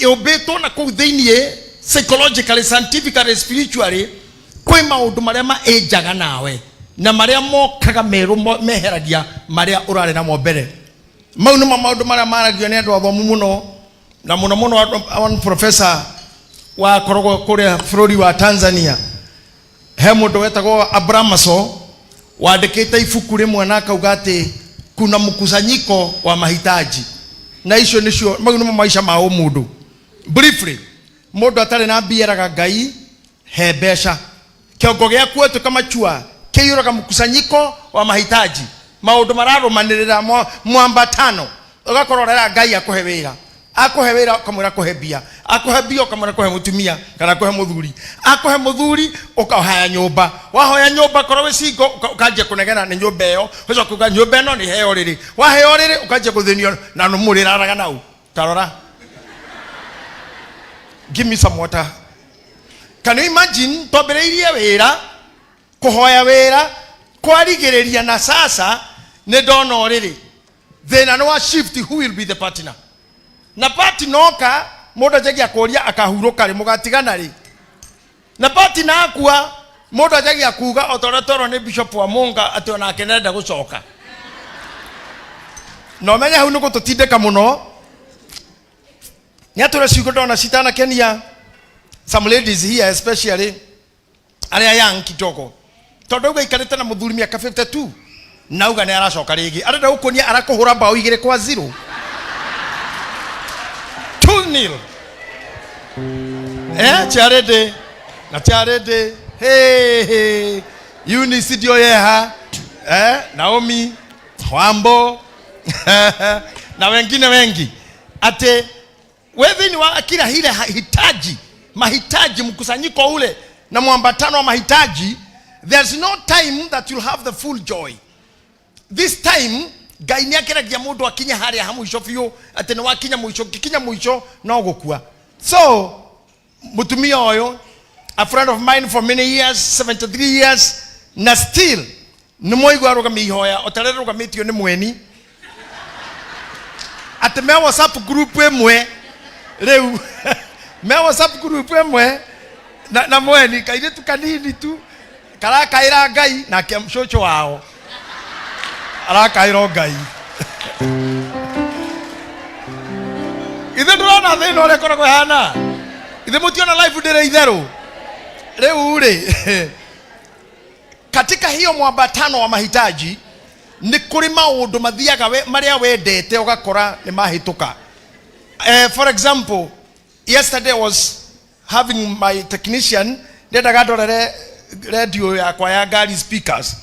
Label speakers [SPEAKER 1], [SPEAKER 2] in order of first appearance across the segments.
[SPEAKER 1] yobeto na kudhinie psychologically, scientifically, spiritually kwe maundu maria maejaga nawe na maria mokaga meru meheragia maria urare na mbere. Mau nĩ maundu maria maragio nĩ andu athomu muno na muno one professor wa korogo kuria bũrũri wa Tanzania, he mundu wetagwo Abramaso wandikite ibuku rimwe na akauga ati kuna mkusanyiko wa mahitaji, na icio nicio mau nĩ maisha ma mundu. Briefly, mundu atari na bieraga Ngai he mbeca, kiongo giaku etu kama chua kiyuraga mkusanyiko wa mahitaji, maundu mararumanirira mwambatano, ugakororera Ngai akuhe wira kamwira kuhebia, akuhebia kamwira kuhe mutumia kana kuhe muthuri ukahaya nyumba, wahoya nyumba korwe singo ukaje kunegena ni nyumba iyo, uzo kuga nyumba ino ni heo riri, waheo riri ukaje kuthinio na numurira raga nau tarora. Give me some water. Can you imagine tobereirie wira kuhoya wira kwarigereria na sasa ne ndona oriri thina no shift, who will be the partner? Na party noka moda jagi akoria akahuruka ri mugatigana ri na party na akua moda jagi akuga otoratoro ni bishop wa Munga ati ona akenenda gucoka no menya hu nuko tutindeka muno nyatura ciugo ndona citana Kenya. Some ladies here especially aria young kitoko tondu uga ikarite na muthuri miaka 52 nauga ni aracoka rigi arenda gukonia arakuhura bao 2-0 2-0 charede hey Eunice dio yeha Naomi Wambo na wengine wengi ate wewe ni wa kila hile mahitaji mkusanyiko ule na mwambatano wa mahitaji. There's no time that you'll have the full joy. This time Ngai ni akiragia mundu akinya haria hamuisho fio ati ni wakinya muisho kikinya muisho no gukua. So mutumia oyo, a friend of mine for many years, 73 years, na still ni moigwa arugami ihoya otarere rugamitio ni mweni ati me WhatsApp group emwe reu me WhatsApp group emwe na mweni kaire tu kanini tu karakaira Ngai na kemshocho wao arakaira Ngai ithe ndurona thina ore koragwo hana ithe mutiona live ndire itheru reu ri katika hiyo mwambatano wa mahitaji ni kuri maundu mathiaga maria wendete ugakora ni mahituka. For example, yesterday I was having my technician ndendaga ndorere radio yakwa ya gari speakers,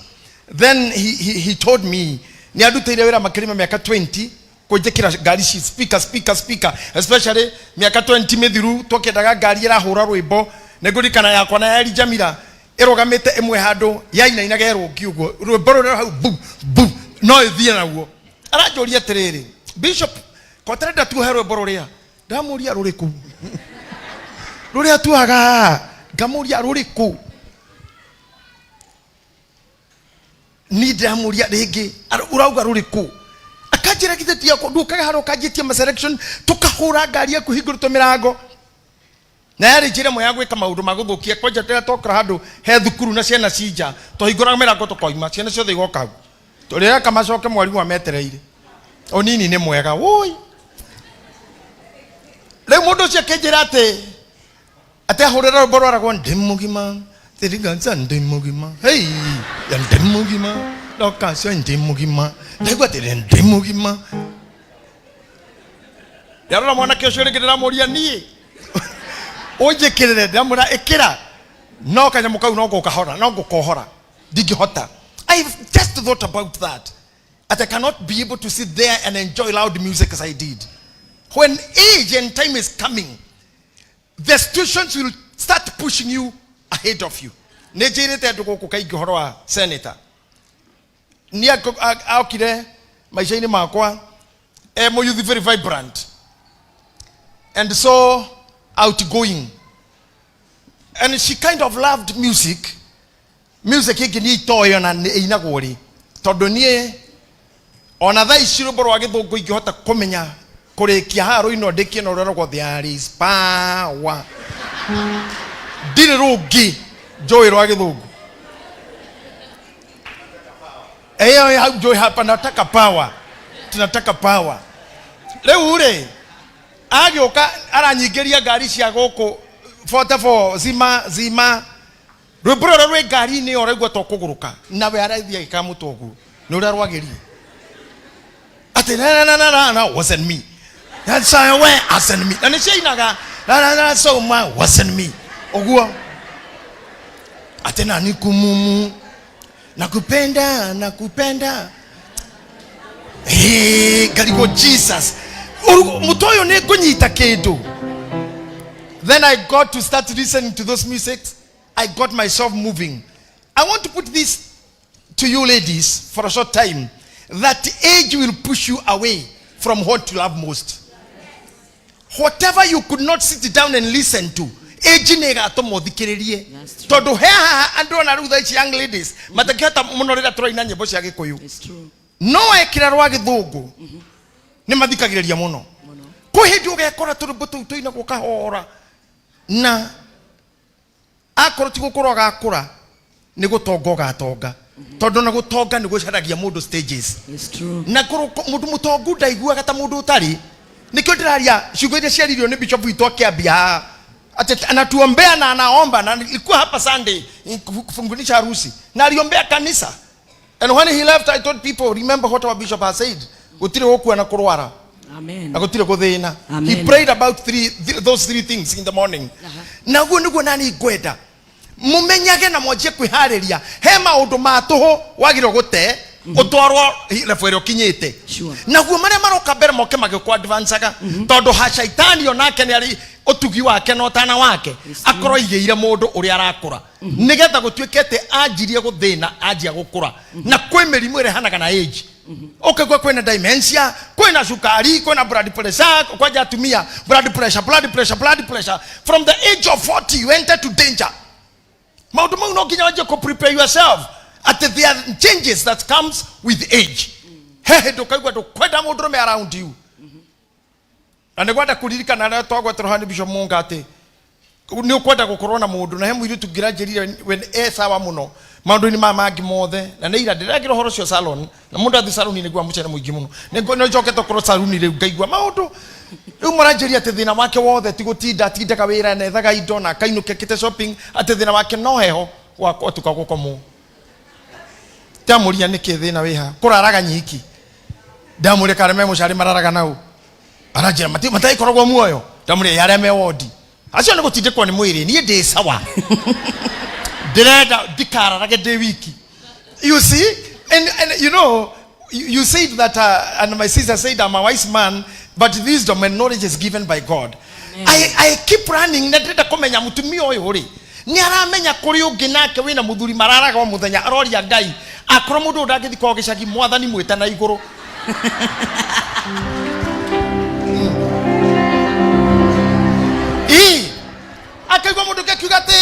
[SPEAKER 1] then he told me ni adutire wira makirima miaka 20 kujekira gari speaker especially miaka 20 mithiru tokendaga gari irahura rwimbo negurikana yakwa na yari Jamila erogamete emwe hando yaina inagerwo kiugo rwimbo rero hau bu no ithie naguo aranjoria atiriri bishop kotrenda tu hero bororia ndamuria ruriku ruria tuaga ngamuria ruriku ni ndamuria ringi urauga ruriku akajira gitetia ko ndukaga haro kajitia ma selection tukahura ngari yaku hingurutwo mirango na yari njire mo yagwika maundu maguthukia kwanja tera tokra handu he thukuru na ciana cinja tuhinguraga mirango tukoima ciana ciothe igoka turira kamacoke mwarimu wa metereire onini ni mwega woi le mundu cia kenjira ate hurira borora gwa ndimugima tiriganza ndimugima hey ya ndimugima loka cia ndimugima ndegwa tiri ndimugima yarora mwana kesho rigirira muria nie oje kirere ndamura ekira no kanya mukau no gukahora no gukohora digihota. I've just thought about that I cannot be able to sit there and enjoy loud music as I did. When age and time is coming, the situations will start pushing you ahead of you. Nejirete ndoko kaigihoro wa senator ni akire maisha-ini makwa mo youth very vibrant and so outgoing, and she kind of loved music hiki ni toyo na inagori tondu nie ona tha iciro boro agithungu ingihota kumenya kurekia haro ino ndiki no rero there is power ndire rugi joy rwa githungu eyo joy hapa nataka power tunataka power leo ule agioka aranyingeria ngari cia guku 44 zima rubro rwe ngari ni oregwa to kuguruka nawe araithia ikamutogu ni ura rwagerie ati na wasn't me that's why wasn't me and she inaga na so ma wasn't me oguo ati na nikumumu nakupenda garigo Jesus mutoyo ne kunyita kedo. Then I got to start listening to those musics. I got myself moving. I want to put this to you ladies for a short time, that age will push you away from what you love most. Whatever you could not sit down and listen to, age nega to modhikirerie todo ha ando na rutha ici young ladies matakihota muno rira turaina nyimbo cia gikuyu. It's true. No ekira rwa githungu ni mathikagiriria muno ko hindi ugekora turumbu tu tuina gukahora na akoro ti gukura gakura ni gutonga gatonga todo na gutonga ni gucaragia mundu stages. It's true. Na mundu mutongu ndaigua gata mundu utari nikyo ndiraria ciugo iria ciaririo ni Bishop witu akiambia anatuombea na anaomba, na nilikuwa hapa Sunday kufungulisha harusi na aliombea kanisa. And when he left, I told people, remember what our bishop has said. Utire woku na kurwara. Amen. Akutire kuthina. He prayed about those three things in the morning. Na guo niguo nani gwenda mumenyage na mwanjie kwihariria he maundu matuho wagiro gute utwarwo lefuero kinyite. Na guo maria maroka mbere moke magikwa advanceaga tondu ha shaitani onake ni ari otugi wake no tana wake akoro igeire mundu uri arakura nigetha gutwikete ajirie guthina ajia gukura na kwe merimu irehanaga na age. Okay, kwena dementia, kwena sukari, kwena blood pressure, kwaja tumia blood pressure. From the age of 40 you enter to danger. Maundu mau no kinya waje ko prepare yourself at the changes that comes with age. Hehe dokaigwa to kwenda mundu me around you. And gwada kuririka na twagwa trohani Bishop Munga ati ni ukwenda gukorona mundu na hemu iri tugirajerire when sawa muno maundu ni magi mothe na neira ndiragira horo cio salon na mundu athi salon ni gwa mucere muingi muno nego no joke to koro salon ri ngaigwa maundu riu marajeria ati thina wake wothe ti gutinda tindaga wira na ethaga indo na kainuke kite shopping ati thina wake no heho wako tukagukomu tamuria niki thina wiha kuraraga nyiki ndamure kareme mucari mararaga nau arajira matai korogwo muoyo ndamure yare me wodi acio ni gutindikwo ni mwiri ni ndi sawa direda dikararage de wiki. You see, and you know, you said that and my sister said I'm a wise man, but wisdom and knowledge is given by God. I keep running ndenda komenya mutumia oyo uri ni aramenya kuri ungi nake wina muthuri mararaga wa muthenya aroria ngai akoro mundu ndagithi ko gicagi mwathani mwita na iguru. Akaigo mundu gekugate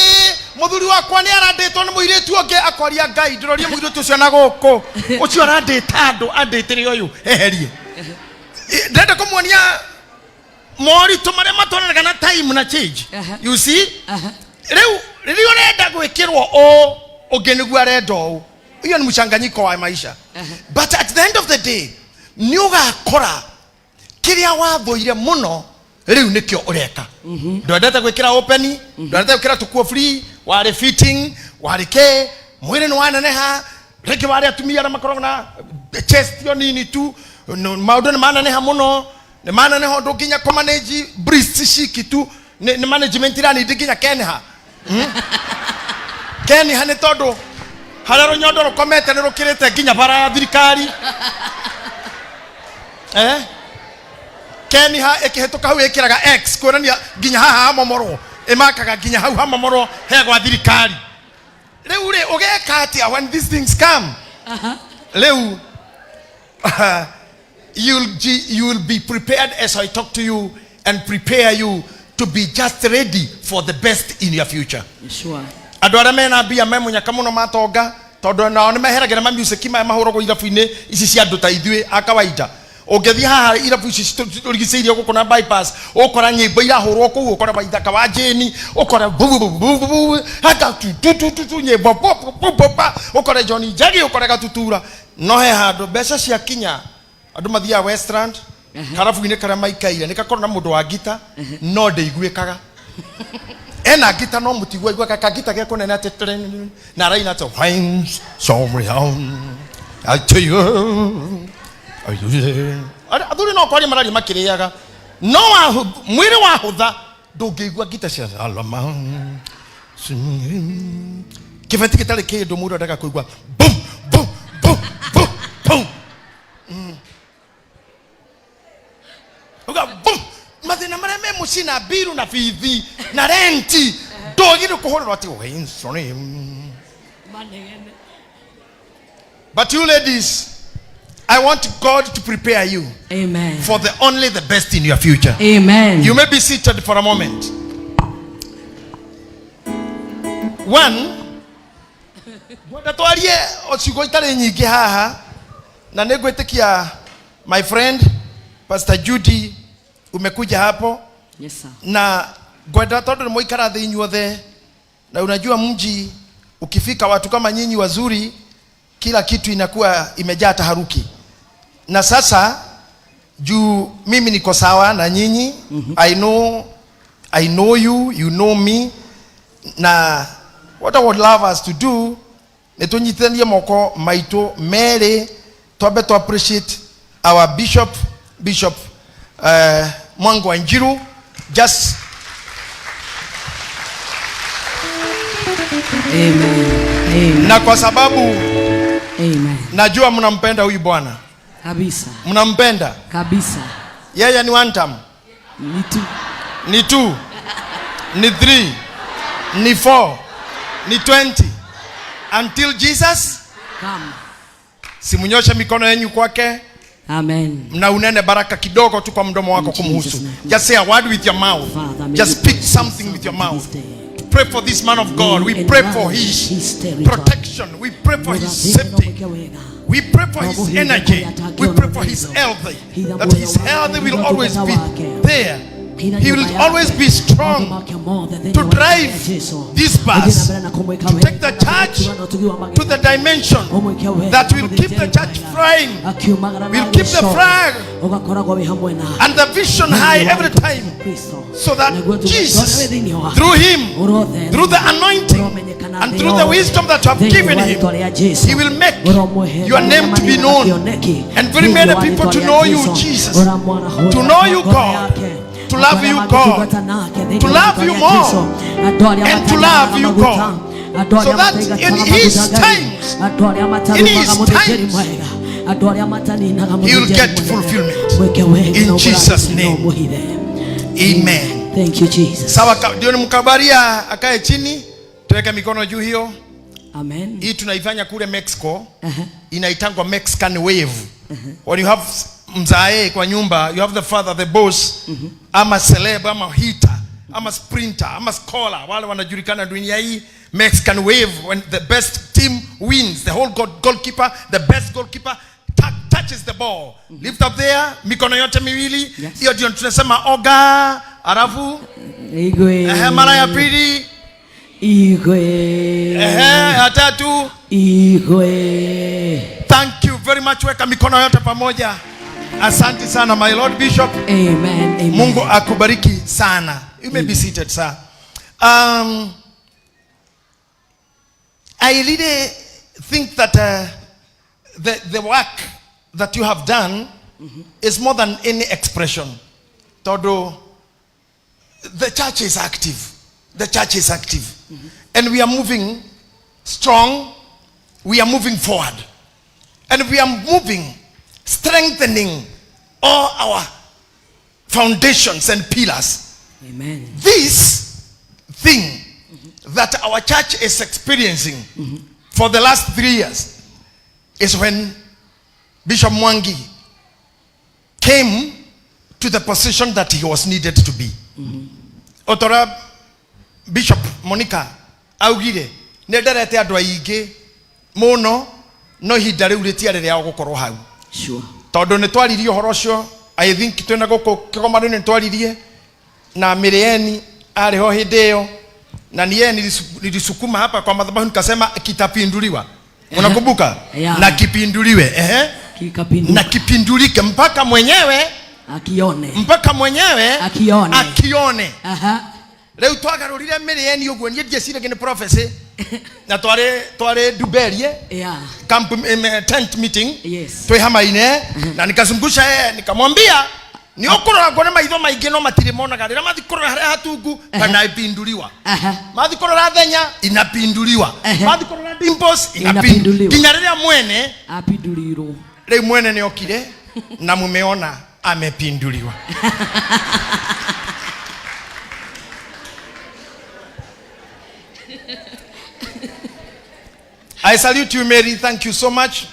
[SPEAKER 1] muthuri wakwa ni arandetwo ni muiretu onge akoria ngai ndiroria muiretu ucio na guku ucio arandeta andu andetire uyu eherie ndenda kumuonia mori tumare matonanaga na time na change. You see riu renda gwikirwo o ugenigwa rendo hiyo ni mchanganyiko wa maisha. But at the end of the day ni ugakora kiria wathoire muno riu nikyo ureka ndwendete gwikira open ndwendete gwikira tukuo free wari fitting wari ke mwire no ananeha reke wari atumia na makoro na chest yo nini tu maundu ni mananeha muno ni mananeha ndo ginya ko manage breast shiki tu ni management rani ndiginya kenha kenha ni todo hararo nyondo ro komete ni rukirite ginya bara ya thirikari Keni ha ekihetoka hau ekiraga X kuonania ginya haha momoro emakaga ginya hau hamomoro he gwa thirikari riu ri ugeka atia when these things come riu you will be prepared as I talk to you and prepare you to be just ready for the best in your future. Sure. Adora mena bia memunya kamuno matonga todo na oni meheragira ma music ma mahorogo irafu-ini ici cia ndu ta ithui akawaida Ogethi haha irabu ici turigiceirie gukona bypass ukora nyimbo irahurwo ku ukora baithaka wa jeni ukora haka tu nyimbo pop ukora Johnny Jagi ukora gatutura no he handu mbeca cia kinya andu mathia Westland karabu-ini karia maikaire nikakorwo na mundu wa ngita no ndeiguikaga ena ngita no mutigwa igwa kagita ge kunene ati na raina to wines somewhere I tell you athuri no kwari marari makiriaga no mwiri wa hutha ndungigwa ngita cia alama kibeti kitari kindu mundu ndaga kuigwa bum bum bum bum bum bum mathina maria me mucina biru na bithi na renti ndogire kuhorerwo ati sorry but you ladies, I want God to prepare you, amen, for only the best in your future, amen. You may be seated for a moment. One, watatuarie ocigo itare nyingi haha na negwetikia my friend Pastor Judy umekuja hapo. Yes sir. Na gwenda tondu moikara thi inyuothe na unajua mji ukifika watu kama nyinyi wazuri kila kitu inakuwa imejaa taharuki. Na sasa juu mimi niko sawa na nyinyi, I know you, you know me. Na what I would love us to do netunyitithanie moko maito mere tobe to appreciate our bishop Mwango Anjiru. Just amen. Amen. Na kwa sababu amen, najua mnampenda huyu bwana kabisa. Mnampenda kabisa. Yeye ni one time, ni two, ni 3, ni 4, ni 20 until Jesus come. Simunyoshe mikono yenu kwake. Amen. Na unene baraka kidogo tu kwa mdomo wako kumhusu. Just say a word with your mouth. Father, just speak something with your mouth. Pray for this man of God. We pray for his protection. We pray for his safety. We pray for his energy. We pray for his health. That his health will always be there. He will always be strong to drive this bus, to take the church to the dimension that will keep the church flying, will keep the flag and the vision high every time, so that Jesus, through him, through the anointing and through the wisdom that you have given him, he will make your name to be known and very many people to know you, Jesus, to know you, God, to love you, God, to love you more, and to love you, God, so that in his times, he will get fulfillment. In Jesus' name, amen. Thank you, Jesus. Sawa, ndio mkabaria akae chini, tuweke mikono juu hiyo. Amen. Hii tunaifanya kule Mexico, inaitangwa Mexican wave. When you have mzae kwa nyumba, you have the father, the boss, ama celeb, ama hitter, ama sprinter, ama scholar, wale wanajulikana dunia hii. Mexican wave, when the best team wins, the whole goalkeeper, the best goalkeeper touches the ball. Lift up there, mikono yote miwili. Hiyo ndio tunasema oga, arafu igwe, mara ya pili igwe, atatu igwe. Thank you very much. Weka mikono yote pamoja. Asante sana my Lord Bishop. Amen. Amen. Mungu akubariki sana. You may be seated, sir. I really think that the work that you have done is more than any expression. Todo, the church is active. The church is active. And we are moving strong. We are moving forward. And we are moving, strengthening all our foundations and pillars. Amen. This thing that our church is experiencing for the last 3 years is when Bishop Mwangi came to the position that he was needed to be. Otora Bishop Monica augire nederete andu aingi muno no hindari uritia riri ya gukorwo hau. Sure. todo ne twaririe horo cio. I think twena goko kigomano ne twaririe na Mirieni ariho hideo na niye nilisukuma hapa kwa madhabahu nikasema kitapinduliwa. Unakumbuka?
[SPEAKER 2] Yeah.
[SPEAKER 1] Na kipinduliwe na kipindulike mpaka mwenyewe akione. Leo twagarurire Mirieni uguo nie ndiecire gine prophecy na tware Duberie camp tent meeting twi hamaine na nikazungusha yeye nikamwambia ni okorora ngone maitho maingi no matire monaga rira mathikorora haria hatungu kana ipinduliwa mathikorora thenya inapinduliwa mathikorora dimples inapinduliwa kinya riria mwene apindulirwo rei mwene ni okire na mumeona amepinduliwa. I salute you, Mary. Thank you so much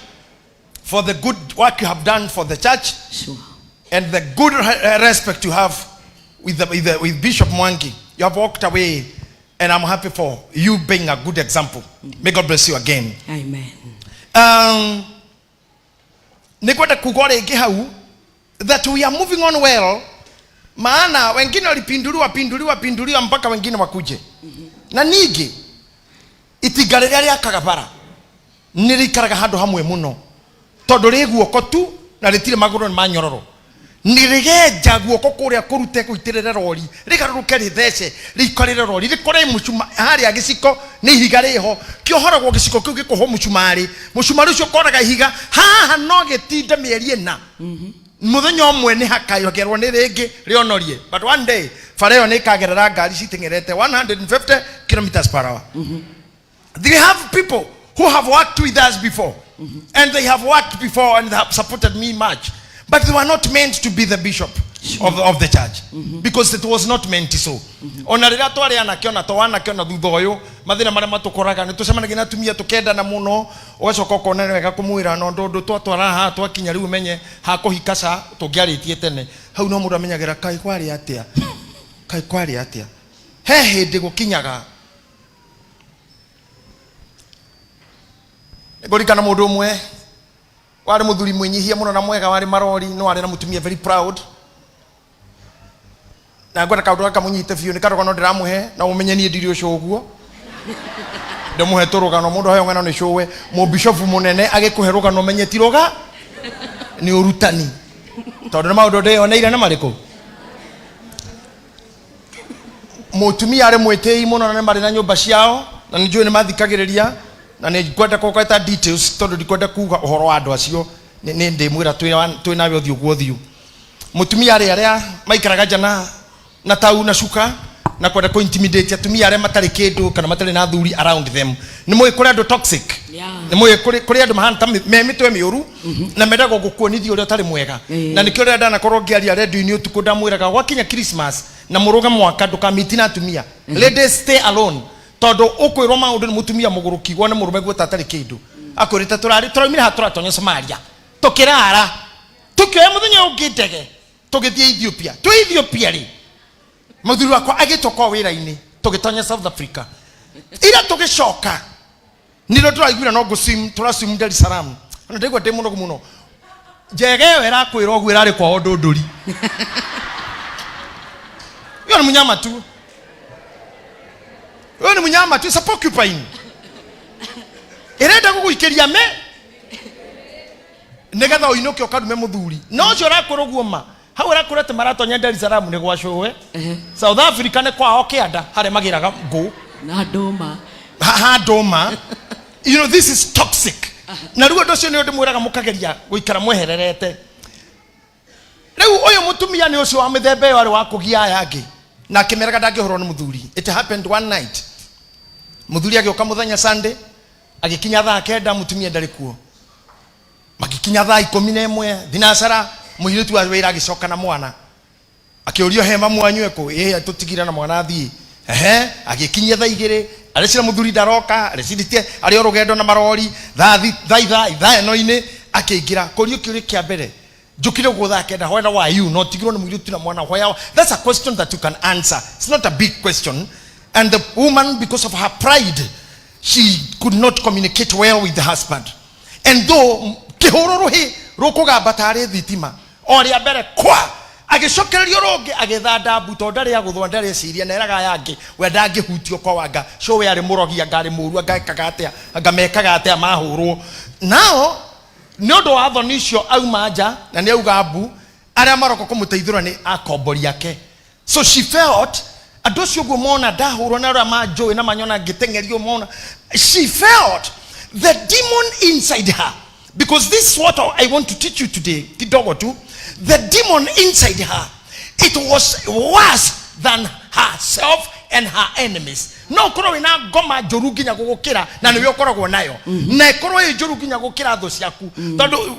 [SPEAKER 1] for the good work you have done for the church. Sure. And the good respect you have with Bishop Mwangi. You have walked away, and I'm happy for you being a good example. May God bless you again.
[SPEAKER 2] Amen.
[SPEAKER 1] Nikwenda kugore hau that we are moving on well. Maana wengine walipinduliwa mpaka wengine wakuje. Na nige itigarira ria kagabara nirikaraga handu hamwe muno tondu ri guoko tu na ritire maguru manyororo nirigeja guoko kuria kurute kuitirira rori rigaruruke rithece rikorire rori rikore mucuma hari agiciko ni ihiga riho kiohoragwo giciko kiu gikuho mucumari ucio koraga ihiga haha no gitinde mieri ena muthenya omwe ni hakayogerwo ni ringi rionorie but one day fareo ni kagerera ngari citingerete 150 km/h. They have people who have worked with us before, and they have worked before and they have supported me much, but they were not meant to be the bishop of the church because it was not meant so. Ona rira twari anakiona twana kiona thutha uyu mathina maria matukoraga ni tucemanagia na tumia tukenda na muno ugacoka ukona wega kumwira no ndu twatwara ha twakinya riu menye ha kuhikaca tungiaritie tene hau no mundu amenyagira kai kwari atia he hindi gukinyaga gorikana mundu umwe wari muthuri mwinyihia muno na mwega wari marori no wari na mutumia very proud na ngwenda kaundu aka munyite biu ni karogano ndiramuhe na umenye ni ndiri ucio uguo ndamuhe turugano mundu hayo ngana ni showe mu bishop munene agikuhe rugano menye tiroga ni urutani tondu maundu ndeyoneire na mariko mutumia ari mwitei muno na mari na nyumba ciao na njui ni mathikagiriria na ni kwenda koketa details tondu ndikwenda kuga uhoro wa andu acio ni ndimwira twina we thiu gwothiu mutumia aria maikaraga jana na tau na shuka na kwenda ko intimidate atumia aria matari kindu kana matari na thuri around them ni moyo kuri andu toxic ni moyo kuri andu mahanta memitwe miuru na mendaga gukuonithia uria utari mwega na nikio ria ndana korwo ngiaria radio ni utuko ndamwiraga gwakinya Christmas na muruga mwaka ndukamiti na atumia ladies stay alone todo ukwirwo maundu ni mutumia muguruki gwo na murume gwo tatari kindu akurita turaumira ha turatonya Somalia tukirara tukioya muthenya ungitege tugithie Ethiopia ri muthuri wakwa agitoka wira-ini tugitonya South Africa ira tugicoka niro turaiguira no gusim turasum Dar es Salaam ona ndegwa muno jegewe ra kwirwo gwira ri kwa ndunduri yo ni munyama tu it's a porcupine irenda guguikiria me negatha uinoke okarume muthuri no cio rakorwo guoma hau rakorete maratonya Dar es Salaam ni gwashowe South Africa ne kwao kianda hare magiraga ngo
[SPEAKER 2] na ndoma
[SPEAKER 1] you know this is toxic na ruo ndocio ni ndimwiraga mukageria guikara mwehererete riu uyu mutumia ni ucio wa mithembe wari wa kugia yangi na kimeraga ndangihorwo ni muthuri. It happened one night muthuri agioka muthenya Sunday agikinya thaa 9 mutumia ndari kuo magikinya thaa 11 thinacara muhiretu wa wira agicoka na mwana akiurio hema mwanywe ko tutigira na mwana athii agikinya thaa 2 arecira muthuri ndaroka areciditie ari orugendo na marori thaa eno-ini akiingira kurio kiuri kia mbere jukire gutha kenda whether why you not tigiro na muhiretu na mwana why that's a question that you can answer. It's not a big question. And the woman, because of her pride, she could not communicate well with the husband. And though kihororo he rukuga batari thitima ori abere kwa agicokererio rongi agithanda mbuto ndari ya guthwa ndari ciria na eraga yangi wenda ngihutio kwa wanga so we ari murogia ngari muru ngakaga atia ngamekaga atia mahurwo nao nyondo wa thonicio auma nja na ni auga mbu aria maroko kumuteithura ni akombori yake so she felt adocio guo mona dahurwo na rama joy na manyona ngitengerio mona she felt the demon inside her because this is what I want to teach you today kidogo tu. The demon inside her, it was worse than herself and her enemies. No koro ina goma jorugi nya gukira na niwe okoragwo nayo na koro e jorugi nya gukira tho ciaku.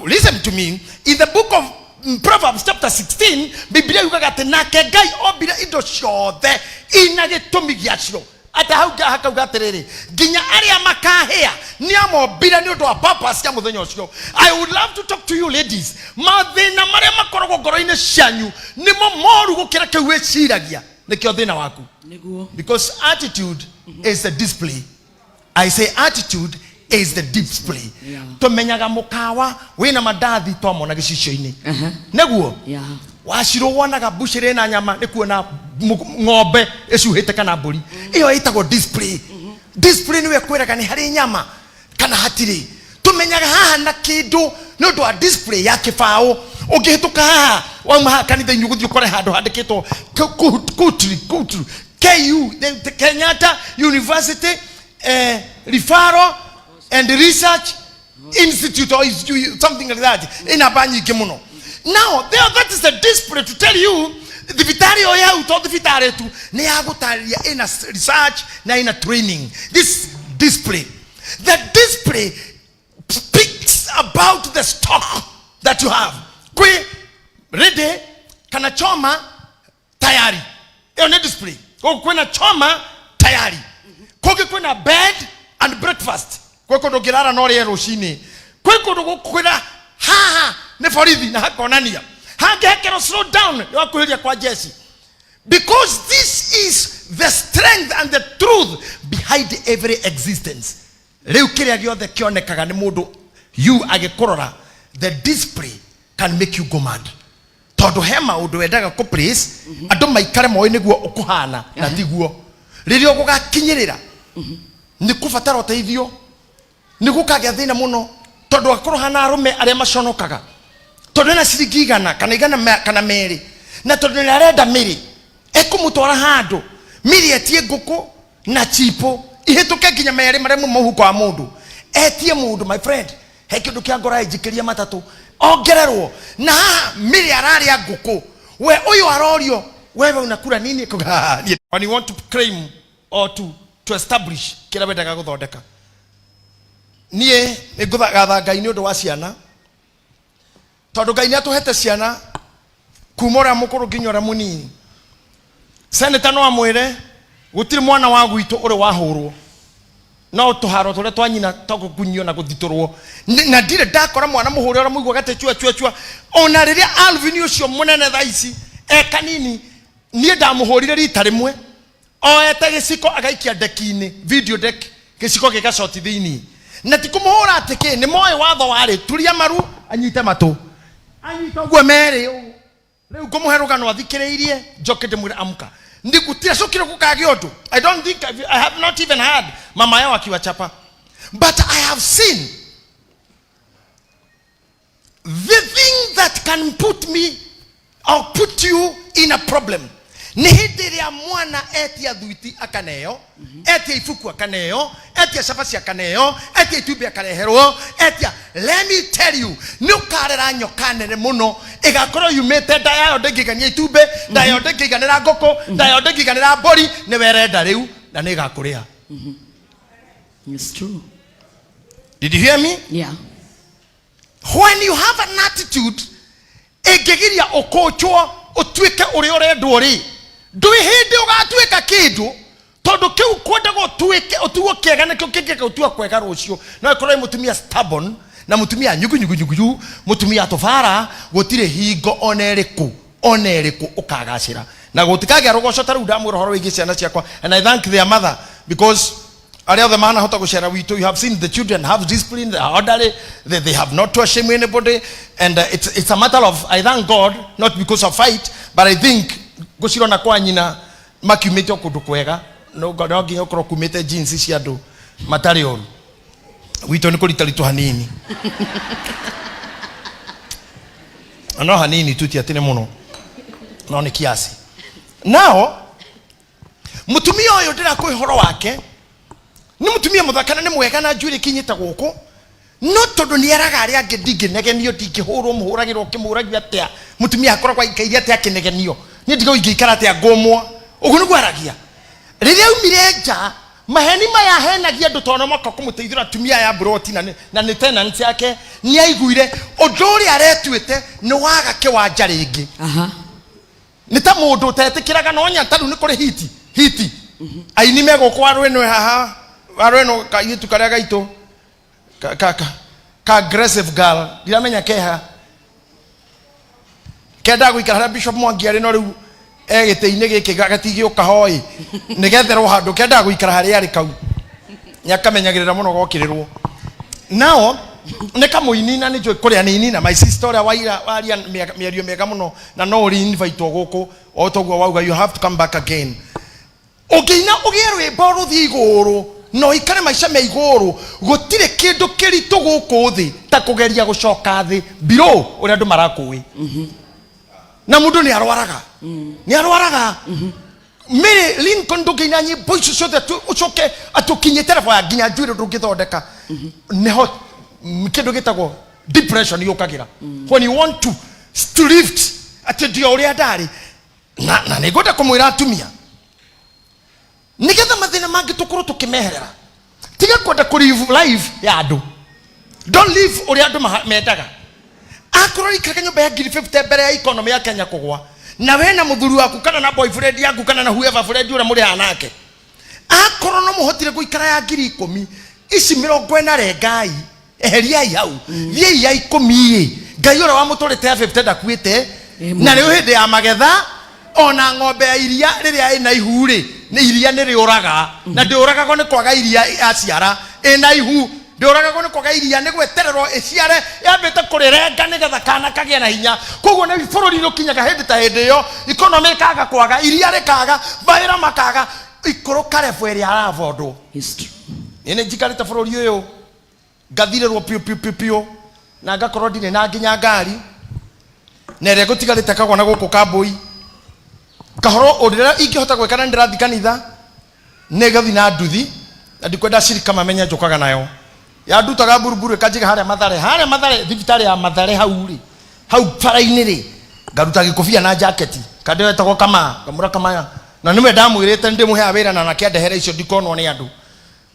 [SPEAKER 1] Listen to me, in the book of Proverbs chapter 16 Biblia yukaga ati nake Ngai ombire indo ciothe ina gitumi giacio ata hau gaterere ginya aria makahia ni amombire ni undu wa purpose ya muthenya ucio. I would love to talk to you ladies mathina maria makoragwo ngoro-ini cianyu ni mo moru gukira kiu wiciragia nikio thina waku because attitude is the display. I say attitude is the display. Tumenyaga mukawa wina mandathi twamona gicicio-ini neguo washiro wonaga bushire na nyama nikuona ng'ombe ecuhite kana mburi iyo itagwo display. Display niwe kwiraga ni hari nyama kana hatiri. Tumenyaga haha na kindu no ndo display ya kifao ungihituka haha wauma kanitha inyu guthio kore handu handikitwo kutri KU the Kenyatta University Referral and Research Institute or something like that in abanyi kimuno. Now there that is a display to tell you the vitario ya uto the vitare tu ne agutaria in a research na in a training. This display, the display speaks about the stock that you have. Kwe ready kana choma tayari hiyo ni display. Kwa kuna choma tayari kwa kuna bed and breakfast kwa ndo kirara no rie rucini kwa ndo kwira haha ne forithi na hakonania hangekero slow down yakuhiria kwa jeshi because this is the strength and the truth behind every existence. Leo kiria giothe kionekaga ni mundu you agikorora the display can make you go mad. Todo hema undu wendaga ku praise andu maikare moyo niguo ukuhana na tiguo ririo gugakinyirira ni kufatara uteithio ni gukagya thina muno todo akorohana arume aria maconokaga todo na sirigigana kana igana kana meri na todo ni arenda miri ekumutwara handu miri etie nguku na chipo ihituke ginya meri mare mu muhuko wa mundu etie mundu my friend hekindu kia ngora ijikiria matatu ongererwo na miri araria nguku we uyu arorio wewe unakula nini when you want to claim or to establish kila wendaga guthondeka nie nguthagatha Ngai ni undu wa ciana tondu Ngai ni atuhete ciana kumora mukuru nginyora munini. Senator no amwire gutiri mwana wa gwitu uri wahurwo no tuharo tore twanyina tokukunyo na guthiturwo na ndire ndakora mwana muhuri ora muigwa gate chua ona riria Alvin ucio munene thaici kanini nie ndamuhurire rita rimwe oete giciko agaikia dekini video deck giciko gigacoti thiini na tikumuhura atike ni moe watho wari turia maru anyite matu anyita gwe mere riu kumuheruka no athikiriirie njoke ndimwire amka ndikutia sokire kukagio tu. I don't think I have not even heard mama yao akiwachapa, but I have seen the thing that can put me or put you in a problem. Ni hidi ya mwana etia dhuiti akaneo, etia ifuku akaneo, etia safasi akaneo, etia itubi akanehero, etia, let me tell you, nukarera nyokane ne muno, igakoro yumete dayode giganye itube, dayode giganera goko, dayode giganera bori, nevere dareu, na nega korea.
[SPEAKER 2] It's true.
[SPEAKER 1] Did you hear me?
[SPEAKER 2] Yeah.
[SPEAKER 1] When you have an attitude, egegiria okochwa, otweke ore ore dori. Dui hidi ugatweka kidu todo kiu kwenda gotweke otuo kega na kio kike otuo kwega rocio na ikoro mutumia stubborn na mutumia nyugu mutumia tofara gotire hingo oneriku ukagacira na gotikage rogoco taru ndamwira horo wigi ciana ciakwa, and I thank their mother because Ari other man hota kushare witu. You have seen the children have discipline, they are orderly, they have not to shame anybody, and it's a matter of, I thank God, not because of fight, but I think gusiro na kwa nyina makiumete okudu kwega no God ogi okro kumete jinsi ciado matari oru wito ni kulitali tu hanini ano hanini tuti atine muno no ni kiasi now mutumia oyo ndira ko ihoro wake ni mutumia muthakana ni mwega na njuri kinyita guku no tondu ni araga ari ange negenio ndingihurwo muhuragirwo kimuragia atia mutumia akora kwa ikairia atia kinegenio ni ndigo ingikara atia ngomwa ugu niguo aragia riria umire nja maheni maya henagia ndu tono moka kumuteithira tumia ya broti na ni tenant yake ni aiguire odori aretuite ni waga kiwanja ringi ni ta mundu tetikiraga no nyantaru ni kuri hiti aini mego kwa rweno haha arweno kayitu karia gaito ka aggressive girl ndiramenya keha kenda guikara Bishop Mwangiari no riu egiteine giki gatigi ukahoi nigetherwo handu kenda guikara hari ari kau nyakamenyagirira muno gokirirwo now nikamuini na nijo kuria nini na my sister waria mierio mega muno na no uri invite guku otogwo wauga you have to come back again ugiina ugierwe boru thiguru no ikare maisha me iguru gutire kindu kiritu guku thi ta kugeria gucoka thi biro uri andu marakui na mundu ni arwaraga ni arwaraga mere Lincoln ndugina nyi boicu cothe ucoke atukinye telefone ya ginya njwire ndungithondeka neho kindu gitagwo depression yukagira when you want to lift atendio uri andari na nigoda kumwira atumia nigetha mathina mangi tukuru tukimeherera tiga kwenda ku live life ya andu don't live uri andu mendaga akoro ikaka nyumba ya 50 mbere ya economy ya Kenya kugwa na we na muthuri waku kana na boyfriend yaku kana na whoever friend ura muri hanake akoro no muhotire guikara ya 10,000 ici 40 rengai eheria yau ye ya 10 ngai ura wa muturite ya 50 ndakuite na riu hindi ya magetha ona ng'ombe ya iria riria ina ihuri ni iria ni riuraga na ndiuraga ko ni kwaga iria aciara ina ihu ndiuraga ko ni kwaga iria ni gwetererwo iciare yambite kurirenga nigetha kana kagia na hinya koguo ni bururi rukinyaga hindi ta hindi yo economy kaga kwaga iria rikaga baira makaga ikoro karefu eri aravondwo
[SPEAKER 2] history
[SPEAKER 1] ene jikarita bururi uyu gathirerwo piu na ngakorwo ndine na nginya ngari na ere gutigarite kagwa na guku kaboi kahoro odira ingihota gwekana ndirathi kanitha negathi na nduthi ndikwenda shirika mamenya njukaga nayo ya ndutaga buruburu kajiga haria mathare thibitari ya mathare hau paraini ri ngaruta gikofia na jacket kadewe tako kama kamura kama na nime ndamwirite ndimuhe awira na nakiandehere icio ndikonwo ni andu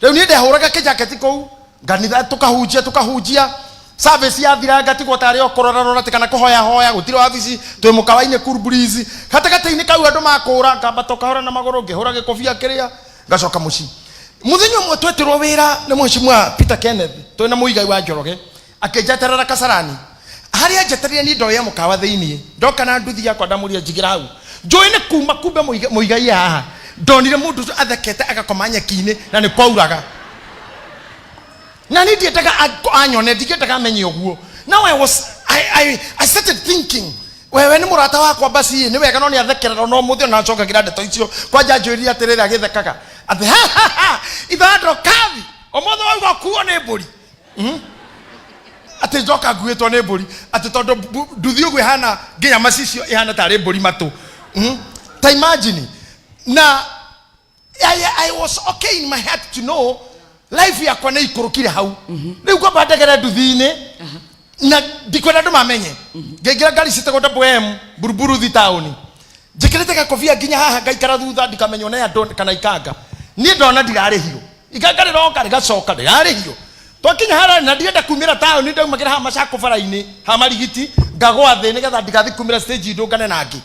[SPEAKER 1] riu ni ndehuraga ke jacket kou nganitha tukahujia service ya thira ngatigwo tari okorora tikana kuhoya gutiro wabici twi mukawaine kurburizi katakataini kau andu makura ngamba tokahora na maguru ngihura gikofia kiria ngacoka muci muthenyo mwe twetirwo wira ni mheshimiwa Peter Kenneth twina muigai wa Njoroge akejaterera Kasarani hari ajeteria ni ndoya mukawa thiini ndoka na nduthi yakwa ndamuria jigira hau njoine kuma kumbe muigai haha ndonire mundu athekete agakomanya kine na ni kwauraga na ni ndietaga anyone ndietaga menye oguo now I started thinking wewe ni murata wakwa basi ni wega no ni athekerera no muthio na coka gira ndeto icio kwa janjuri atirira agithekaga ati ithando kavi omotho wau wakuo ni mburi ati joka nguitwo ni mburi ati tondu nduthi ugu hana nginya macicio ihana tari mburi matu ta imagine na I was okay in my heart to know life yakwa na ikorokire hau riu kwa bandagera nduthi-ini na ndikwenda andu mamenye ngegira ngari citagwo WM buruburu thi town njikirite gakofia nginya haha ngaikara thutha ndikamenywo na andu kana ikanga ni ndona ndirarihio ikanga riroka rigacoka ndirarihio twakinya hara na ndienda kumira town ndaumagira ha macako bara-ini ha marigiti ngagwa thi nigetha ndigathi kumira stage ndungane nangi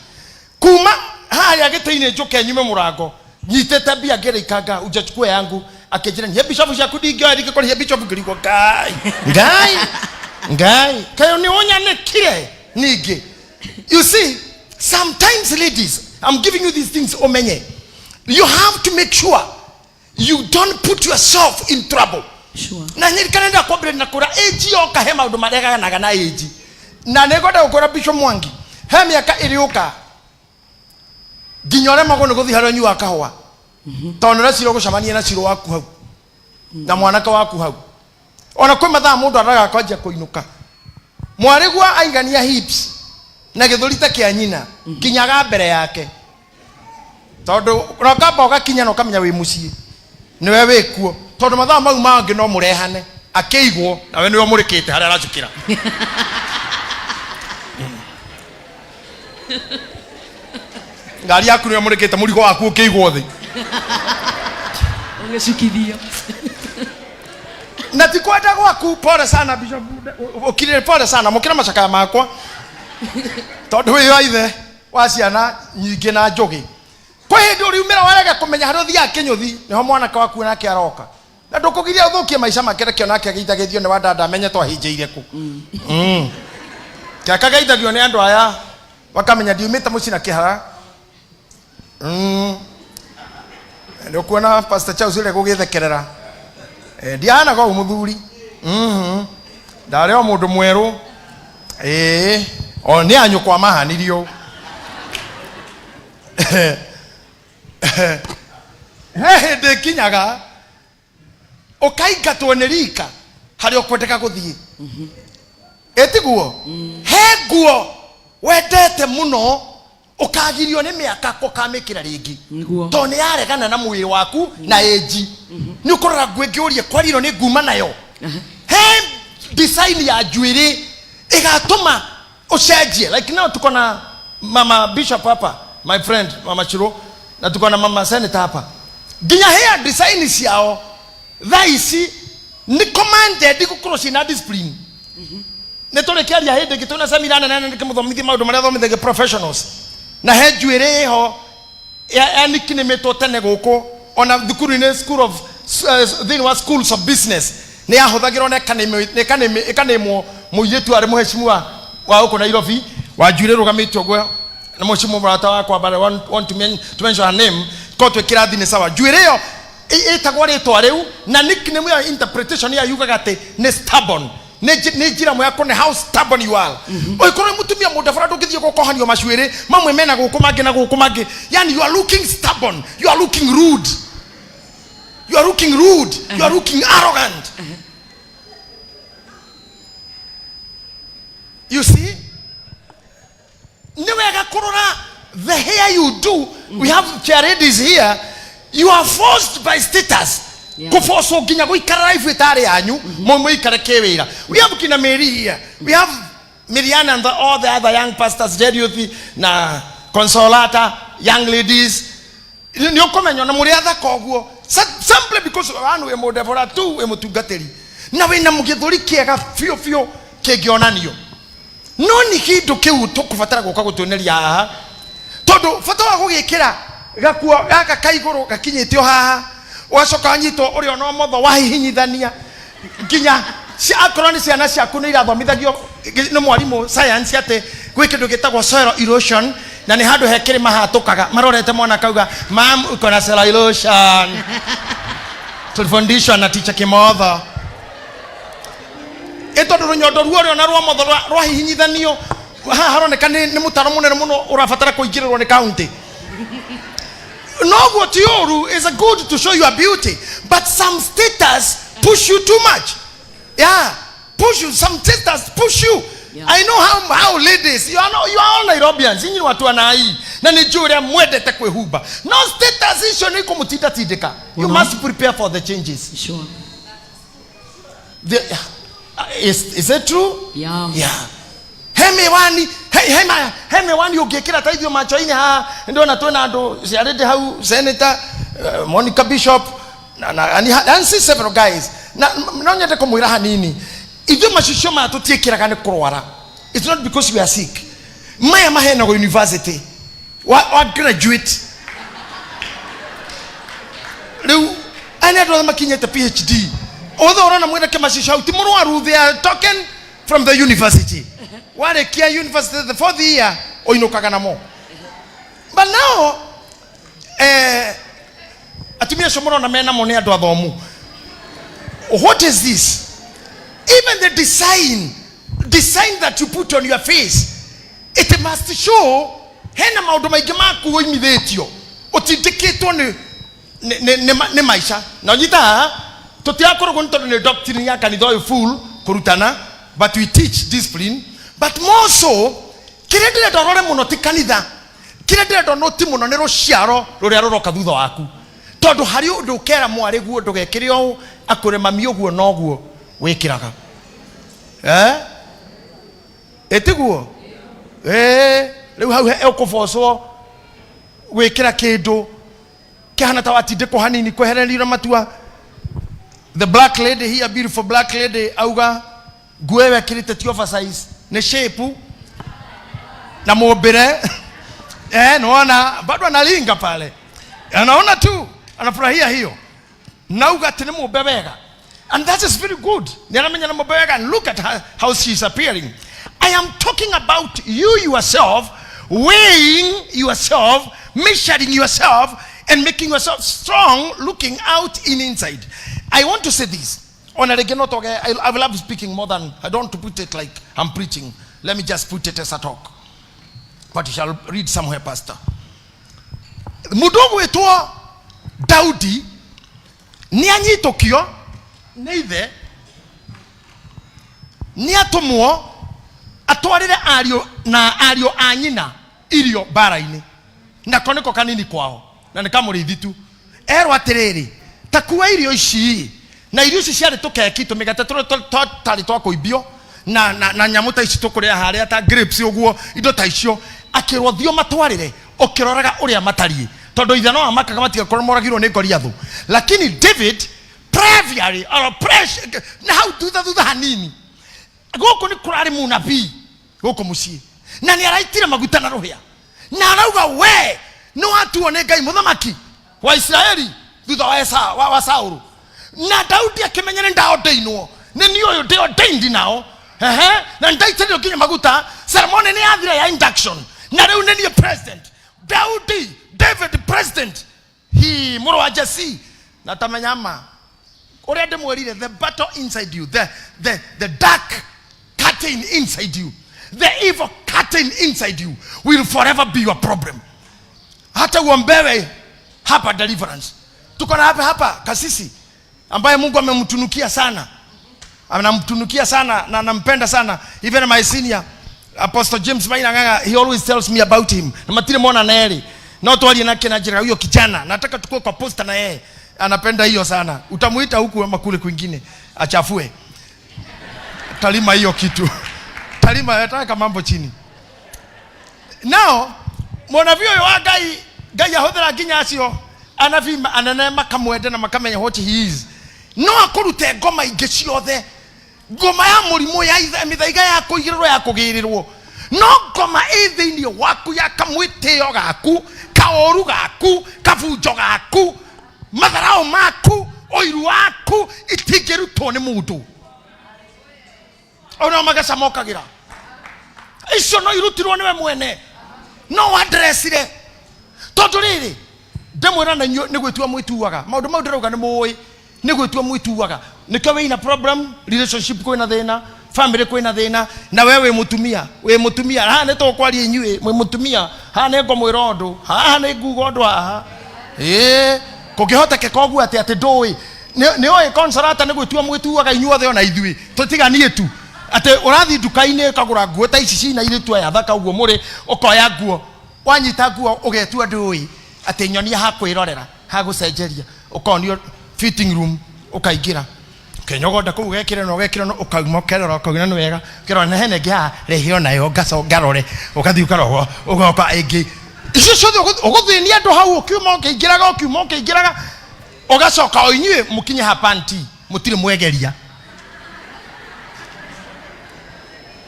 [SPEAKER 1] kuma haya gite-ini njuke nyume murango nyitete mbia ngira ikanga ujachukua yangu akejira ni bishop yaku ndingioya ndikori bishop ngirigwo ngai kayo ni onya ne kire nige you see sometimes ladies I'm giving you these things omenye you have to make sure you don't put yourself in trouble.
[SPEAKER 2] Sure.
[SPEAKER 1] Na nyirikana nda kwabire na kura eji oka hema udumarega na eji na negoda ukora Bishop Mwangi he miaka iriuka ginyore magono guthi haro nyu akahwa tonora ciro gucamania na ciro waku hau na mwanaka waku hau ona kwi mathaa mundu araga kwanja kuinuka mwarigwa aingania hips na githurita kia nyina kinyaga mbere yake tondu rokamba ugakinya no kamenya wi mucii niwe wikuo tondu mathaa mau mangi no murehane akeigwo nawe niwe murikite haria aracukira ngari yaku niwe murikite murigo waku ukeigwo thi
[SPEAKER 2] ungecukithio
[SPEAKER 1] na tikwenda gwaku pole sana Bishop ukirire pole sana mukira macakaya makwa tondu wi waithe wa ciana nyingi na njugi kwa hindi uri umira warega kumenya haria thia kinyuthi niho mwanaka waku nake aroka na ndukugiria uthukie maica make rekio nake ageithagithio ni wandanda amenye twahinjiire ku kaka geithagio ni andu aya wakamenya ndiumite muci na kihara ndio kuona Pastor Charles ile gugithekerera ndiana go muthuri ndareo mundu mweru o ni anyu kwa mahanirio he kinyaga ukaigatwo ni rika hari ukwendeka guthie etiguo he guo wendete muno ukagirio ni miaka ukamikira ringi to ni yaregana na mwiri waku na eji ni ukorora ngwengiurie kwariro ni nguma nayo he design ya juiri igatuma ucenjie like now tuko na mama Bishop hapa my friend mama Chiro na tuko na mama Senator hapa ginya hair design ciao thaisi ni commanded gukoro cina discipline ne tole kiaria hende gituna samirana na nikimuthomithi maundu maria thomithage professionals na he juire ho yani kinemeto tene guku ona thukuru in school of then was schools of business ne ahuthagirwo ne kanemo muyetu ari muheshimiwa wa uko Nairobi wa juire rugamitwo gwe na mheshimiwa brata wako but I want to mention her name ko twikirathi ni sawa juire yo etagwa ritwa riu na nickname ya interpretation ya yugaga ati ni stubborn ne jira mo yako ne how stubborn you are oikoro mutumia mudafara ndukithie gukohanio macuire mamwe mena gukumage na gukumage yani you are looking stubborn you are looking rude you are looking rude you are looking arrogant you see niwega kurora the hair you do we have charities here you are forced by status kufoso ginya guikara life etare yanyu momo ikara kewira we have kina Mary here we have Miriana and all the other young pastors Jerry na Consolata young ladies ni okomenyo na muri atha koguo simply because anu emo Deborah tu emo tugateri na we na mugithuri kiega fio kegionanio no ni kindu kiu tukubatara guka gutuneria haha tondu bata wa gugikira gakuo gaka kaiguru gakinyitio haha wacoka nyito uri ono motho wahihinyithania nginya cia akoroni ciana ciaku ni irathomithagio ni mwarimu science ate gwi kindu gitagwo soil erosion na ni handu hekiri mahatukaga marorete mwana kauga mam uko na soil erosion tulifundishwa na teacher Kimotho eto runyondo ruo na ruo motho rwahihinyithanio haroneka ni mutaro munene muno urafatara kuingirirwo ni county. No, what you is a good to show your beauty, but some status push you too much. Yeah, push you. Some status push you. Yeah. I know how ladies you are all Nairobians. Inyi watu wanai na nijuria mwedete kwehuba. No status issue ni kumutita tideka. You must prepare for the changes.
[SPEAKER 2] Sure.
[SPEAKER 1] Is it true?
[SPEAKER 2] Yeah.
[SPEAKER 1] Yeah. Hemewani ugekira taithio macho-ini ha ndio natwena andu ciarinde hau Senator Monica Bishop and see several guys na nyende kumwira hanini ithu macicio ma tutiekiraga ni kurwara. It's not because we are sick. Maya mahena go university wa graduate riu ani andu makinyete PhD although ona mwira kemacicio hau ti murwaru they are talking from the university. Wale kia university the 4th year oinukaga namo. But now atimia shomoro na mena mone ado athomu. What is this? Even the design that you put on your face, it must show hena maundu maingi maku imithetio utindikitwo ne maisha. Na Gitahi tutiakorwo ntondu ne doctrine ya kanitha uyu full kurutana, but we teach discipline. But more so kire ndire dorore muno ti kanitha, kire ndire donoti muno ne ruciaro ruria ruroka thutha waku, tondu hari undu ukera mwari guo ndugekire o akure mami oguo noguo wikiraga etiguo riu hau ekufocwo wikira kindu kihana ta watindiko hanini kwehererio matua. The black lady here, beautiful black lady, auga nguo wekirite ti oversize ne shape na mobere naona bado analinga pale, anaona tu anafurahia hiyo, nauga tena mobebega, and that is very good. Niramenya na mobega, and look at her, how she's appearing. I am talking about you yourself, weighing yourself, measuring yourself, and making yourself strong, looking out in inside. I want to say this. I will love speaking more than, I don't want to put it like I'm preaching. Let me just put it as a talk. But you shall read somewhere, Pastor. Mudogo wetu Daudi ni anyitokio neithe ni atomwo atwarire ario anyina irio baraini na koneko kanini kwao na nikamurithi tu ero atiriri takuwa irio ici na irio ici ciari tukeki tumigate tari twa kuibio na nyamuta ici tukuria haria ta grapes uguo indo ta icio akirothio matwarire okiroraga uria matari tondu ithano amakaga matiga koromoragirwo ni Goliathu, lakini David previary or pressure na how thutha hanini goko ni kurari munabii goko mucie na ni araitire maguta na ruhia na arauga we no atuone Ngai muthamaki wa Israeli thutha wa Saulu, na Daudi akimenyere ndaodeinwo ni niyo ndio nao na ndaitire kinya maguta ceremony ni athira ya induction na riu ni president David president he muro wa Jesse na tamanyama ore ndimwerire the battle inside you, the dark curtain inside you, the evil curtain inside you will forever be your problem. Hata uombewe hapa deliverance, tuko na hapa kasisi ambaye Mungu amemtunukia sana, anamtunukia sana na anampenda sana. Even my senior Apostle James Maina, he always tells me about him. Na matire mona naeli na twali na kina jira huyo kijana, nataka tukue kwa posta na yeye, anapenda hiyo sana. Utamuita huku ama kule kwingine achafue, talima hiyo kitu talima yataka mambo chini. Now mwana vyo wa gai yahodera ginya acio anavima ananema kamwende na makamenya what he is no akurute ngoma ingi ciothe, ngoma ya murimu ya mithaiga ya kuigirwo ya kugirirwo, no ngoma ithiini waku ya kamwitio gaku kaoru gaku kabunjo gaku matharao maku oiru waku itingirutwo ni mundu ona magacamokagira icio no irutirwo niwe mwene no addressire tondu riri ndemwira na ni gwitua mwituaga maundu mau ndiroga ni muwi ni gwitua mwituaga nikyo we ina problem relationship ko ina thina family ko ina thina na wewe mutumia ha ne to kwari inyue mwe mutumia ha ne ngo mwirondo ha ne ngugo ndo ha kugihota ke kogu ati ndoi ni oi consolata ni gwitua mwituaga inyuothe ona ithui tutiganie tu ate urathi dukaine kagura nguo ta ici cina iritua ya thaka uguo muri ukoya nguo wanyita nguo ugetua ndui ate nyonia hakwirorera hagucenjeria ukonio fitting room ukaigira kenyogoda ku ugekire no ukauma kerora ukagina ni wega kirora na hene gya rehio nayo gaso garore ukathi ukarogo ugoka ingi icio ciothe uguthinia andu hau ukiuma ukingiraga ugacoka oinyue mukinye hapanti mutire mwegeria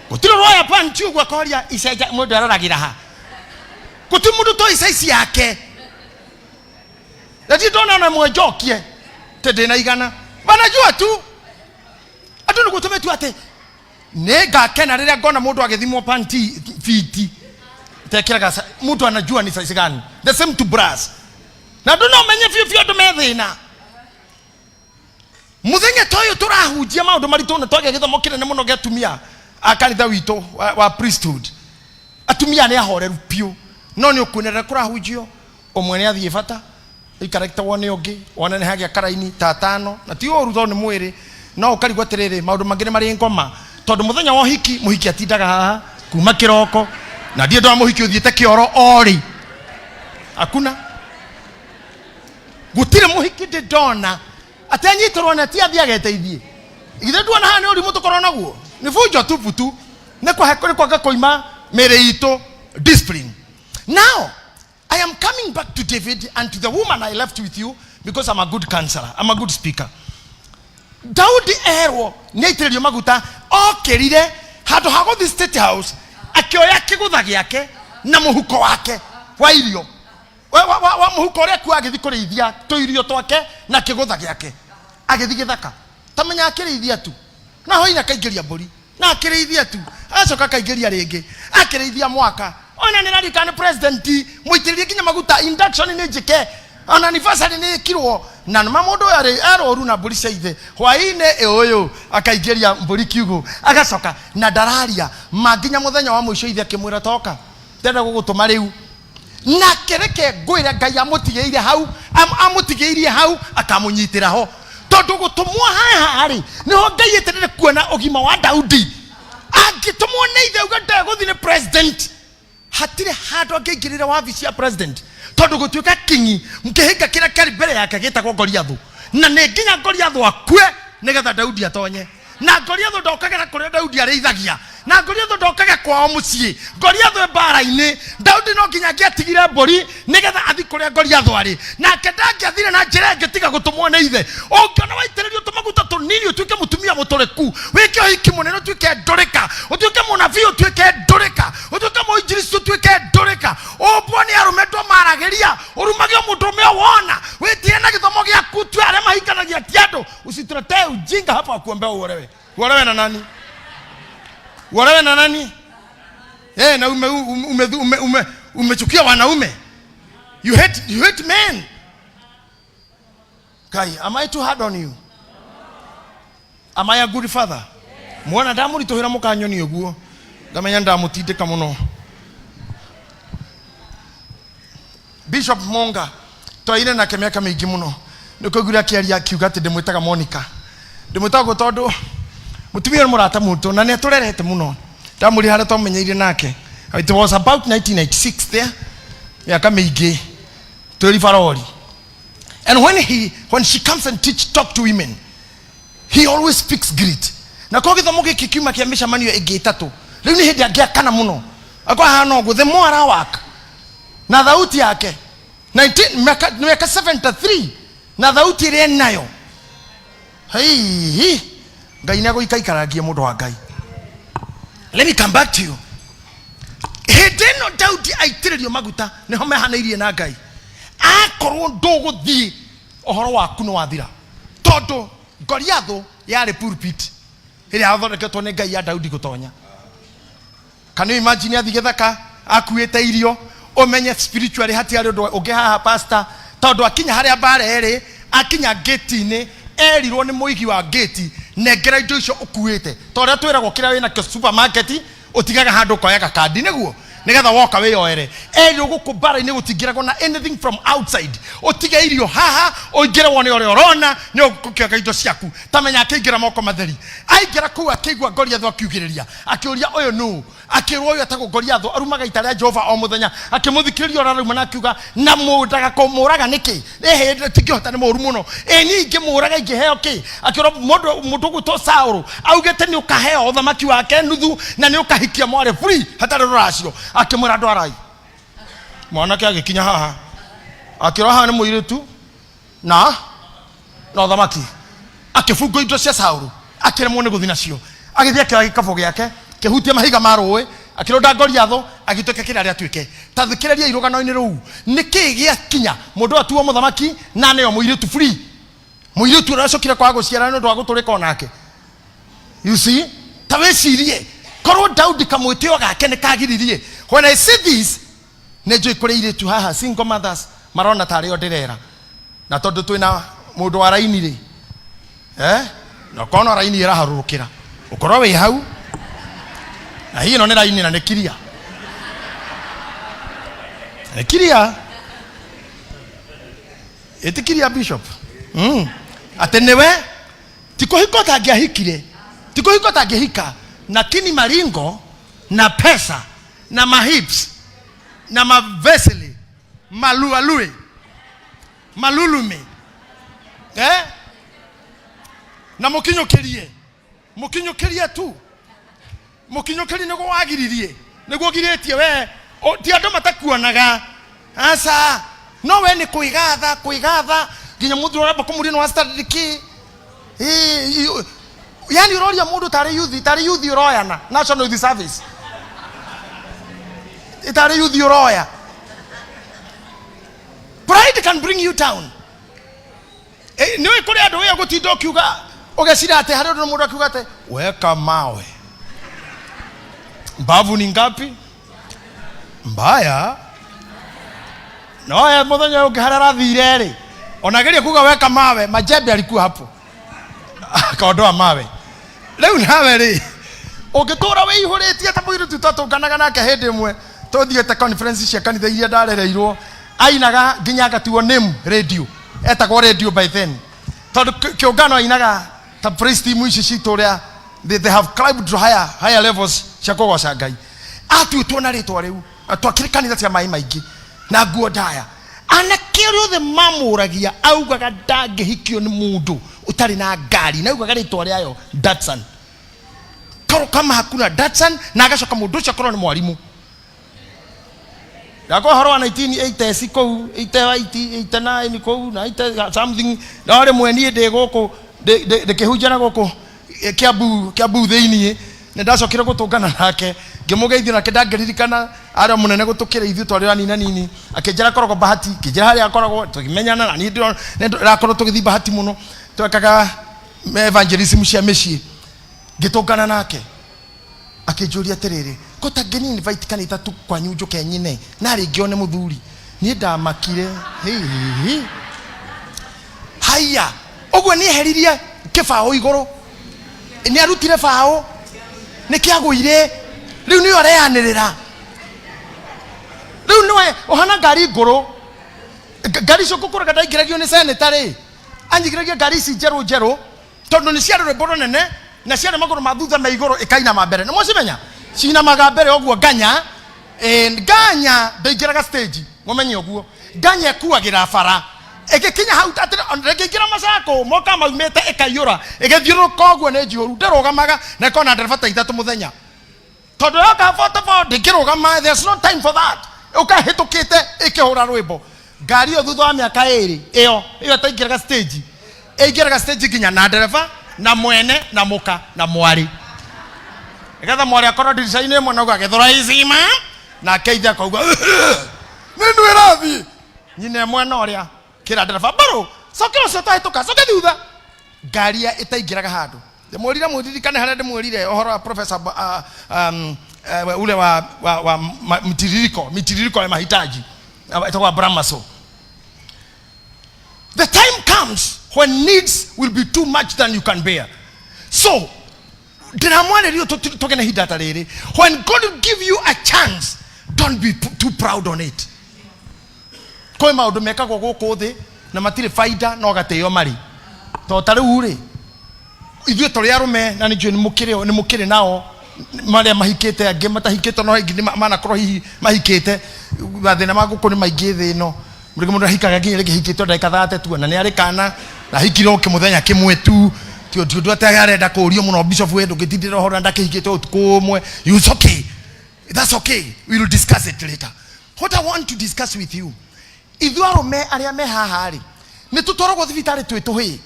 [SPEAKER 1] gutire roya panti ugwa koria iseja mundu araragira ha kuti mundu to isaisi yake lati dona na mwejokie tede na igana banajua tu atu nigutume tu ate nega kena rira ngona mundu agithimwo panti fiti tekiraga mundu anajua ni size gani, the same to brass na ndu no menye fio ndo thina muthenya toyo turahunjia maundu maritu na twage githomo kinene muno gia tumia akanitha wito wa priesthood atumia ni ahoreru piu no ni ukunera kurahunjio omwe ni athie bata ikarekta wone ongi wona ni hagia karaini tatano na ti oru thoni mwiri no ukarigwa tiriri maundu mangine mari ngoma tondu muthenya wa hiki muhiki atindaga haha kuma kiroko na die ndo muhiki uthiete kioro ori akuna gutire muhiki de dona atanyitorwo na ti athia geteithie ithe duona hana uri mutu korona guo ni fujo tuputu ne kwa hakore kwa koima mere ito discipline. Now I am coming back to David and to the woman I left with you because I'm a good counselor, I'm a good speaker. Daudi ero neiterio maguta okerire hado hago the state house akioya kigutha giake na muhuko wake wa irio wa muhuko ria ku agithi kurithia tuirio twake na kigutha giake agithi githaka tamenya akirithia tu na hoina kaingiria mburi na akirithia tu acoka kaingiria ringi akirithia mwaka ona ni radical president muitiririe kinya maguta induction ni njike on anniversary ni kirwo na mamundu yari aroru na mburi caithe hwaine uyu akaingiria mburi kiugo agacoka na dararia manginya muthenya wa mwisho ithe akimwira toka tenda gugutuma riu na kereke ngwira Ngai amutigiirie hau akamunyitira ho tondu gutumwa haha ari niho Ngai eterere kuona ogima wa Daudi agitumwo ni ithe uganda guthi ni president hatire hado angingirira wabici ya president tondu gutuika kingi mkihinga kira kari mbere yake gitagwo Goliathu na ne nginya Goliathu akue nigetha Daudi atonye na Goliathu ndokagera kuria Daudi areithagia na Goliathu ndokaga kwao mucii Goliathu mbara-ini Daudi no nginya ngiatigire mburi nigetha athi kuria Goliathu ari na ndangiathire na njira ngitiga gutumwo ni ithe ungiona waitiririo tumaguta tunini utuike mutumia mutoreku wike hiki munene utuike ndurika utuike munabii utuike ndurika utuike muinjilisti utuike ndurika oboni arumedwo marageria urumagio mutume wona witie na githomo giaku tu are mahikanagia tiando usituletee ujinga hapa akuombea uolewe na nani walewe na nani na umechukia wanaume you hate men. Kai, am I too hard on you? Am I a good father? Mwana damu litohera mukanyoni oguo ngamenya ndamutindika muno. Bishop Monga toire na kemiaka mingi muno nikogura kiaria akiuga ati ndimwitaga Monica ndimwitaga tondu mutumia murata muntu na ne turerete muno ndamuri hare tomenyeire nake. It was about 1996 there miaka mingi turi farori, and when she comes and talk to women, he always speaks great na kwa githomo giki kiuma kia mishamanio igitatu riu ni hindi angia kana muno akwa hano go the more ara work na thauti yake 73 na thauti ire nayo hey Ngai nago ikaikaragia mundu wa Ngai. Let me come back to you. Hedeno Daudi aitiririo maguta ne home hanairie na Ngai akorwo nduguthii ohoro waku no wathira tondu Goliathu yari pulpit iri athondeketwo ni Ngai ya Daudi gutonya. Can you imagine athi githaka akuite irio umenye spiritually hati ari undu ungi haha pastor tondu akinya haria bare eri akinya gate-ini erirwo ni muigi wa gate negera indo icio ukuite tondu twiragwo kira wina ke supermarket utigaga handu koyaga kandi niguo nigetha woka wiyoere eri ugukumbara ini gutingiragwo na anything from outside utige irio haha uingire wone ore orona ni ukukioga indo ciaku tamenya akingira moko matheri aingira ku akigwa Goliathu akiugiriria akiuria uyu nu akirwo uyu atago Goliathu arumaga itaria Jehova o muthenya akimuthikiriria oraruma na akiuga na mundaga kumuraga niki ehe tingihota ni moru muno ni ngimuraga ingiheo ki akirwo mundu guto Saulu augete ni ukaheo thamaki wake nuthu na ni ukahikia mware free hatari ruracio akimura ndwarai mwanake agikinya haha akirwo haha ni muiritu na thamaki akifungo indo cia Saulu akiremwo ni guthina cio agithia kikabo giake kihutia mahiga marowe akironda Goliathu agituke kira ria twike tathikiriria irugano-ini ruu niki gia kinya mundu atuo muthamaki na neyo muiritu free muiritu racokire kwa guciara no ndwaguturika onake. You see tawecirie korwo Daudi kamwitio gake ne kagiririe. When I say this nejo ikureire tu haha single mothers marona tari odirera na tondu twina mundu wa raini ri na kono raini iraharurukira ukorwo wi hau na hii no ni raini na nikiria etikiria bishop atenewe tikuhiko tangiahikire tikuhiko tangihika na kini maringo na pesa na mahips na maveseli malualue malulume na mukinyokerie tu mukinyokeri nego wagiririe nego giretie we ti andu matakuonaga asa no we ni kuigatha ginya mundu uraba kumuri no wastard ki yani uroria mundu tari youth uroyana national youth service itari youth uroya. Pride can bring you down. Niwe kuri andu we gutinda ukiuga ugecira ate hari undu mundu akiuga ate weka mawe mbavu ni ngapi mbaya no ya muthenya ukiharara thire ri onageria kuga weka mawe majembe alikuwa hapo akaondoa mawe leo nawe ri ugitura we ihuritie ta muiru tutatunganaga nake hindi imwe tuthiete conference cia kanitha iria ndarereirwo ainaga nginya agatuo name radio etagwo radio by then tondu kiungano ainaga ta praise team ici cituria they have climbed to higher levels cia kugoca Ngai atuitwo na ritwa riu twakiri kanitha cia mai maingi na nguo ndaya anake riothe mamuragia augaga ndangihikio ni mundu utari na ngari na augaga ritwa riayo Datsun toro kama hakuna Datsun na agacoka mundu ucio korwo ni mwarimu yako horo 1980 kou 89 kou na something na ore mweni de goko de kehujana goko kiabu theini ne ndacokire gutungana nake ngimugeithio na kindangeririkana ara munene gutukira ithu twarira nini akenjera korogwo bahati kinjera hari akoragwo tukimenyana na ni ndirakorwo tugithi bahati muno twekaga evangelism cia meshie ngitungana nake akinjuria tiriri kota ngeni invite kanitha tu kwa nyunju kenyine na ringione muthuri ni ndamakire haya ogwo ni heririe kibao iguru ni arutire bao ni kiaguire riu ni oreanirira riu niwe ohana ngari nguru ngari cio kukuraga ndaingiragio ni senetary anyigiragia ngari ici njeru tondu ni ciarore mboro nene na ciare maguru mathutha me iguru ikaina mambere ni mwacimenya cina magambere ogwo nganya ndaingiraga stage mumenye ogwo nganya kuagira bara egekinya hau atire ngigira macako moka maumete ekayura egithiuruka ogwo ni njuru ndirugamaga na kona ndereba ta ithatu muthenya tondu yoka photo ndikirugama there's no time for that ukahitukite ikihura rwimbo ngari yo thutha wa miaka 2 iyo taingiraga stage eigiraga stage kinya na ndereba na mwene na muka na mwari egatha mwari akora design imwe na ugagethora izima na keithia kauga nindu irathi nyine mwena uria kira ndereba baro sokero setahituka soke thutha ngari itaingiraga handu ndimurire muririkane haria ndimurire ohoro wa professor ule wa mitiririko ya mahitaji itakuwa Brahmaso. The time comes when needs will be too much than you can bear. So ndiramwane rio tokena hidata riri, when God will give you a chance, don't be too proud on it. Koi maundu mekagwo guku thi na matire faida no gateo mari to tare ure ithuĩ tũrĩ arũme na nĩnjũĩ nĩ mũkĩrĩ nao marĩa mahikĩte angĩ matahikĩte no ingĩ manakorwo hihi mahikĩte mathĩna ma gũkũ nĩ maingĩ thĩ ĩno mũndũ ahikaga nginya rĩngĩ hikĩtwo ndagĩka 30 na nĩ arĩ kana na hikirwo kĩmũthenya kĩmwe tu ti ũndũ atarenda kũũrio mũno bishop wewe ndũngĩtindĩra ũhoro na ndakĩhikĩte ũtukũ ũmwe. It's okay, that's okay, we will discuss it later. What I want to discuss with you, ithuĩ arũme arĩa me haha rĩ nĩ tũtwaragwo thibitarĩ twĩ tũhĩ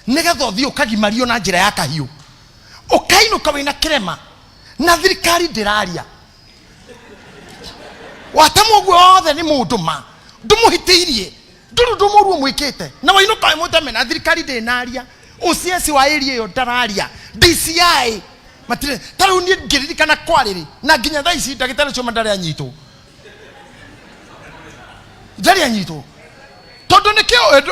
[SPEAKER 1] nigetha ũthiĩ ũkagimario na njĩra ya kahiũ ũkainũka wĩna kĩrema na thirikari ndĩraria watamwo guo othe nĩ mũndũ ma ndũmũhĩtĩirie ndũrũ ndũmũruo mwĩkĩte na wainũka wĩ mũtame na thirikari ndĩnaria ũcieci wa area ĩyo ndararia DCI matire tarĩu niĩ ngĩririkana kwarĩrĩ na nginya thaa ici ndagĩtarĩ ũcio ndarĩ anyitwo tondũ nĩkĩo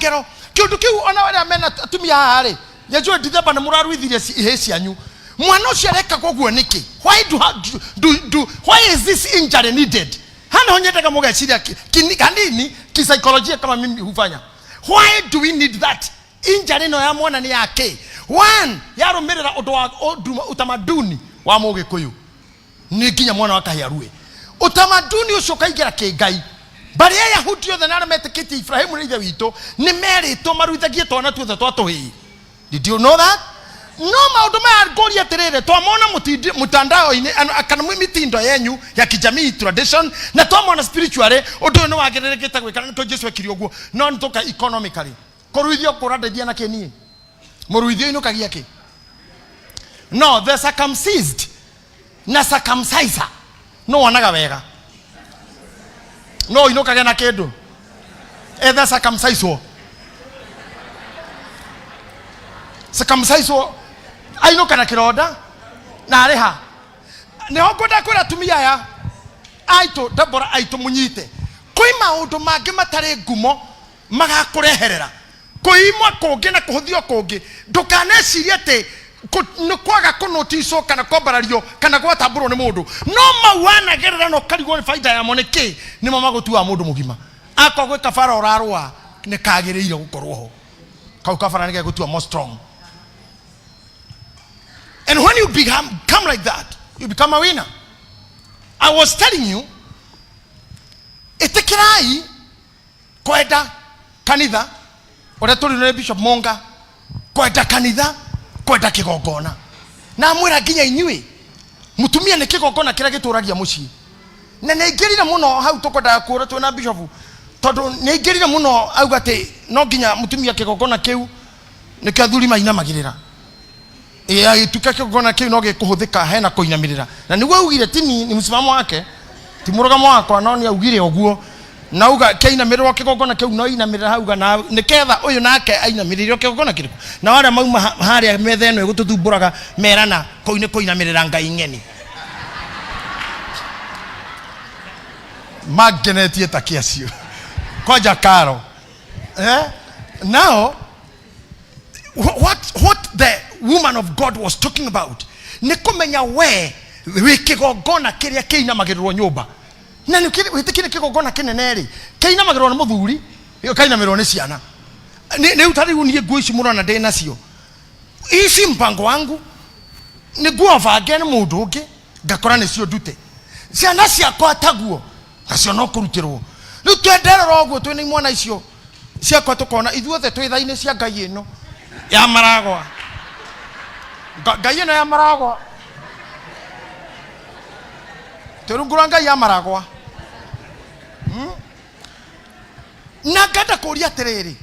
[SPEAKER 1] ngero kiundu kiu ona wale amena atumia hari yajua December na muraruithirie ihe cianyu mwana ucio areka koguo niki why is this injury needed hana honyetaka mugeciria kanini kisaikolojia kama mimi hufanya why do we need that injury no ya mwana ni yake one yarumirira undu wa utamaduni wa Mugikuyu ni nginya mwana wakahiarue utamaduni ucio kaigira kingai bari ya Yahudi othe na metikiti Ibrahimu ni ithe wito ni merito maruithagie twana tuothe twatuhi. Did you know that? No maundu maya ngori atirire twamona mutandao ini kana mitindo yenyu ya kijamii tradition na twamona spiritually undu no wagererekete gwikana niko Jesu ekiri oguo no nitoka economically kuruithio kuradeithia na kenie muruithio inukagia ki no the circumcised na circumciser no wanaga wega no inukagia na kindu either circumcised ainuka na kironda na areha neho ngoda kwira tumia ya aito Deborah aito munyite kwi maundu mangi matari ngumo magakureherera kuimwa kungi na kuhuthio kungi ndukanecirie ati ni kwaga kunotiso kana kombarario kana gwatamburwo ni mundu no mawana gerera no karigwo ni faida ya moneke ni mama gutua mundu mugima akogwe kafara orarwa ni kagiriire gukorwo ho kau kafara ni gutua more strong. And when you come like that, you become a winner. I was telling you, etekirai kwenda kanitha, ora tuli na Bishop Monga, kwenda kanitha, kwenda kigongona. Na mwira nginya inyui, mutumia ni kigongona kira gituragia mucii. Na negerire muno hau tukwenda kura tu na Bishop. Tondu negerire muno auga ati no nginya mutumia kigongona kiu ni kathuri maina magirira. Tukake kugona kiu no gikuhuthika hena kuinamirira na niguo ugire tini ni msimamo wake ti murugamo wakwa no ni augire oguo na uga kiinamiriro kigongona kiu no inamirira hauga na niketha uyu nake ainamiriro kigongona kiriku na wale mauma haria metha eno igututhumburaga merana kuinamirira ngai ngeni magenetie takiacio koja karo now what the woman of God was talking about ni kumenya we kigongona kiria kiina magirwo nyumba na ni witikire kigongona kineneri kiina magirwo ni muthuri iyo kaina mirwo ni ciana ni utari unie nguo ici murona ndina cio ici mpango wangu ni nguo vange ni mundu ungi ngakora ni cio ndute ciana ciakwa taguo nacio no kurutirwo ni twenderera oguo twini mwana icio ciakwa tukona ithuothe twithaine cia ngai ino ya maragwa ngai ino ya maragwa terungura ngai ya maragwa na ngenda kuria atiriri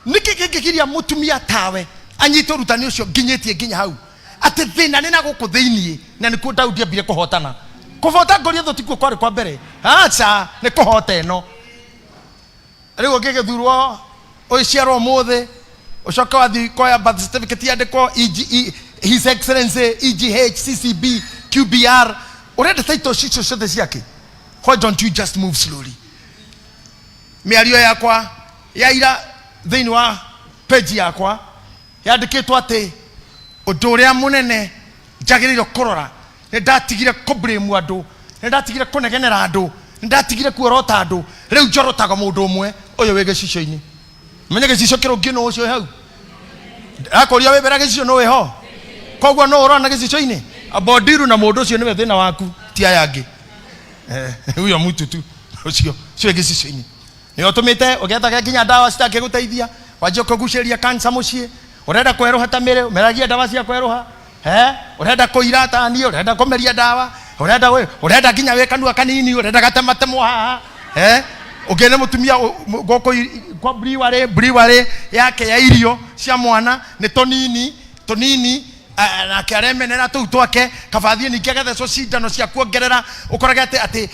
[SPEAKER 1] niki kingikiria mutumia tawe anyite rutani ucio nginyetie nginya hau ati thina ni na guku thiini na ni ku Daudi ambire kuhotana kuvota Goliath tikuo kwari kwa mbere acha ni kuhota eno rigo ngigithurwo uiciarwo muthe ucoka wathi kwa birth certificate yandikwo His Excellency EGH CCB QBR urenda title shicho shothe ciake why don't you just move slowly miario yakwa yaira thini wa page yakwa yandikitwo ati undu uria munene njagiriro kurora ni ndatigire kublame andu ni ndatigire kunegenera andu ni ndatigire kuorota andu riu njorotaga mundu umwe uyu wege cicio-ini menye gicicio kirungino ucio hau akoria we berage cicio no we ho kogwa no urona gicicio-ini abodiru na mundu ucio niwe thina waku ti ayangi huyo mtu tu ucio cio gicicio-ini ni otumite ugethaga nginya dawa citake guteithia wajio kuguceria cancer mucie urenda kweruha tamire umeragia dawa cia kweruha urenda kuirata ni urenda kumeria dawa urenda nginya we kanua kanini urenda gatematemo haha ugene mutumia goko kwa briware yake ya irio cia mwana ni tonini na kiaremenera tu twake kabathie ni kiagethe so cindano cia kuongerera ukoraga ati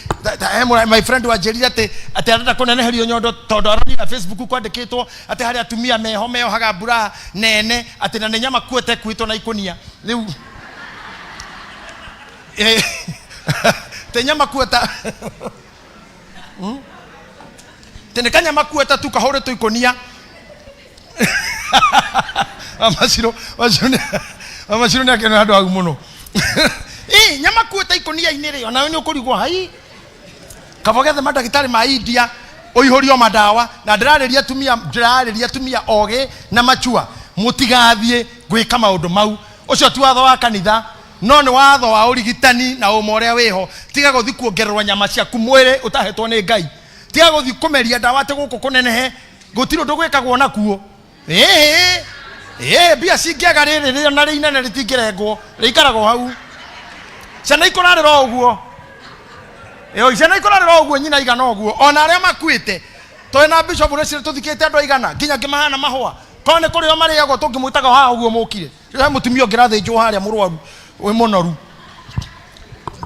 [SPEAKER 1] my friend wa Jerry ati arenda kuneneherio nyondo tondu arani na Facebook kwandikitwo ati hari atumia meho haga mbura nene ati na nyama kuete kwitwo na ikunia riu te nyama kueta tene kanyama kueta tu kahore tu ikonia amaciro ni akena andu agu muno nyama kuota ikonia inire ona ni ukurigwo hai kabogethe madagitari ma India oihorio madawa na ndirareria tumia oge na machua mutigathie gwika maundu mau ucio tu watho wa kanitha no ni watho wa urigitani na umoria wiho tiga guthi kuongererwa nyama ciaku mwiri utahetwo ni Ngai tiga guthi kumeria ndawa ate guku kunenehe gutiro ndugwikagwo nakuo bia cingiaga riri na ri inene ritingirengwo riikaragwo hau ciana ikurarira uguo ciana ikurarira uguo nyina igana uguo ona aria makuite to na bishop recire tuthikite andu igana nginya ngimahana mahwa kone kuri o mari yago tungimwitaga ha uguo mukire rira mutumio ngirathinjwo haria murwaru we monoru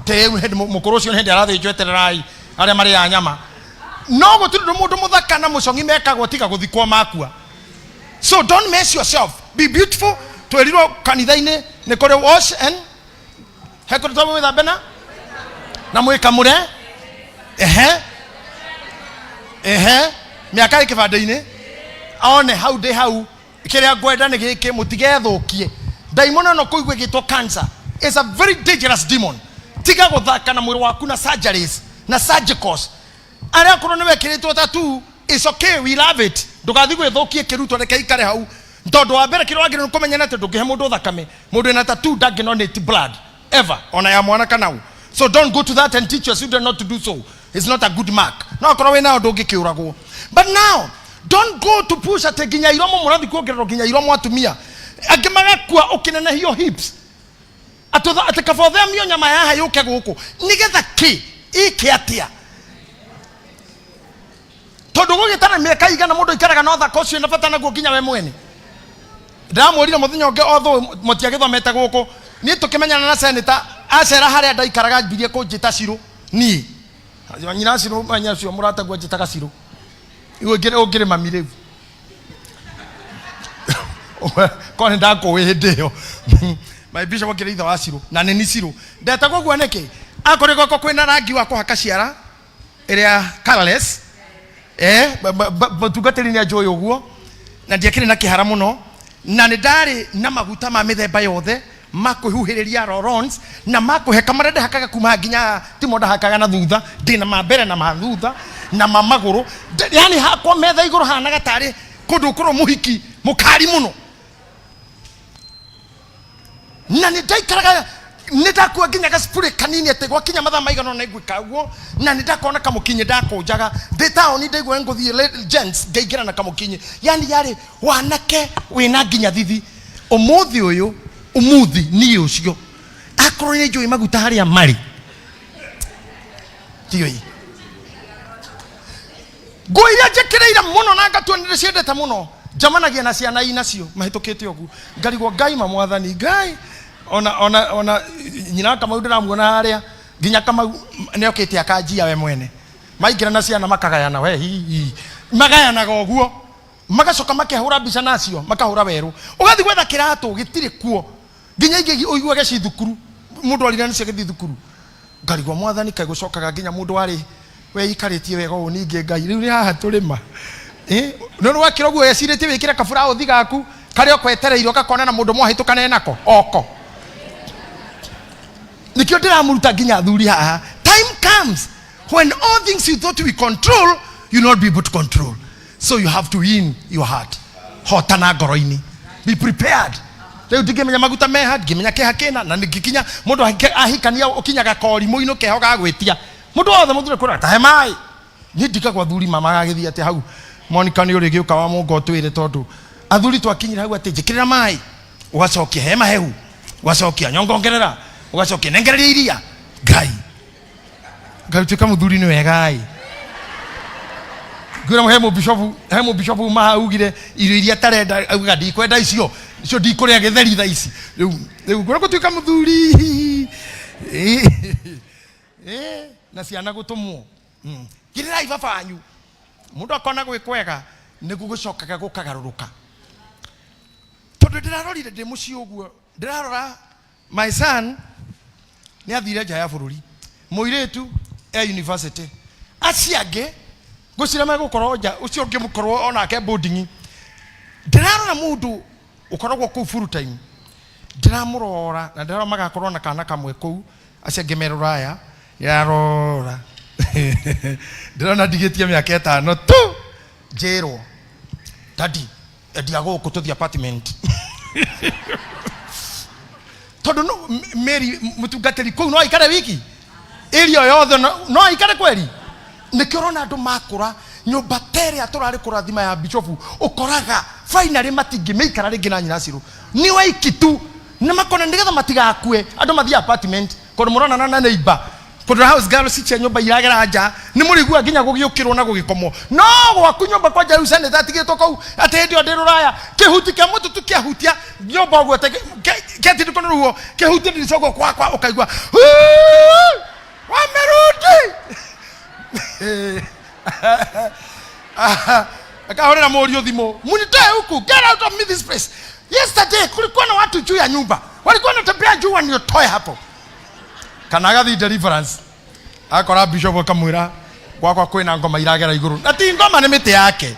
[SPEAKER 1] te mukuru cio hindi arathinjwo etererai aria mari ya nyama no gutiri mundu muthaka na mucongi mekagwo tiga guthikwo makua. So don't mess yourself, be beautiful. Tweriro kanitha-ini ni kuri wash and hekuru tamu withambena na mwikamure miaka ikibanda-ini one hau de hau kiria ngwenda ni giki mutigethukie daimono no kuigwe gitwo cancer is a very dangerous demon. Tiga guthaka na mwiri waku na surgeries na surgicals aria kuru ni wekiritwo tattoo. It's okay, we love it. Ndugathi gwithukie kiruto reke ikare hau ntondu wa mbere kiro wagire kumenyana ati ndugihe mundu thakame mundu ena tattoo daginonate blood ever ona ya mwana kanau. So don't go to that and teach your children not to do so. It's not a good mark. No korwo we na ndu ngikiuragwo. But now don't go to push ati ginya iromo murathi kuongerero ginya iromo atumia agimaga kwa ukinene hiyo hips atotha atakafothe mio nyama yaha yuke guku nigetha ki iki atia tondu gugitana miaka igana mundu ikaraga no thako cio na bata naguo ginya we mwene ndamwirire muthenya ungi otho mutiagithomete guku ni tukimenyana na senator acera haria ndaikaraga ngirie kunjita ciro ni nyina ciro manya cio muratagwa njitaga ciro iwe ngire mami riu kone ndako we ndio my bishop ngire itha wa ciro na neni ciro ndetagwo gwa neke akore goko kwina rangi wa kuhaka ciara iria colorless tugatiri ni ajoyo guo na ndiakire na kihara muno na ndari na maguta ma mithemba yothe makuhuhiriria rorons na makuhe kamara ndahakaga kuma nginya timo ndahakaga na thutha ndina mambere na mathutha na mamaguru yani hakwa metha iguru hanaga tari kundu kuro muhiki mukari muno na ndaikaraga nidakwa nginya gaspure kanini ate gwakinya matha maigano na igwika guo na nidakona kamukinye ndakonjaga theta ni ndigwe nguthie gents ngeigira na kamukinye yani yari wanake wina nginya thithi umuthi uyu umuthi ni ucio akoro ni njui maguta haria mari tioi goira jekereira muno na ngatuanire ciendete muno jamanagia na ciana inacio mahitukite ogu ngarigwo Ngai mamwathani Ngai ona nyina kama ndiramuona haria nginya kama neokite akanjia we mwene maigira na ciana makagayana we hi magayana goguo magacoka makehura mbica nacio makahura weru ugathi gwetha kiratu gitire kuo nginya ingi uiguage ci thukuru mundu arira nicio githi thukuru ngarigwo mwathani kai gucokaga nginya mundu wari we ikaritie wega u ningi Ngai riu ni haha turima no wakira guo yacirite wikira kabura uthi gaku kari okwetereirwo gakona na mundu mwahitukane nako oko nikio ndiramuruta nginya thuri haha. Time comes when all things you thought we control you not be able to control, so you have to win your heart hotana ngoro-ini. Be prepared. Riu ndingimenya maguta meha ngimenya keha kena na ngikinya mundu ahikania ukinyaga kori muino keho gagwitia mundu wothe muthure kura tahe mai ni ndikagwa thuri mama gagithia ati hau Monica ni uri giuka wa mungo twire tondu athuri twakinyira hau ati njikirira mai ugacokia hema hehu ugacokia nyongongerera ugacokia nengereria iria Ngai tuka muthuri ni wega ai ngura hemo bishop mahaugire irio iria tarenda auga ndikwenda icio ndikuria githeri tha ici riu ngura gutuika muthuri na ciana gutumwo girira ibaba wanyu mundu akona gwikwega nigu gucokaga gukagaruruka tondu ndirarorire ndi muci uguo ndirarora my son ni athire nja ya bururi muiretu university aciange gucira magukorwo nja ucio ngimukorwo onake boarding ndirarora mundu ukoragwo ku full time ndiramurora na ndira magakorwo na kana kamwe ku acia ngemerora aya yarora ndirona digetie miaka 5 tu jero daddy ndiago kututhi apartment todo no Mary mutungateri ku no ikare wiki area yothe no ikare kweli nikirona andu makura nyumba tere aturari kurathima ya Bishop ukoraga finally matingimikara ringi na nyinasiru ni waikitu na makona ndigetha matigakue andu mathi apartment kono murona na neighbor kono house girl si cia nyumba iragera anja ni murigua nginya gugiukirwo na gugikomo no gwaku nyumba kwa Jerusalem tatigitwo kau ate ndio ndiruraya kihuti kia mutu tukiahutia nyumba gwo keti kono ruo kihuti ndicogo kwa ukaigua wamerudi akahorera morio thimo munitoe huku, get out of me this place. Yesterday kulikuwa na watu juu ya nyumba walikuwa wanatembea juu waniotoe hapo. Kana agathi Deliverance akora Bishop akamwira gwakwa kwina ngoma iragera iguru ati ngoma ni miti yake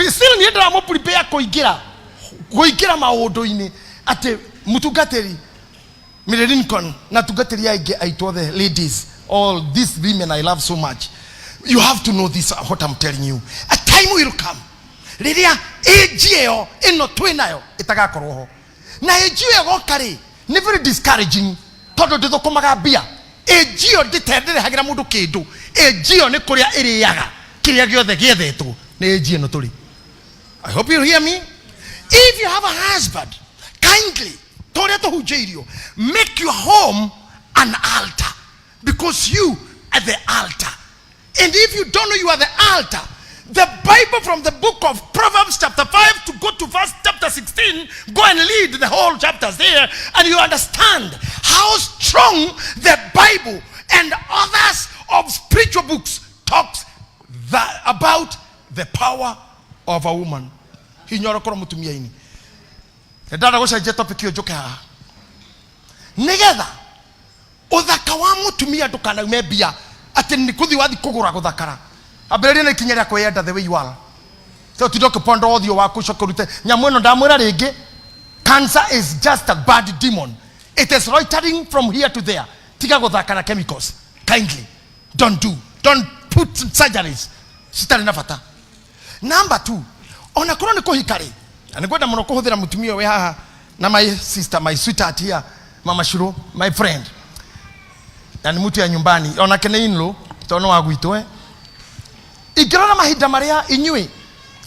[SPEAKER 1] still ni ndira mo prepare kuingira maundu-ini ati mutungateri Mire Lincoln na tungateri aige aitwa the ladies, all these women I love so much. You have to know this, what I'm telling you. A time will come riria ejio ino twinayo itagakorwo ho na ejio gokari ni very discouraging todo ndithukumaga bia ejio nditendere hagira mundu kindu ejio ni kuria iriyaga kiria giothe giethetwo ni ejio no turi. I hope you hear me. If you have a husband, kindly make your home an altar, because you are the altar. And if you don't know you are the altar, the Bible from the book of Proverbs chapter 5 to go to verse chapter 16, go and read the whole chapters there, and you understand how strong the Bible and others of spiritual books talks about the power of a woman. Hinyorokoro mutumia ini. Ndara gushaje topic yo joka. Nigetha uthaka wa mutumia ndukana umebia ati nikuthi wathi kugura guthakara. Abere na kinyera kwenda the way you are. So tidoke pondo othio waku shokorute. Nyamweno ndamwira ringi, cancer is just a bad demon. It is loitering from here to there. Tika guthakara chemicals. Kindly don't put surgeries. Sitari na fata. Number 2, ona kono ni kuhikari. Anikwenda muno kuhuthira mutumia we haha na my sister, my sweetheart here, Mama Shiro, my friend. Na ni mutu ya nyumbani. Ona kene inlo tono wagwitwe. Igirona mahinda maria inyui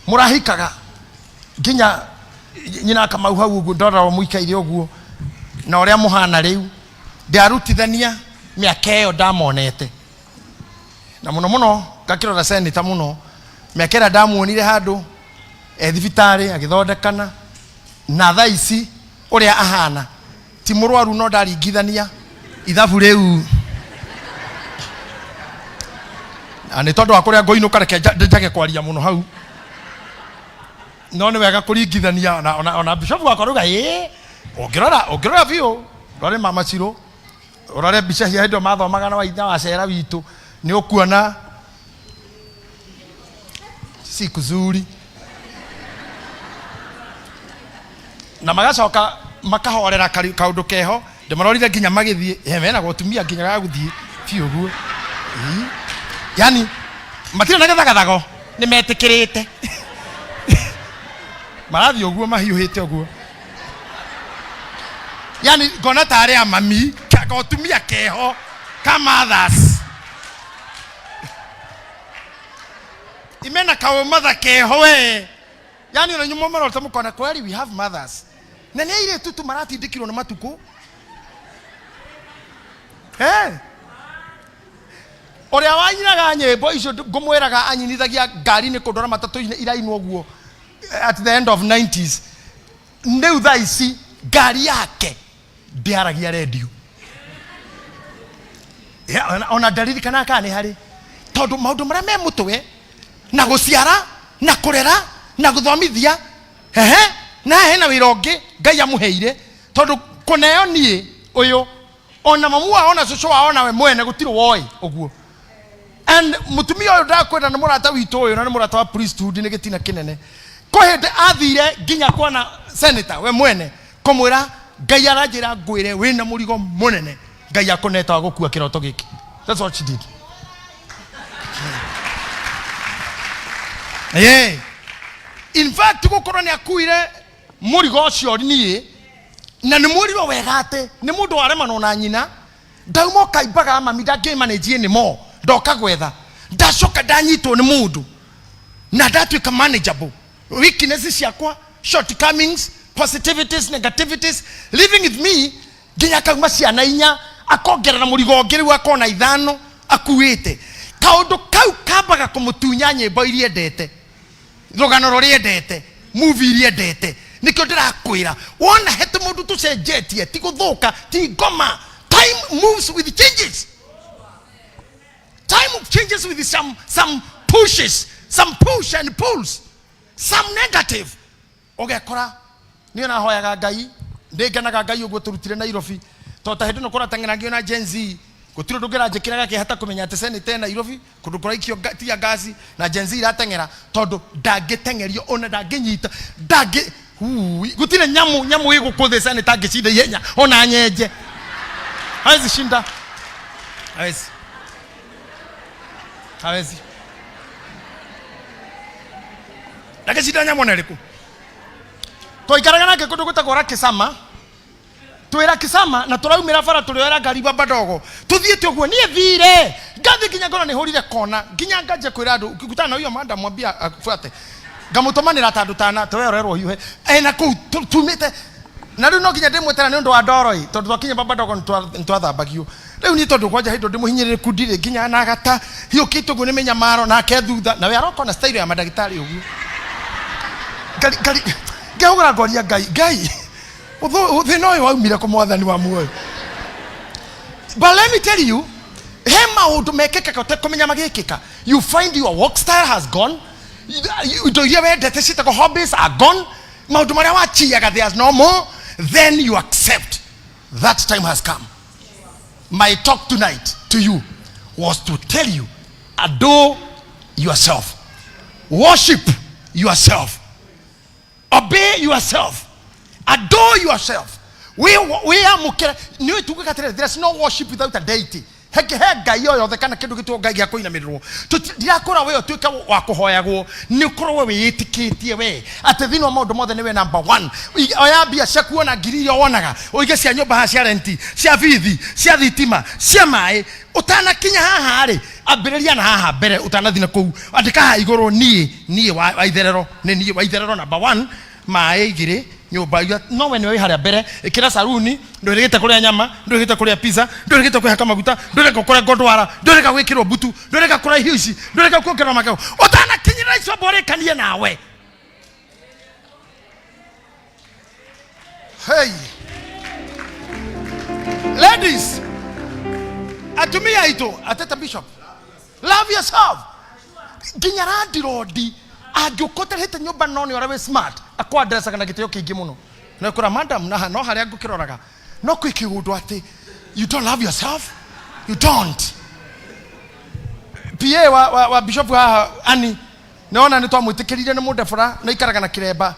[SPEAKER 1] murahikaga ginya nyina kama hau ugu ndora wa muikaire uguo na uria muhana riu ndiarutithania miaka iyo ndamonete na muno gakirora senita muno miaka ira ndamuonire handu thibitari agithondekana na thaa ici uria ahana ti murwaru no ndaringithania ithabu riu ani tondu akuria ngoinuka reke njage kwaria muno hau no ni wega kuringithania ona Bishop akoruga ongirora bio rore Mama Shiro rore bicha hia ndo mathomaga na waitha wa cera witu ni ukuona siku zuri na magacoka makahorera kaundu keho ndimarorire nginya magithie hemena gutumia nginya gaguthie biu guo yani matire na gathago ni metikirite marathi oguo mahiuhite oguo yani gona tare ya mami kagotumia keho kama others imena kawo mother keho we yani na nyumo mara tamu kona kweli we have mothers na ne ile tutu marati ndikiro na matuko oria wanyiraga nyembo icio ngumwiraga anyinithagia ngari ni kundora matatu-ini irainwo guo at the end of 90s ndeu thaa ici ngari yake ndiaragia radio ona dalili kana kani hari tondu maundu maria me mutwe na guciara na kurera na guthomithia na hena wirongi Ngai amuheire tondu kuneo nie uyu ona mamu wa ona cucu wa ona we mwene gutiro woi uguo and mutumia oyo ndakwenda ni murata witu oyo na ni murata wa priesthood ni gitina kinene ko hende athire ginya kwana senator we mwene komwira Ngai aranjira ngwire wina murigo munene Ngai akoneta gukua kiroto giki. That's what she did. Yeah. In fact gukorwo ni akuire murigo cio nie na ni murigo wegate ni mundu aremano na nyina ndauma kaimbaga mami ndangĩmanage ni mo ndoka gwetha ndacoka ndanyitwo ni mundu na ndatwika manageable weaknesses ciakwa shortcomings positivities negativities living with me nginya kauma ciana inya akongerera murigo ngiri wa kona ithano akuite kaundu kau kambaga kumutunya nyimbo iria ndete rugano ruria ndete movie iria ndete nikyo ndirakwira wona hete mundu tucenjetie ti guthuka ti ngoma. Time moves with changes. Time changes with some pushes, some push and pulls, some negative. Ogekora niyo na hoyaga Ngai ndegenaga Ngai uguo turutire Nairobi tota hindu no kora tang'enagio na Gen Z gutiro ndugera njikiraga ke hata kumenya ate senate Nairobi kundu kuraikio tia gazi na Gen Z irateng'era tondu ndangitengerio ona ndanginyita gutire nyamu igukuthe senate angicinda yenya ona nyenje hawezi shinda hawezi lakini shida nyamu naliku to ikaraga nake kundu gutagora Kisama twira Kisama na turaumira bara turioera ngari baba ndogo tuthiete uguo nie thire ngathi ginya ngona ni hurire kona ginya ngaje kwira andu ukikutana na huyo manda mwambia afuate ngamutomanira tandu tana tweorerwo hiuhe na ku tumite na riu no ginya ndimwetera ni undu wa ndoroi tondu twakinya baba ndogo ntwathambagio riu ni tondu kwanja hindo ndimuhinyirire kundire ginya na gata hiyo kitu gu ni menya maro na ke thutha na we aroko na style ya madagitari uguo gali ngehugura ngoria Ngai uthino uyu waumire ku mwathani wa muoyo. But let me tell you, hema undu mekeka kote kumenya magikika. You find your work style has gone. You do you ever detest your hobbies are gone. Maundu maria wachiaga there's no more. Then you accept that time has come. My talk tonight to you was to tell you, adore yourself, worship yourself, obey yourself, adore yourself. We are mukira. There's no worship without a deity. Ngai oyo thekana kindu gitwo Ngai gya kuinamirwo ndirakora we otuika wa kuhoyagwo ni ukorwo we witikitie we ate thino maundu mothe niwe number 1 oya bia cia kuona ngiri yo wonaga oige cia nyumba ha cia renti cia vithi cia thitima cia mai utana kinya haha ri ambiriria na haha mbere utanathina kou andika ha iguru nie wa itherero ni nie wa itherero number 1 mai igiri nyumba ya no we niwe haria mbere ikira saruni ndorigite kuria nyama ndorigite kuria pizza ndorigite kuhaka maguta ndoreka kuria godwara ndoreka gwikirwo butu ndoreka kuria hiuci ndoreka kuongerwa makao utana kinyira icio bore kanie nawe. Hey ladies, atumia ito ateta bishop, love yourself. Ginyara dirodi agukota hete nyumba noni orawe smart akwa dressa kana giteo kingi muno na kura madam na no haria ngukiroraga no kwikigundu ati you don't love yourself, you don't. PA wa bishop wa ani naona ni twamwitikirire ni mudefura na ikaraga na kiremba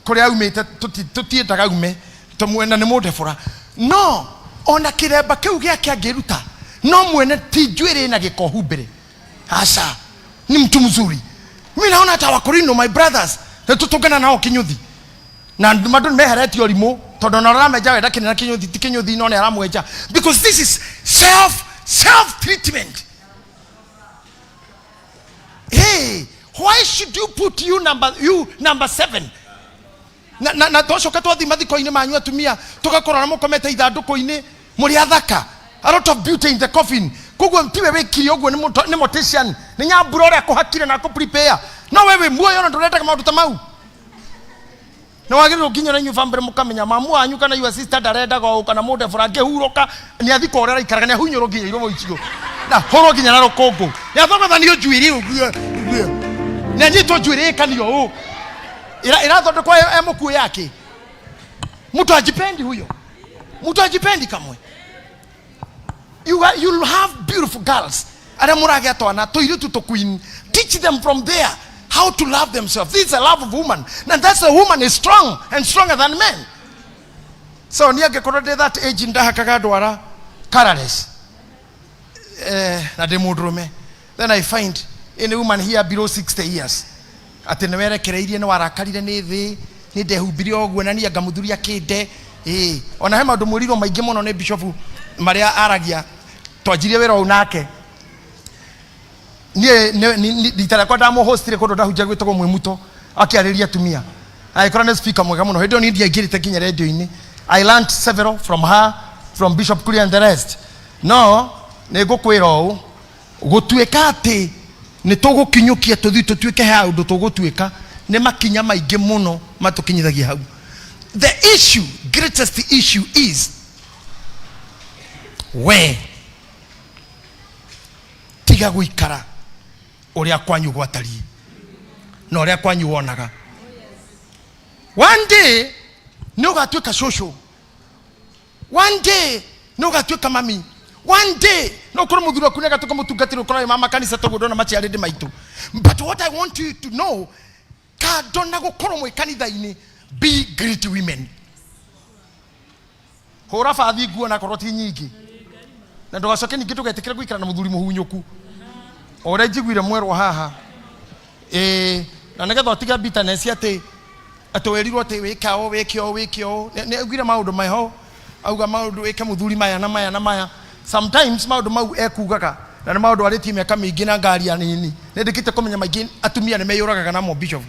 [SPEAKER 1] kuria umite tutiendaga ume tumwena ni mudefura no ona kiremba kiu giake angiruta no mwene ti njwiri na gikohu mbere asa ni mtu mzuri. Mimi naona hata wakorino my brothers tutugana nao kinyuthi na madu mehereti orimo tondu na rameja wenda kinena kinyuthi ti kinyuthi no ne aramweja because this is self treatment. Hey, why should you put you number 7 na toshoka twathi mathiko-ini manyu atumia tugakorana mukomete ithanduku-ini muri athaka a lot of beauty in the coffin kuguo tiwe wikiri oguo ni mortician ni nyambura ria kuhakire na ku prepare no wewe muoyo na nduretaga maundu ta mau na wagirirwo nginya nyu family mukamenya mamu anyu kana your sister ndarendaga o kana munde fura ngihuroka ni athiko orera ikaraga ni hunyoro nginya iro moichigo na horo nginya na rukongo ya thogotha ni ojuiri uguo na nyito juiri kanio o ira thondo kwa emuku yake mtu ajipendi huyo mtu ajipendi kamwe. You have beautiful girls Are murage atwana toiritu to queen. Teach them from there how to love themselves. This is a love of woman. And that's a woman is strong and stronger than men. So niage korode that age ndahakaga dwara colorless. Na demodrome. Then I find any woman here below 60 years. Atenewere kereirie no warakarire ni thi ni ndehumbirie ogwo na ni angamudhuri akinde ona he maundu muriro maingi muno ni bishop maria aragia twanjirie wira unake ni ditara kwa damo hostire kodo dahunja gwitego mwemuto akiariria tumia aikora ne speaker mwega muno hedo ni ndia ngirite kinya radio ini. I learned several from her, from Bishop Kuri and the rest. No nego kwiro gutuika ati ni tugukinyukia tuthi tutuike ha undu tugutuika ne makinya maingi muno matukinyithagia hau. The issue, greatest issue is where tiga guikara uria kwanyu gwatari no uria kwanyu wonaga. One day no ugatuika social, one day no ugatuika mami, one day no kuru muthuro kunega tukamutungatira ukora mama kanisa togudona machiari de maitu. But what I want you to know, ka dona gukoro mwe kanitha ini, be great women. Hora fathi guo na koroti nyingi na ndogacoke ningi tugetikira guikara na muthuri muhunyuku ore njiguire mwerwa haha na negetha otiga bitterness ati atwerirwo ati wikio ne agwire maundu maiho auga maundu wike muthuri maya na maya na maya. Sometimes maundu mau ekugaga na maundu ariti miaka mingi na ngari anini ne ndikite kumenya maingi atumia ne meyuraga na mo bishop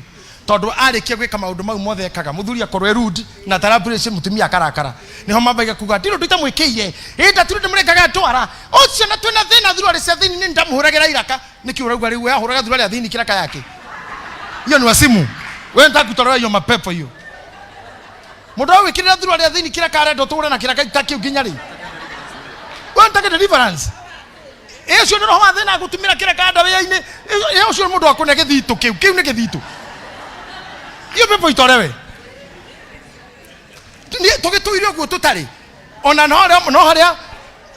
[SPEAKER 1] tondu arikia gwika maundu mau mothe ekaga muthuri akorwe rude na tarabulation mutumia akarakara niho mabaiga kuga ndiro tutamwikiire enda turu ndimurekaga twara ucio na twina thina thuru ari cia thini ni ndamuhuragira iraka niki urauga riu ahuraga thuru ari thini kiraka yake hiyo ni wasimu wewe ntakutoroa hiyo mapepo hiyo mundu wikirira thuru ari thini kiraka arendo ture na kiraka itakio nginya ri wewe ntake deliverance ecio ni roho wa thina gutumira kiraka ndawe-ini ecio mundu akune githito kiu ni githito iyo pepo itorewe ni tugituirio guo tutari ona no haria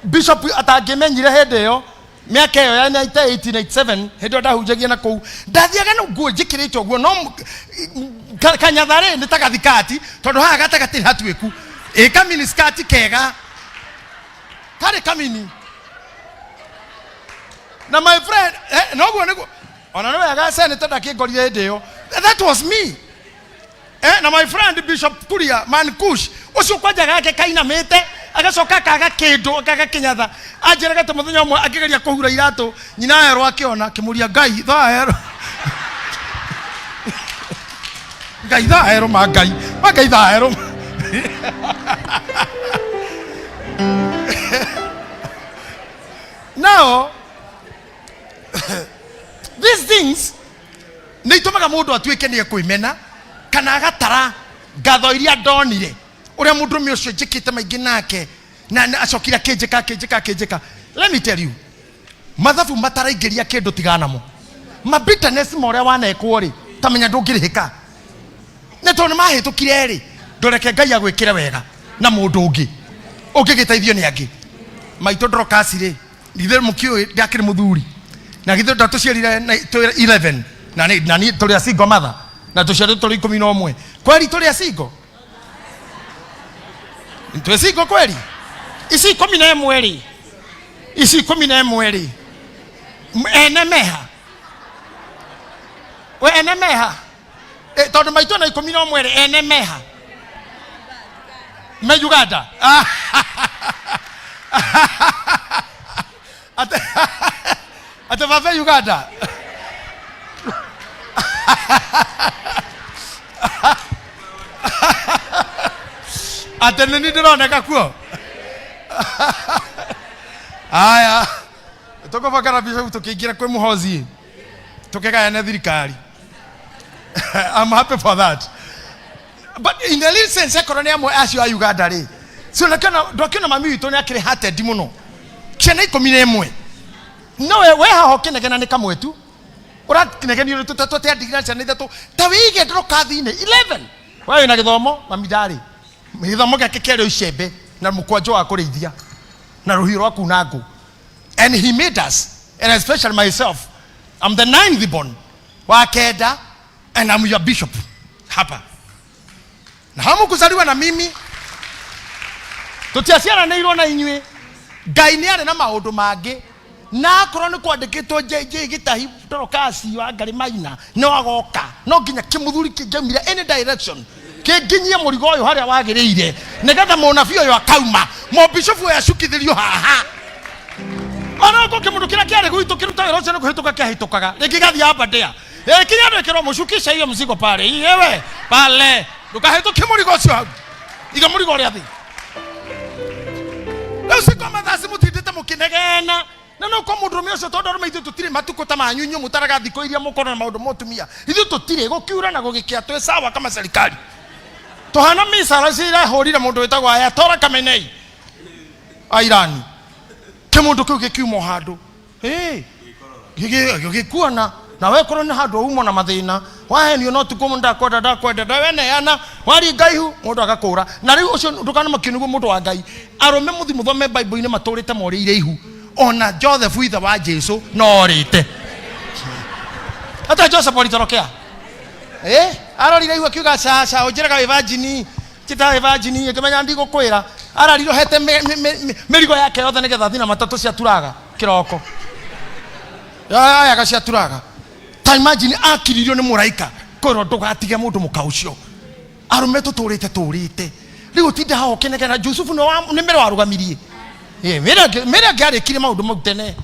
[SPEAKER 1] bishop atangimenyire hende yo miaka yo ya 1987 hendo ndahunjagia na kou ndathiaga no guo njikirite guo no kanyathare ni tagathikati tondu haha gatagati hatuiku kamini skati kega kare kamini na my friend no guo nego ona no yaga senator ndakingorire hende yo. That was me. Na my friend Bishop Kuria man kush ucio kwajaga yake kainamete agacoka kaga kindu kaga kinyatha anjiraga te muthenya umwe akigeria kuhura iratu nyina ero akiona kimuria ngai thaero ngai thaero magai thaero now these things nitumaga mundu atuike ni kuimena kana agatara ngatho iria ndonire uria mundu mi ucio njikite maingi nake na acokira kinjika. Let me tell you, mathabu mataraingiria kindu tiganamo ma bitterness mo uria wanekwo ri tamenya ndungirihika ne tondu mahitukire ri ndoreke ngai agwikire wega na mundu ungi giteithio ni angi maito Deborahs ri ndithe mukio ndakire muthuri na githe ndatuciarire 11 na ni tuli asingo matha na tuciarire tuli 11 kweli tuli asingo ntuesingo kweli isi 11 ri isi 11 ri enemeha we enemeha tondu maito na 11 ri enemeha me Uganda ate vave Uganda ate nini ndironeka kuo aya toko bakara bishop tukigira kwe muhozi tukega na thirikari. I'm happy for that, but in the little sense economy mo as you are Uganda ri so nakana mami wito ni akire hated muno kena 11 no we ha hokenegena ni kamwetu urakinegeni uri tutatote adigina chane thato tawige Deborahs ine 11 wewe na githomo mamidari githomo gake kero icembe na mukwanjo wa kurithia na ruhiro aku nangu, and he made us and especially myself. I'm the 9th born. Wakeda, and I'm your bishop. Hapa. Na hamu kuzaliwa na mimi. Tutiasiana na ilo na inywe. Gainiane na maundu mage. Na akorwo ni kwandikitwo Gitahi torokasi wa ngari maina no agoka no nginya kimuthuri kingemire any direction kinginyie murigo uyu haria wagiriire nigetha munabii uyu akauma mo bishop uyu acukithirio haha ana ko kimundu kira kiari gwitu kiruta wira ucio ni kuhituka kihitukaga rikigathia hapa ndia kinya ndikirwo mucukisha hiyo mzigo pale yewe pale ndukahituke murigo ucio hau iga murigo uria thi usiko mathasi mutindite mukinegena na no ko mundu mioso todo ro maitu tutire matuko ta manyunyu mutaraga thiko iria mukona na maundu motumia ithu tutire gukiura na gugikia twe sawa kama serikali tohana misara sira horira mundu wetagwa aya tora kamenei airani ke mundu kiu gikiumo handu gigikuana na we korona handu umo na mathina wahenio no tuko munda kwenda da wene yana wari ngaihu mundu agakura na riu ucio ndukana makinugo mundu wa ngai arome muthi muthome bible ine maturite morire ihu ona Joseph witha wa Jesu no rite ata Joseph walitorokea ararira ihu akiuga sasa ojeraga virgin Gitahi virgin akimenya ndigo kwira arariro hete merigo yake yothe nigetha thina matatu cia turaga kiroko ya gacia turaga ta imagine akiririo ni muraika kwiro ndugatige mundu mukaucio arume tuturite riu tinde hao kinegera Joseph no ni mere warugamirie mera gari kile maundu mutene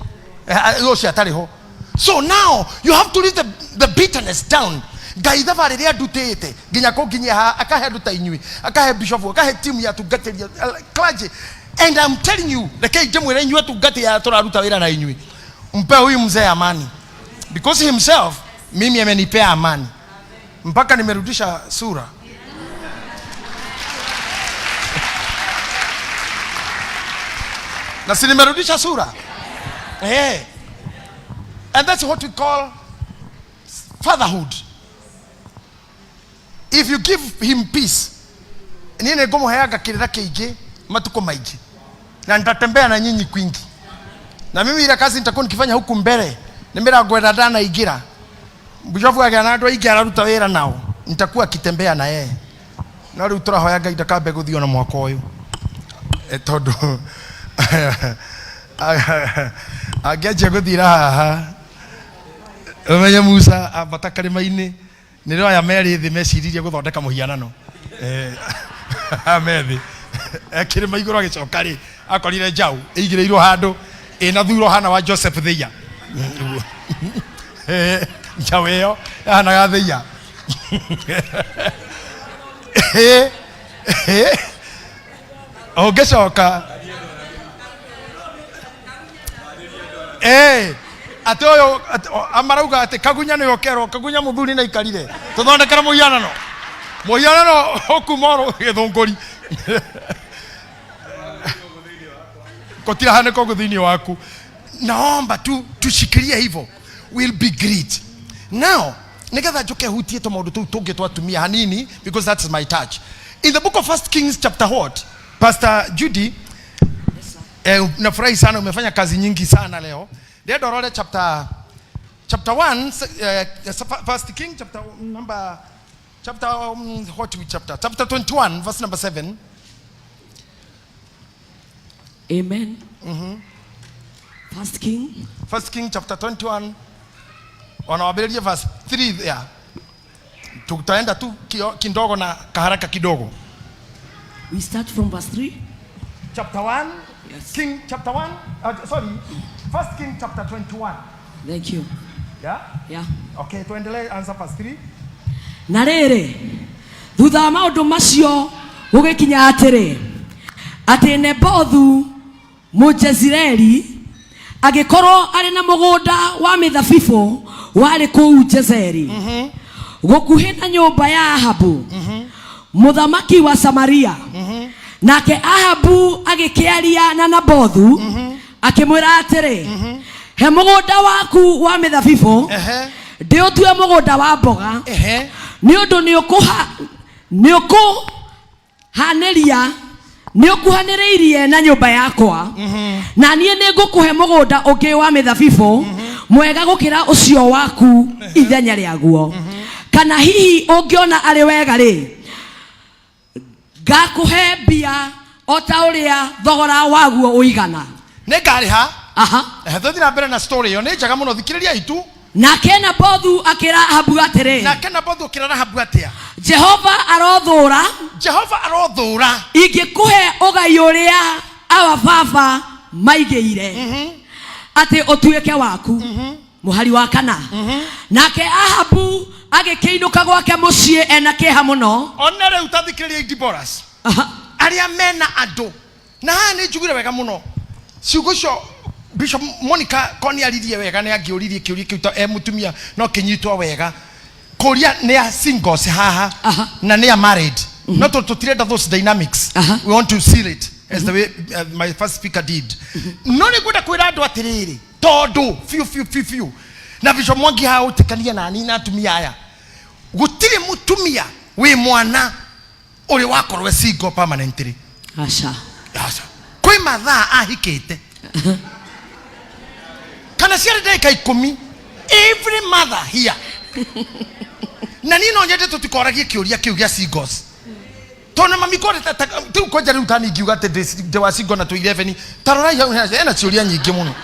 [SPEAKER 1] yose atariho. So now you have to leave the bitterness down. Gaitha varire adutete ginya ko ginya akahe aduta inyui akahe bishop akahe team ya tugateria clergy, and I'm telling you the kai jemwere inyui tugateria toraruta wira na inyui mpe huyu mzee amani, because himself mimi amenipea amani mpaka nimerudisha sura. Na si nimerudisha sura. And that's what we call fatherhood. If you give him peace, nini gomo hayaga kirira keije matuko maiji na nitatembea na nyinyi kwingi, na mimi ile kazi nitakuwa nikifanya huku mbele nimera gwenda dana igira bishofu yake anatwa igira ruta wera nao nitakuwa kitembea na yeye na riu turahoyaga idakabe guthio na mwako uyu etondo ageje guthira haha umenya Musa abatakare maini niro ya meri thi meciririe guthondeka muhianano amethi akire maiguru agicokari akorire njau igireirwo handu ina thuro hana wa Joseph Theia njau iyo hana ga Theia ogecoka atoyo amarauga ate kagunya ni okero kagunya muthuri na ikarire tuthondekera muhianano okumoro githunguri kotira hane ko guthini waku naomba tushikilie hivyo, will be great. Now nigetha njoke hutie to maundu tu tunge twatumia hanini, because that's my touch in the book of 1 Kings chapter what Pastor Judy. Nafurahi sana umefanya kazi nyingi sana leo. Deborahs chapter 1 1 King chapter 21 verse number 7.
[SPEAKER 2] Amen. 1 King chapter 21 wanawabelia verse 3 there. Tutaenda tu kidogo na kaharaka kidogo. We start from verse 3.
[SPEAKER 1] Chapter 1.
[SPEAKER 2] Yes.
[SPEAKER 1] King chapter 1. 1 King chapter 21.
[SPEAKER 2] Thank you.
[SPEAKER 1] Yeah. Okay, tuendelee answer verse 3.
[SPEAKER 2] Na rere thutha maundu macio gugikinya atiri ati Nebothu Mujezireli agikorwo ari na mugunda wa mithabibu wari kuu Jezeri gukuhi na nyumba ya Ahabu muthamaki wa Samaria. Nake Ahabu agikiaria na Nabothu akimwira atiri he mugunda waku wa mithabibu ndi utue mugunda wa mboga ni undu ni ukuhaniria ni okuhaniriirie na nyumba yakwa na nie ningukuhe mugunda ungi wa mithabibu mwega gukira ucio waku ithenya riaguo kana hihi ungiona ari wega ri ngakuhe mbia ota uria thogora waguo uigana
[SPEAKER 1] ningariha
[SPEAKER 2] aha
[SPEAKER 1] thuthira mbere na story yo ni njaga muno thikiriria itu
[SPEAKER 2] na kena Bothu akira Ahabu atiri
[SPEAKER 1] na kena Bothu akira Ahabu atia
[SPEAKER 2] Jehova arothura ingikuhe ugai uria awa baba maigeire ati utuike waku muhari wa kana nake Ahabu agikiinuka gwake mucii ena kiha muno
[SPEAKER 1] onere utathikiriria Deborahs aria mena ando na ni njugire wega muno ciugucio Bishop Monica koni aririe wega ni angiuririe kiuria kiuta mutumia no kinyitwa wega kuria ni a singles haha na ni a married not to trade those dynamics we want to seal it as the way my first speaker did no ni kwenda kwira andu atiriri tondu fiu na Bishop Mwangi ha utikania na nini atumia aya gutire mutumia we mwana uri wakorwe single permanently
[SPEAKER 2] asha
[SPEAKER 1] kwi mathaa ahikite kana ciari ndeka 10 every mother here na nino nyende tutikoragie kiuria kiu gia singles tona mami kore tu koja riu tani ngiuga te de wa single na tu 11 tarora ena ciuria nyingi muno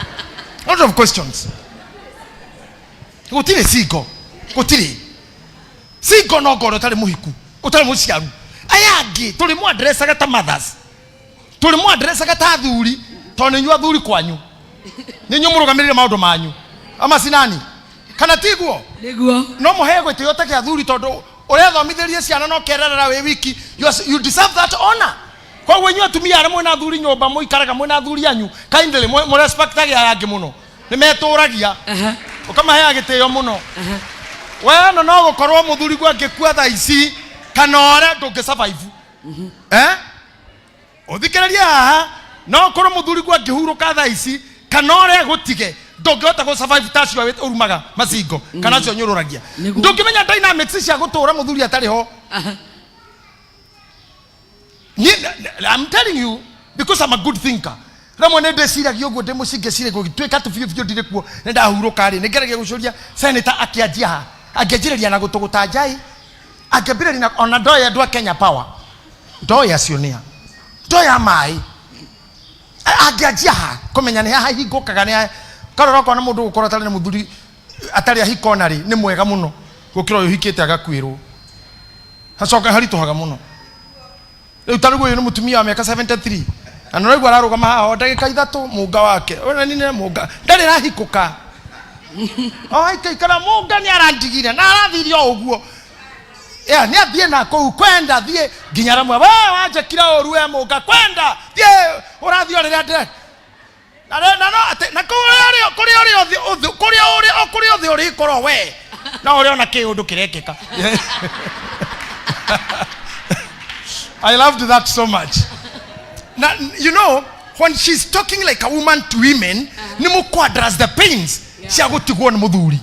[SPEAKER 1] a lot of questions gutire single no goro tari muhiku utari muciaru ayangi tuli mu address agata mothers tuli mu address agata athuri tona nyu athuri kwanyu ninyu murugamirire maundu manyu ama sinani kana tiguo
[SPEAKER 2] niguo
[SPEAKER 1] no muhego itiyote kia athuri tondu urethomithirie ciana no kererera we wiki you deserve that honor kwa wenyu atumia ara mwena athuri nyumba muikaraga mwena athuri anyu kindly mu respect agi yangi muno ni meturagia ukamahe agitio muno we no gukorwo muthuri gwa ngikua tha ici kana ore ndungi survive uthikiriria haha no korwo muthuri gwa ngihuruka tha ici kana ore gutige ndungihota go survive tacio we urumaga macingo kana cio nyururagia ndungimenya dynamics cia gutura muthuri atari ho I'm telling you because I'm a good thinker ramwe nende ciragia uguo ndimucinge cire gugitwika tu biu ndire kuo nenda huruka ri ningeragia gucuria senator akianjia ha angejireria na gutuguta njai angembireri na ona ndoya ndwa Kenya Power ndoya cionia ndoya mai angeanjia ha kumenya ni haha hingukaga ni karora kwa na mundu gukora tari na muthuri atari ahikona ri ni mwega muno gukira uyu hikite agakwirwo hacoka harituhaga muno riu tarugo uyu ni mutumia wa miaka 73 anoraigwa ararugama haha ndagika 3 munga wake ona nini munga ndari rahikuka ikara munga ni arandigire na arathirio uguo ni athie na kou kwenda thie nginya ramwe wanje kira oru munga kwenda thie urathio riria ndire na kuri uri korwo we na uri ona kiundu kirekeka I loved that so much. Now, you know, when she's talking like a woman to women, ni muko address the pains. Cia gutigwo ni muthuri.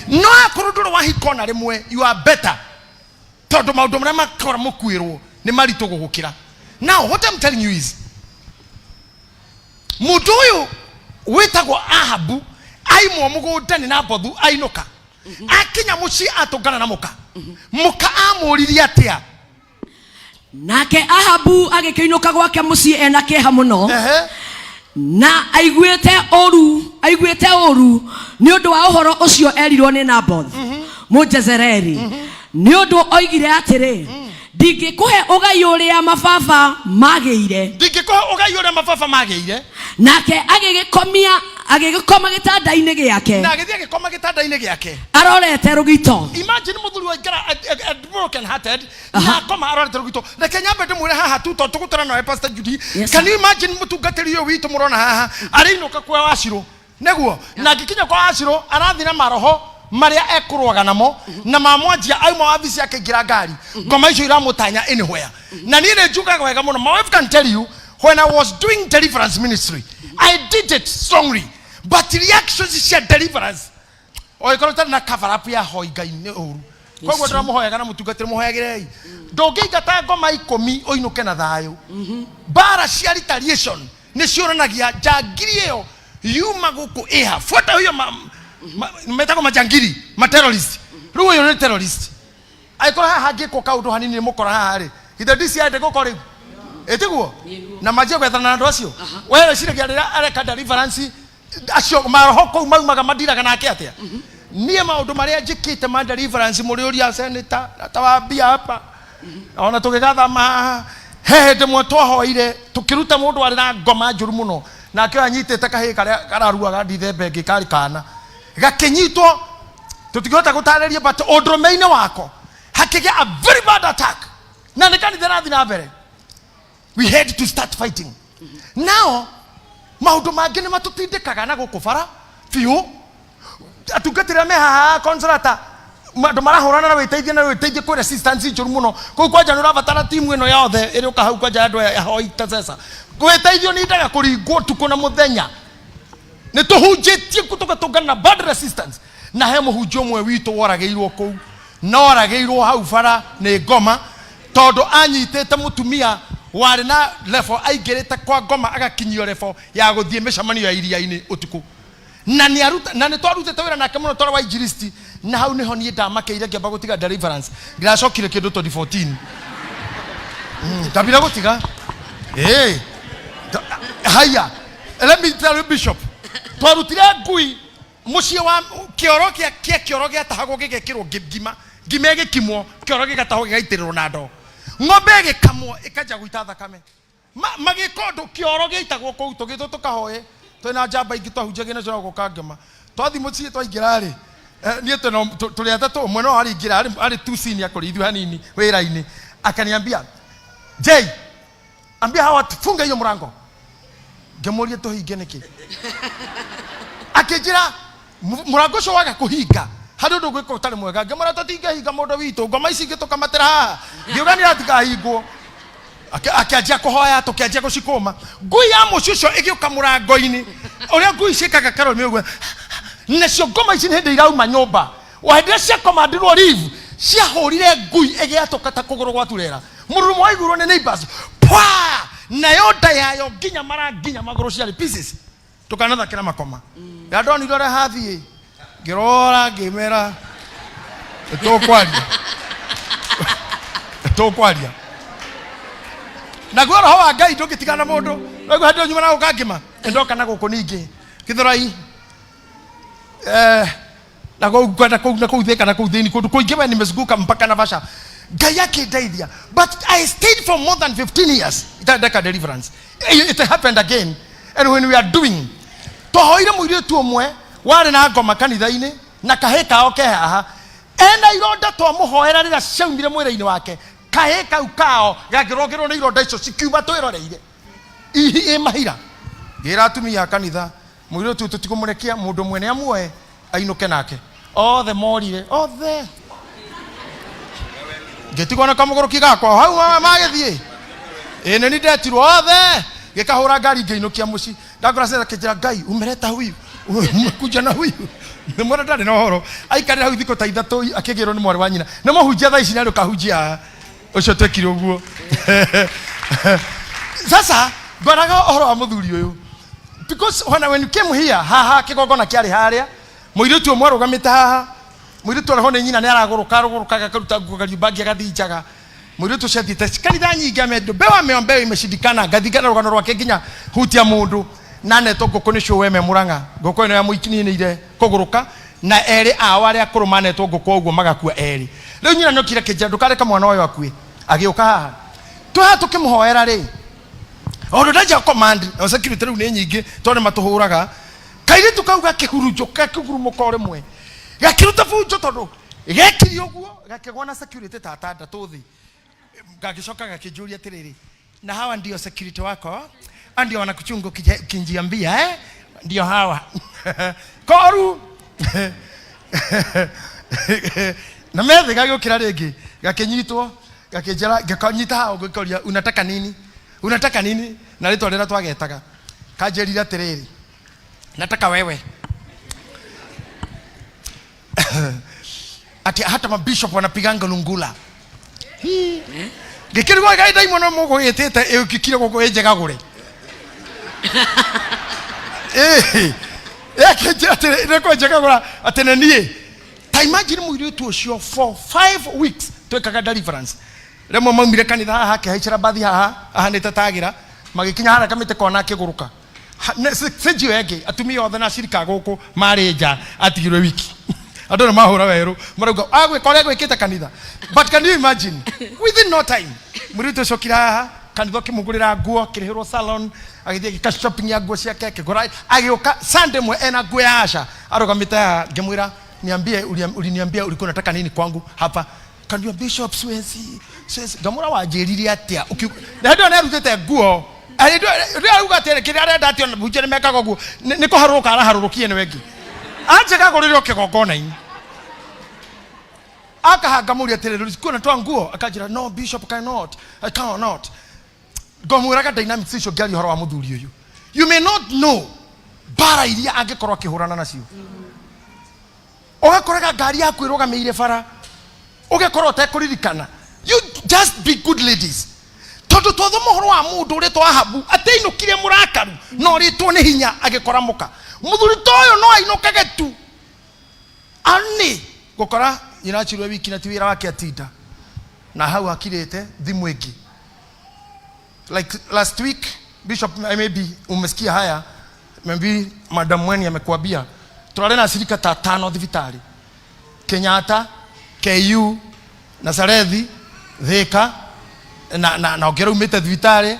[SPEAKER 1] No akoruduro wa hikona rimwe, you are better. Tondu maundu maria makora mukwirwo ni maritu gugukira. Now, what I'm telling you is, mundu uyu witagwo Ahabu aimwo mugunda ni na Bothu ainuka. Akinya muci atungana na muka. Muka amuririe atia.
[SPEAKER 2] Nake Ahabu agikiinuka gwake mucii ena kiha muno na aiguite oru ni undu wa uhoro ucio erirwo ni Naboth Mujezereri ni undu oigire atiri ndingikuhe ugai uria mababa magiire nake agigikoma gitanda-ini giake
[SPEAKER 1] na agithie agikoma gitanda-ini giake
[SPEAKER 2] arorete rugito.
[SPEAKER 1] Imagine muthuri wa ngara broken hearted na koma arorete rugito reke nyambe ndimwire haha tu to tugutara na Pastor Judy. Can you imagine mutungatiri uyu witu murona haha ariinuka kwa Waciro neguo na gikinya kwa Waciro arathina maroho maria ekurwaga namo na mamwanjia auma wabici yake ngira ngari ngoma icio iramutanya anywhere na niĩ njugaga wega muno. My wife can tell you, when I was doing deliverance ministry, I did it strongly, but reactions cia deliverance oikorwo tari na cover up ya hoi ngai ni uru Kwa hivyo ndĩramuhoya kana mũtungatĩre muhoyagĩrei ndũngĩingata ngoma 10 ũinũke na thayũ. Bara cia retaliation nĩ ciũranagia njangiri ĩyo yuma gũkũ ĩha fuata huyo metagwo majangiri terrorist. Rĩu ũyũ nĩ terrorist aikora haha ngĩkwo kaũndũ hanini mũkora haha rĩ ithe ndisi ande gũkũ rĩu ĩtiguo na manjie gwethana na andũ acio wewe ciragia rĩrĩa areka deliverance acio maroho kũu maumaga mandiraga nake atĩa. Niĩ maũndũ marĩa njĩkĩte ma deliverance mũrĩ ũria senator tawambia hapa ona tũgĩgathama he hĩndĩ mwe twahoire tũkĩruta mũndũ warĩ na ngoma njũru mũno nake anyitĩte kahĩĩ karĩa kararuaga ndithembe ĩngĩ karĩ kana gakĩnyitwo tũtikĩhota gũtarĩria but ũndũrũme-inĩ wako hakĩgĩa a very bad attack na nĩ kanitha rathiĩ na mbere. We had to start fighting. Now maũndũ mangĩ nĩ matũtindĩkaga na gũkũ bara biũ atungatĩrĩa me haha consolata andũ marahũrana na wĩteithie kwĩ resistance njũru mũno kũu kwanja nĩ ũrabatara timu ĩno yothe ĩrĩ ũka hau kwanja andũ ahoi tacesa gwĩteithio nĩ ndaga kũringwo tukũ na mũthenya nĩ tũhunjĩtie tũgatũngana na bad resistance na he mũhunjio ũmwe witũ woragĩirwo kũu no oragĩirwo hau bara nĩ ngoma tondũ anyitĩte mũtumia warĩ na level aingĩrĩte kwa ngoma agakinyio level ya gũthiĩ mĩcemanio ya iria-inĩ ũtukũ na nĩ twarutĩte wĩra nake mũno twarĩ wa injilisti na hau nĩho niĩ ndamakĩire ngĩamba gũtiga deliverance ndiracokire kĩndũ 2014 ndambire gũtiga haya let me tell you Bishop twarutire ngui mũciĩ wa kĩoro gĩatahagwo gĩgekĩrwo ngima ĩgĩkimwo kĩoro gĩgatahwo gĩgaitĩrĩrwo na ndoo ng'ombe ĩgĩkamwo ĩkanja gũita thakame magĩkondo kĩoro gĩitagwo kũu tũgĩtwo tũkahoye twĩna njamba ingĩ twahunjagia nacio na gũka ngema twathi mũciĩ twaingĩra rĩ niĩ tũrĩ atatũ ũmwe no aringĩra arĩ tu senior kũrĩ ithuĩ hanini wĩra-inĩ akaniambia Jay ambia hawa funga hiyo mlango ngĩmũria tũhinge nĩkĩ akĩnjĩra mũrango ũcio waga kũhinga harĩ ũndũ gwĩka ũtarĩ mwega ngĩmwĩra tũtingĩhinga mũndũ witũ ngoma ici ingĩ tũkamatĩra haha ngiuga nĩ atikahingwo akĩanjia kũhoya tũkĩanjia gũcikũma ngui ya mũciĩ ũcio ĩgĩũka mũrango-inĩ ũrĩa ngui ciĩkaga karoli ũguo nacio ngoma ici nĩ hĩndĩ irauma nyũmba wa hĩndĩ ĩrĩa ciakomandirwo leave ciahũrire ngui ĩgĩatũka ta kũgũrũ gwa turera mũrurumo waiguirwo nĩ neighbors pwa nayo nda yayo nginya magũrũ ciarĩ pieces tũkanathakĩra makoma ya ndonire ũrĩa hathiĩ ngĩrora ngĩmera tũkwaria naguo roho wa Ngai ndũngĩtigana mũndũ naguo hĩndĩ nyuma na gũka ngĩma ndoka na gũkũ ningĩ Githurai na kwenda kũu thĩka na kũu thĩini kũndũ kũingĩ we nimezunguka mpaka Naivasha Ngai akĩndeithia but I stayed for more than 15 years itandeka deliverance it happened again and when we are doing twahoire mũirĩtu ũmwe warĩ na ngoma kanitha-inĩ na kahĩĩ kao ke haha ena ironda twamũhoera rĩrĩa ciaumire mwĩrĩ-inĩ wake kahĩĩ kau kao gakĩrongerwo nĩ ironda icio cikiuma twĩroreire ĩ mahira ngĩra atumia a kanitha mũirĩtu tũtikũmũrekia mũndũ mwene amuoe ainũke nake othe morire othe ngĩtigwo na kamũgũrũki gakwa hau magĩthiĩ nĩ ni ndetirwo othe gĩkahũra ngari ngĩinũkia mũciĩ ndakora sasa kĩnjĩra Ngai umeleta huyu umekuja na huyu nĩ mwana ndarĩ na ũhoro aikarĩra hau thikũ ta ithatũ akĩgĩrwo nĩ mwarĩ wa nyina nĩ mũhunjia thaa ici nĩ andũ kahunjia ũcio twekire ũguo sasa ngwaraga ũhoro wa mũthuri ũyũ because when you came here haha kĩgongona kĩarĩ harĩa mũirĩtu ũmwe arũgamĩte haha mũirĩtu arĩho nĩ nyina nĩ aragũrũka gakaruta nguo kariumba angĩ agathinjaga mũirĩtu ũcio athiĩte kanitha nyingĩ amendwo mbewa mĩombe imeshindikana gathingana rũgano rwake nginya hutia mũndũ na neto ngũkũ nĩcio weme Mũrang'a ngũkũ ĩno ya mũikininĩire kũgũrũka na erĩ ao arĩa akũrũ manetwo ngũkũ ũguo magakua erĩ rĩu nyina nĩokire kĩnjĩra ndũkareka mwana ũyũ akuĩ agĩũka haha twaha tũkĩmũhoera rĩ ondũ ndanjia command na security rĩu nĩ nyingĩ tondũ matũhũraga kairĩtu kau gakĩhurunjũka kĩgurumũka o rĩmwe gakĩruta bunjo tondũ gekiri ũguo gakĩgwa na security tatandatũ thĩ gagĩcoka gakĩnjũria atĩrĩrĩ na hawa ndio security wako ndio wanakuchunga ukinjiambia ndio hawa koru na methe gagĩũkĩra rĩngĩ gakĩnyitwo gakĩnjĩra gakanyita hao gĩkoria unataka nini na rĩtwa rĩrĩa twagetaga kanjĩrire atĩrĩrĩ nataka wewe ati hata mabishop wanapiganga lungula gekiri kwa gaida imono mugo yetete ekikire koko ejega gore kejate reko jega gora atenenie ta imagine muiri tu ocio for 5 weeks to kaga deliverance remo mamire kanitha hake haichira bathi haha nete tagira magikinya hara kamite kona kiguruka seji wege atumia othe na shirika goko mareja atigirwe wiki adona mahura wero marauga agwe kore gwikita kanitha but can you imagine within no time murito shokira haha kanitha kimugurira nguo kirihirwo salon agithie gika shopping ya nguo ciake kigura agioka Sunday mwe ena nguo ya asha arogamite ngemwira niambie uliniambia ulikuwa unataka nini kwangu hapa kandio bishop swezi gamura wajeriria atia ndio na rutete nguo ndio ugatere kire arenda atio bujere meka gogu niko haruruka araharurukie ni wengi aje kagoririo kigongona ini akahangamuria tere kuna twa nguo akajira no bishop I cannot gomuraga dynamics icio gari horo wa muthuri uyu you may not know bara iria angekorwa kihurana nacio ogakoraga ngari yaku irugameire bara ugekorwo tekuririkana you just be good ladies tondu totho mohoro wa mundu uri twahabu ateinukire murakaru no ritwo ni hinya agikora muka muthuri toyo no ainukage tu ani gukora inachirwe wiki na tiwira wake atinda na hau akirete thimu ingi like last week bishop maybe umesikia haya maybe madam Mweni amekwambia turare na shirika ta 5 thibitari Kenyatta KU Nazarethi Thika na ogera umete thibitari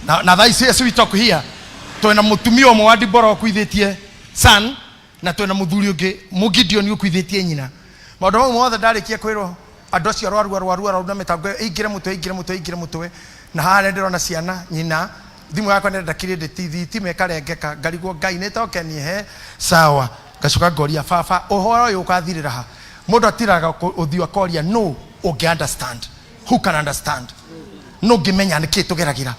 [SPEAKER 1] na thaisi yesu witoku hia twena mutumia omwe wa Deborah okuithetie son na twena muthuri ungi Mugideon okuithetie nyina maundu mau mothe ndarikia kwirwo andu acio arwaru na mitango ingire mutwe na hare ndirona ciana nyina thimu yakwa nenda kirinde TV mekarengeka ngarigwo Ngai nitokenie he sawa gacoka ngoria baba uhoro uyu ukathirira ha mundu atiraga uthio akoria no unge understand who can understand no ngimenya niki tugeragira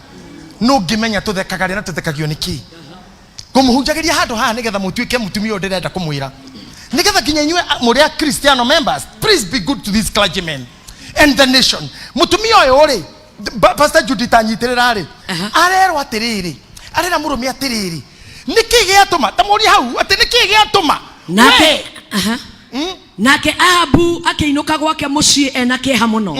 [SPEAKER 1] no ngimenya tuthekagaria na tuthekagio niki kumuhunjagiria handu haha nigetha mutuike mutumia uyu ndirenda kumwira nigetha kinyenywe muria Christiano members please be good to these clergymen and the nation mutumia uyu uri Pastor Judith anyitirira ri arerwa atiriri arera murumia atiriri niki giatuma tamuri hau ati niki giatuma
[SPEAKER 2] nake Ahabu akiinuka gwake mucii ena kieha muno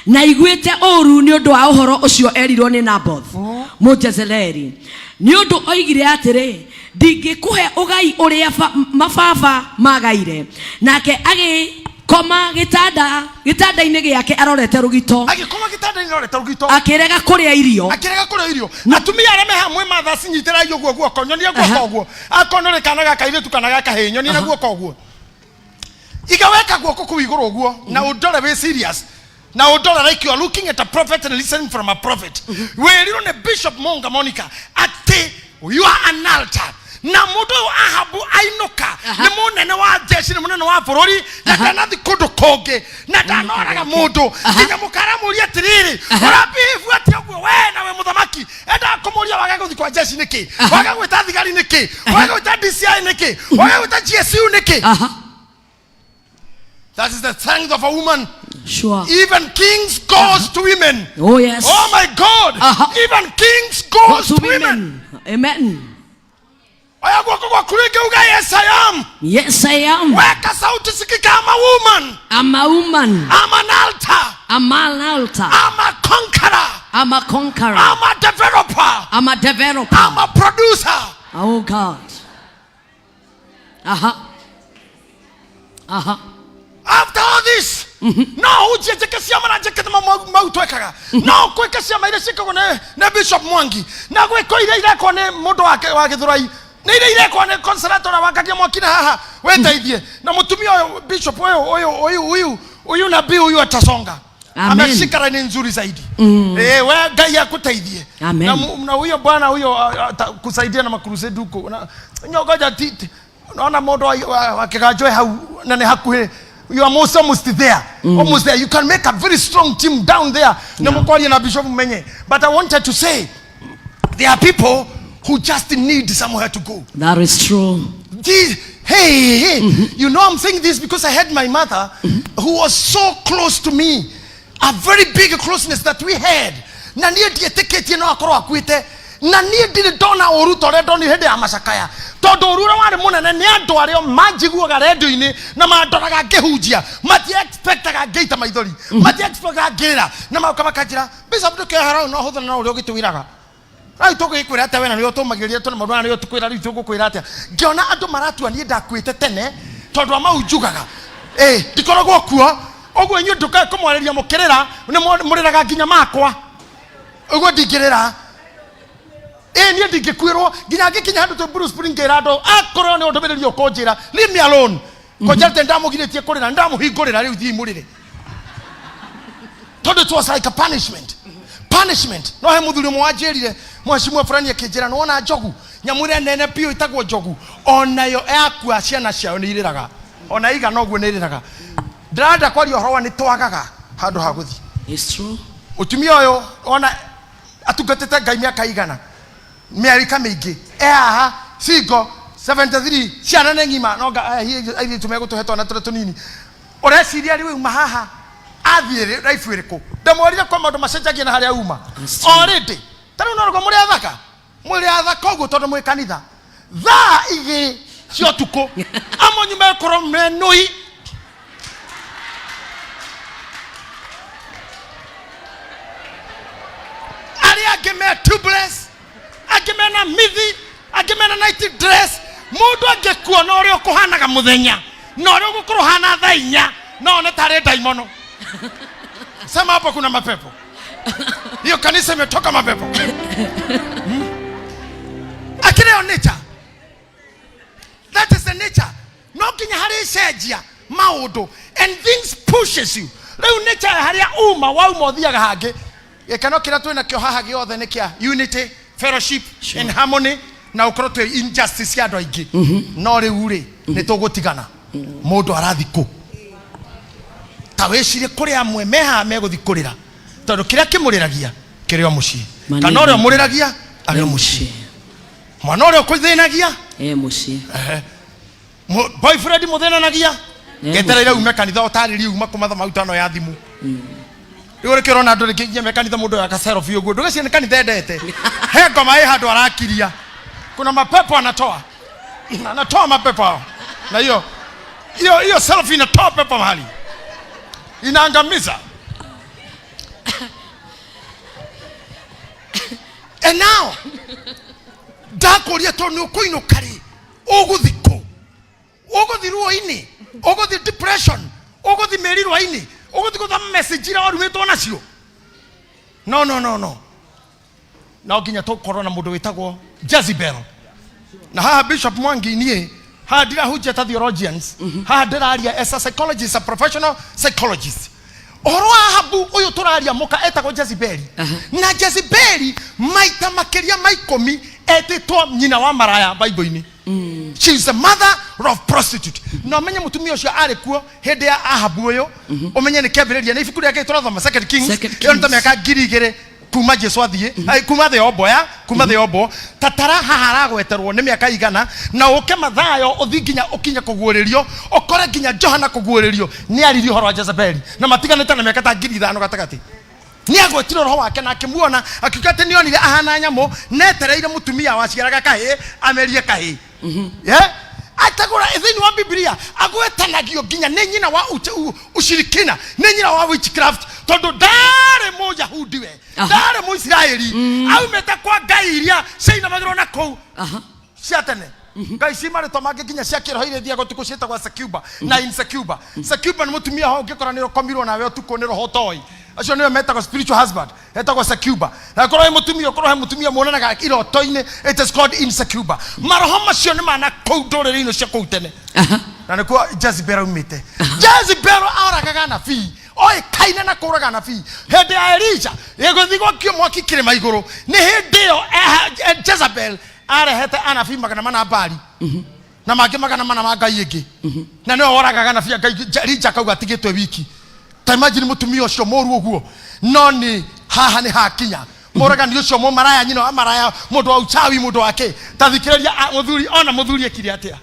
[SPEAKER 2] na igwite oru ni undu wa uhoro ucio erirwo ni Naboth Mujezeleri ni undu oigire atiri ndingikuhe ugai uria mababa magaire nake koma gitanda-ini giake arorete rugito
[SPEAKER 1] agikoma gitanda-ini arorete rugito
[SPEAKER 2] akirega kuria irio
[SPEAKER 1] atumia arame hamwe matha cinyitira iyo guo konyonia guo koguo akonore kana gakairitu kana gakahinyo ni na guo koguo igaweka guo ku iguru guo na udore be serious na udore like you are looking at a prophet and listening from a prophet where you know Bishop Monga Monica ate you are an altar na mudo Ahabu ainuka ni munene wa jeshi ni munene wa bururi na kanathi kundu konge na ndanoraga mundu kinya mukaramuria tiriri urabifu ati ogwo we na we muthamaki enda kumuria waga guthi kwa jeshi niki waga gwita thigari niki waga gwita DCI niki waga gwita GSU niki that is the strength of a woman.
[SPEAKER 2] Sure.
[SPEAKER 1] Even kings goes to women.
[SPEAKER 2] Oh yes.
[SPEAKER 1] Oh my God. Even kings goes to women.
[SPEAKER 2] Amen.
[SPEAKER 1] Oya kwa kulike uga yes I am.
[SPEAKER 2] Yes I am.
[SPEAKER 1] Weka sauti sikika I'm a woman.
[SPEAKER 2] I'm a woman.
[SPEAKER 1] I'm an altar.
[SPEAKER 2] I'm an altar.
[SPEAKER 1] I'm a conqueror.
[SPEAKER 2] I'm a conqueror.
[SPEAKER 1] I'm a developer.
[SPEAKER 2] I'm a developer.
[SPEAKER 1] I'm a producer.
[SPEAKER 2] Oh God.
[SPEAKER 1] After all this, no ujekesia mana jeketa mautwekaga. No kwekesha maire shikako ne Bishop Mwangi. Na kweko ile ko ne mundu wake wa Githurai. Na ile ko ne conservator wakagia mwakina haha. Wetaithie. Na mutumia Bishop uyu nabii uyu atasonga. Ameshika ni nzuri zaidi. We Ngai akuteithie. Na huyo bwana huyo kusaidia na makrusade huko. Nyogoja titi. Unaona modo wakigajoe hau na ne hakuhe. You are almost there. Almost there. You can make a very strong team down there. But I wanted to say, there are people who just need somewhere to go.
[SPEAKER 2] That is true.
[SPEAKER 1] Hey, you know I'm saying this because I had my mother who was so close to me. A very big closeness that we had. Na niye dieteketi no akoro akwite. Na niye dire dona oru tore doni hede amasakaya. Todo oru wale munene ni ando areo majiguo ga radio ini na madoraga gehujia. Mati expect ga geita maithori. Mati expect ga gera na makama kajira. Bishop do ke harau no hodo na uri ogituwiraga. Ai toko ikwira ate wena rio to magiria to na mwana rio tukwira rio tuko kwira ate. Ngiona andu maratua ni ndakwite tene todo amaujugaga. Dikoragwo kuo. Ogwo nyu nduka kumwareria mukirira ni muriraga nginya makwa. Ogwo ndingirira. Ni ndingikwirwo nginya ngikinya handu to Bruce Springsteen ando akoro ni ondobererio konjira. Leave me alone. Konjerte ndamugiritie kurira ndamuhingurira riu thi murire. Todo it was like a punishment. Punishment. No he muthuri mwanjirire mwashimwe fulani akijira no ona njogu nyamure nene pio itagwo njogu onayo yakua ciana ciao ni iriraga ona iga no gwo ni iriraga ndiranda kwario horo ni twagaga handu ha guthi.
[SPEAKER 2] It's true.
[SPEAKER 1] Utumia oyo ona atugatete ngai miaka igana miarika mingi aha singo 73 ciana ne ngima no ai tumego tuhetwa na tunini ureciria riu mahaha athire raifu iriko ndamorire kwa maundu macenjagia na haria uma already tano no ngo muri athaka ugo tondu mwi kanitha tha igi cio tuko amonyu mekoro menui ari ageme tubeless ageme na mithi ageme na night dress mundu angekuo no ri okuhanaga muthenya no ri ugukuru hana tha inya no ne tare daimono. Sema hapo kuna mapepo. Hiyo kanisa imetoka mapepo. Akileo nature. That is the nature. No kinya hari sejia maudo and things pushes you. Leo nature hari uma wa umothiaga hage. Ekano kira tu na kyo haha giothe ne kia unity, fellowship, sure, and harmony na ukoro tu injustice ya ndo igi. No ri ure ne togutigana. Mundu arathiko. Taweshire kuri amwe meha meguthikurira tondu kiria kimuriragia kirio mucii kana ore muriragia ari mucii mwana ore kuthinagia
[SPEAKER 2] mucii
[SPEAKER 1] boyfriend muthinanagia getereire ume kanitha otariri uma kumatha mautano ya thimu riu kirona andu rikinye me kanitha mundu akasero fio guo ndugeci ni kanitha endete he ngoma i handu arakiria kuna mapepo anatoa mapepo na hiyo selfie inatoa pepo mahali inaangamiza. And now dakoria to ni ukuino kari oguthiko oguthiruo ini oguthi depression oguthi merirwo ini oguthi gutha message ira warumitwo nacio no nginya tukorwo na mundu witagwo Jezebel na haha Bishop Mwangi nie hadira hujja ta theologians hadiraria as a psychologist, a professional psychologist. Oro Ahabu uyu turaria muka etagwo Jezebel na Jezebel maita makeria maikomi etitwo nyina wa maraya Bible-ini. She is the mother of prostitute. No menye mutumia ucio ari kuo hende ya Ahabu uyu umenye ni kembereria na ifuku yake turathoma 2 Kings yo ntameka ngirigire kuma Jesu athie kuma the obo tatara hahara gweterwo ni miaka igana na uke mathayo uthinginya ukinya kuguuririo okore nginya Johana kuguuririo ni aririo horo wa Jezebel na matiganite na miaka ta 5,000 gatagati ni agwetiro roho wake na akimuona akikate ni onire ahana nyamo netereire mutumia waciaraga kahi amerie kahi atagora ethini wa Biblia agwetanagio nginya ni nyina wa ushirikina ni nyina wa witchcraft tondu ndare moja hudiwe ndare mu Israeli au meta kwa ngai iria ciina magirona kou ciatene ngai cimare tomange nginya ciakiro ile thia gotuko cieta kwa Sakuba na Insakuba Sakuba ni mutumia ho ngikora ni rokomirwo nawe utuko ni roho toi acio niwe metagwo spiritual husband etagwo Sakuba na korwo he mutumia muonanaga iroto-ini it is called Insakuba maroho macio ni mana kou ndoreri-ini cia kou tene na nikuo Jezebel umite Jezebel aragaga nabii oi kaina na kuraga nabii hende ya Elisha yegothigwo kio mwaki kirima iguru ni hende yo Jezebel arehete anabii magana mana bali na mangĩ magana mana ma ngai ingĩ na nĩwe woragaga nabii ngai Elisha kauga atigĩtwe wiki ta imagine mutumia ũcio mũru ũguo no ni haha ni hakinya mũragani ũcio mũmaraya nyina wa maraya mũndũ wa uchawi mũndũ wake tathikĩrĩria muthuri ona muthuri ekire atia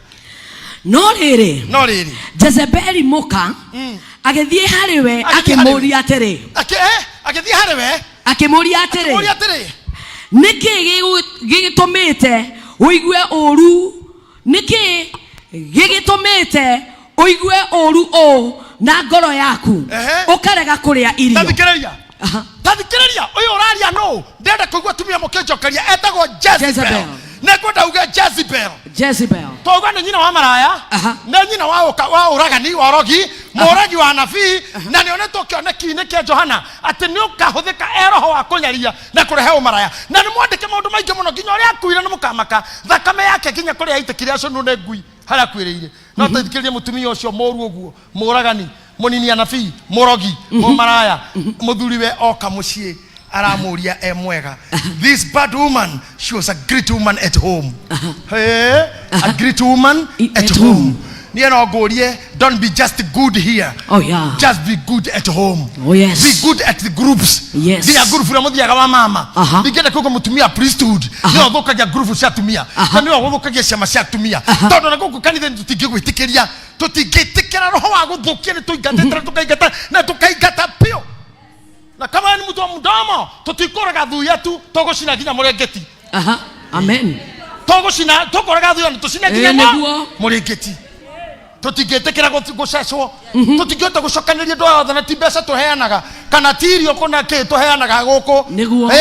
[SPEAKER 2] no riri Jezebeli muka agithie hariwe akimuria atiri
[SPEAKER 1] agithie hariwe
[SPEAKER 2] akimuria atiri niki gigitumite uigue uru niki gigitumite uigue uru o na ngoro yaku ukarega kuria irio
[SPEAKER 1] tathikiriria uyu uraria no ndenda kuigua tumia mukinjokeria etagwo Jezebel nekwenda uge Jezebel toga ni nyina wa maraya na nyina wa uragani wa rogi muragi wa nabii na nionetwo kioneki-ini kia Johana ati ni ukahuthika eroho wa kunyaria na kurehe umaraya na ni mwandike maundu maingi muno nginya uria akuire ni mukamaka thakame yake nginya kuria aitikire acu ne ngui haria kwiriire no tathikiriria mutumia ucio moru uguo muragani munini anabii murogi mumaraya muthuriwe oka mucii aramuria emwega. This bad woman, she was a great woman at home. Hey, a great woman at home. Don't be just good here.
[SPEAKER 2] Oh yeah.
[SPEAKER 1] Just be good at home.
[SPEAKER 2] Oh yes.
[SPEAKER 1] Be good at the groups.
[SPEAKER 2] Yes.
[SPEAKER 1] They are good for mama. Bigenda kuko mutumia priesthood. Niyo thokagia group cia tumia. Niyo thokagia ciama cia tumia. Tondu na guku kanitha tutingigwitikiria. Tutingitikira roho wa guthukia ni tuingatira tukaigata na tukaigata pio. Na kama ni mtu wa mdomo tutikoraga thu yetu togucina nginya murengeti.
[SPEAKER 2] Amen.
[SPEAKER 1] Togucina tokoraga thu yetu tucina nginya murengeti. Tutingetekera gucecwo tutingihota gucokaniria ndu yothe na tibeca tuheanaga kana tirio kuna ki tuheanaga guku
[SPEAKER 2] niguo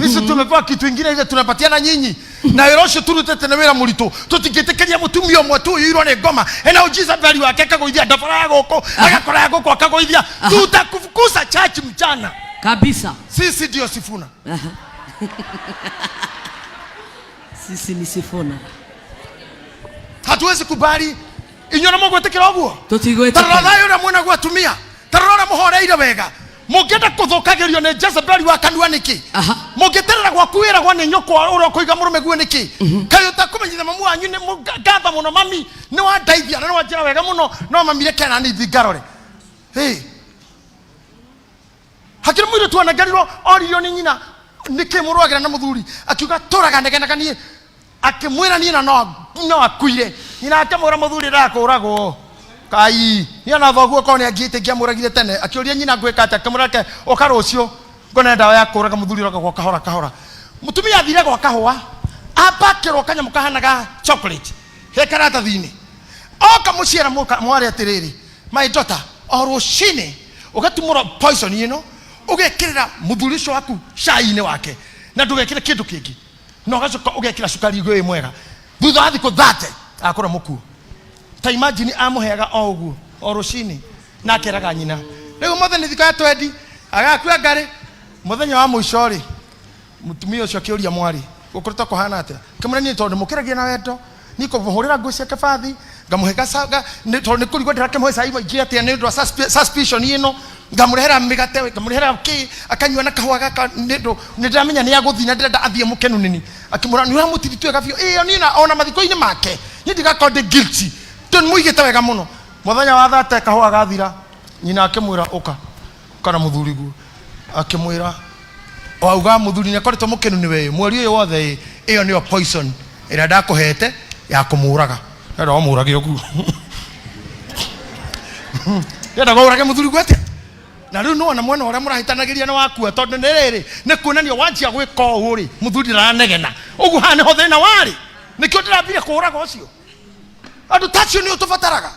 [SPEAKER 1] sisi tumepewa kitu kingine ile tunapatiana nyinyi na wira ucio turutete na wira muritu tutingetekeria mutumia umwe tu yirwo ni ngoma ena Jezebel wake akagoithia ndabara ya guku agakora ya guku akagoithia tutakufukuza church mchana
[SPEAKER 2] kabisa.
[SPEAKER 1] Sisi ndio Sifuna.
[SPEAKER 2] Sisi ni Sifuna.
[SPEAKER 1] Hatuwezi kubali inyona mugwetekera oguo
[SPEAKER 2] tutigwetekera
[SPEAKER 1] tarora yura mwena gwatumia tarora muhoreire wega mungenda kuthukagirio ni Jezebel wa kanua niki mungeterera gwakuira gwa ni nyoko uro kuiga murume gwe niki kayo takumenyitha mamu wanyu ni mugatha muno mami ni wa ndaithia na wajira wega muno no mamire kana ni thigarore hakiri mwire tu anagariro oriyo ni nyina niki murwagira na muthuri akiuga toraga negenaganie akimwira ni na no akuire ina akamura muthuri rakurago kai ni ana thoguo ko ni agite kiamuragire tene akioria nyina gweka ata kamurake okarucio ngona ndawa ya kuraga muthuri roka kwa kahora mutumia athire kwa kahwa apakirwo kanyamu kahanaga chocolate he karata thini oka muciera mwari atiriri my daughter orucini ugatumura poison ugekirira muthuri ucio waku cai-ini wake na ndugekire kindu kingi no gacoka ugekira sukari igwe mwega thutha wa thikũ 30 akora muku ta imagine amuheaga o uguo o rucini na akeraga nyina riu muthenya thiko ya 20 agakua ngari muthenya wa muico ri mutumia ucio akiuria mwari gukuruta kuhana atia kimurani tondu mukiragia na wendo niko muhurira nguo cia kabathi ngamuhega saga tondu nikurigwo ndirake muhe sai ingi atia ni ndo suspicion ino ngamurehera migate ngamurehera ki akanywa na kahwa gaka ndo ndamenya ni aguthina ndenda athie mukenu nini akimura ni uramutiritwe gabio iyo nina ona mathiko-ini make ni ndigakonde guilty ton muigite wega muno muthenya wa 30 kahwa gathira nyina akimwira uka kana muthuri guo akimwira auga muthuri ne koretwo mukenu ni we mweri uyu wothe iyo niyo poison ira ndakuhete ya kumuraga ndo omurage oku ndenda gurage muthuri gwete na riu no na mwana ora murahitanagiria na wakua tondu ni riri ni kuonania wanjia gwika uri muthuri ranegena ugu hane ho thina wari nikio ndirambire kuraga ucio andu tacio ni utubataraga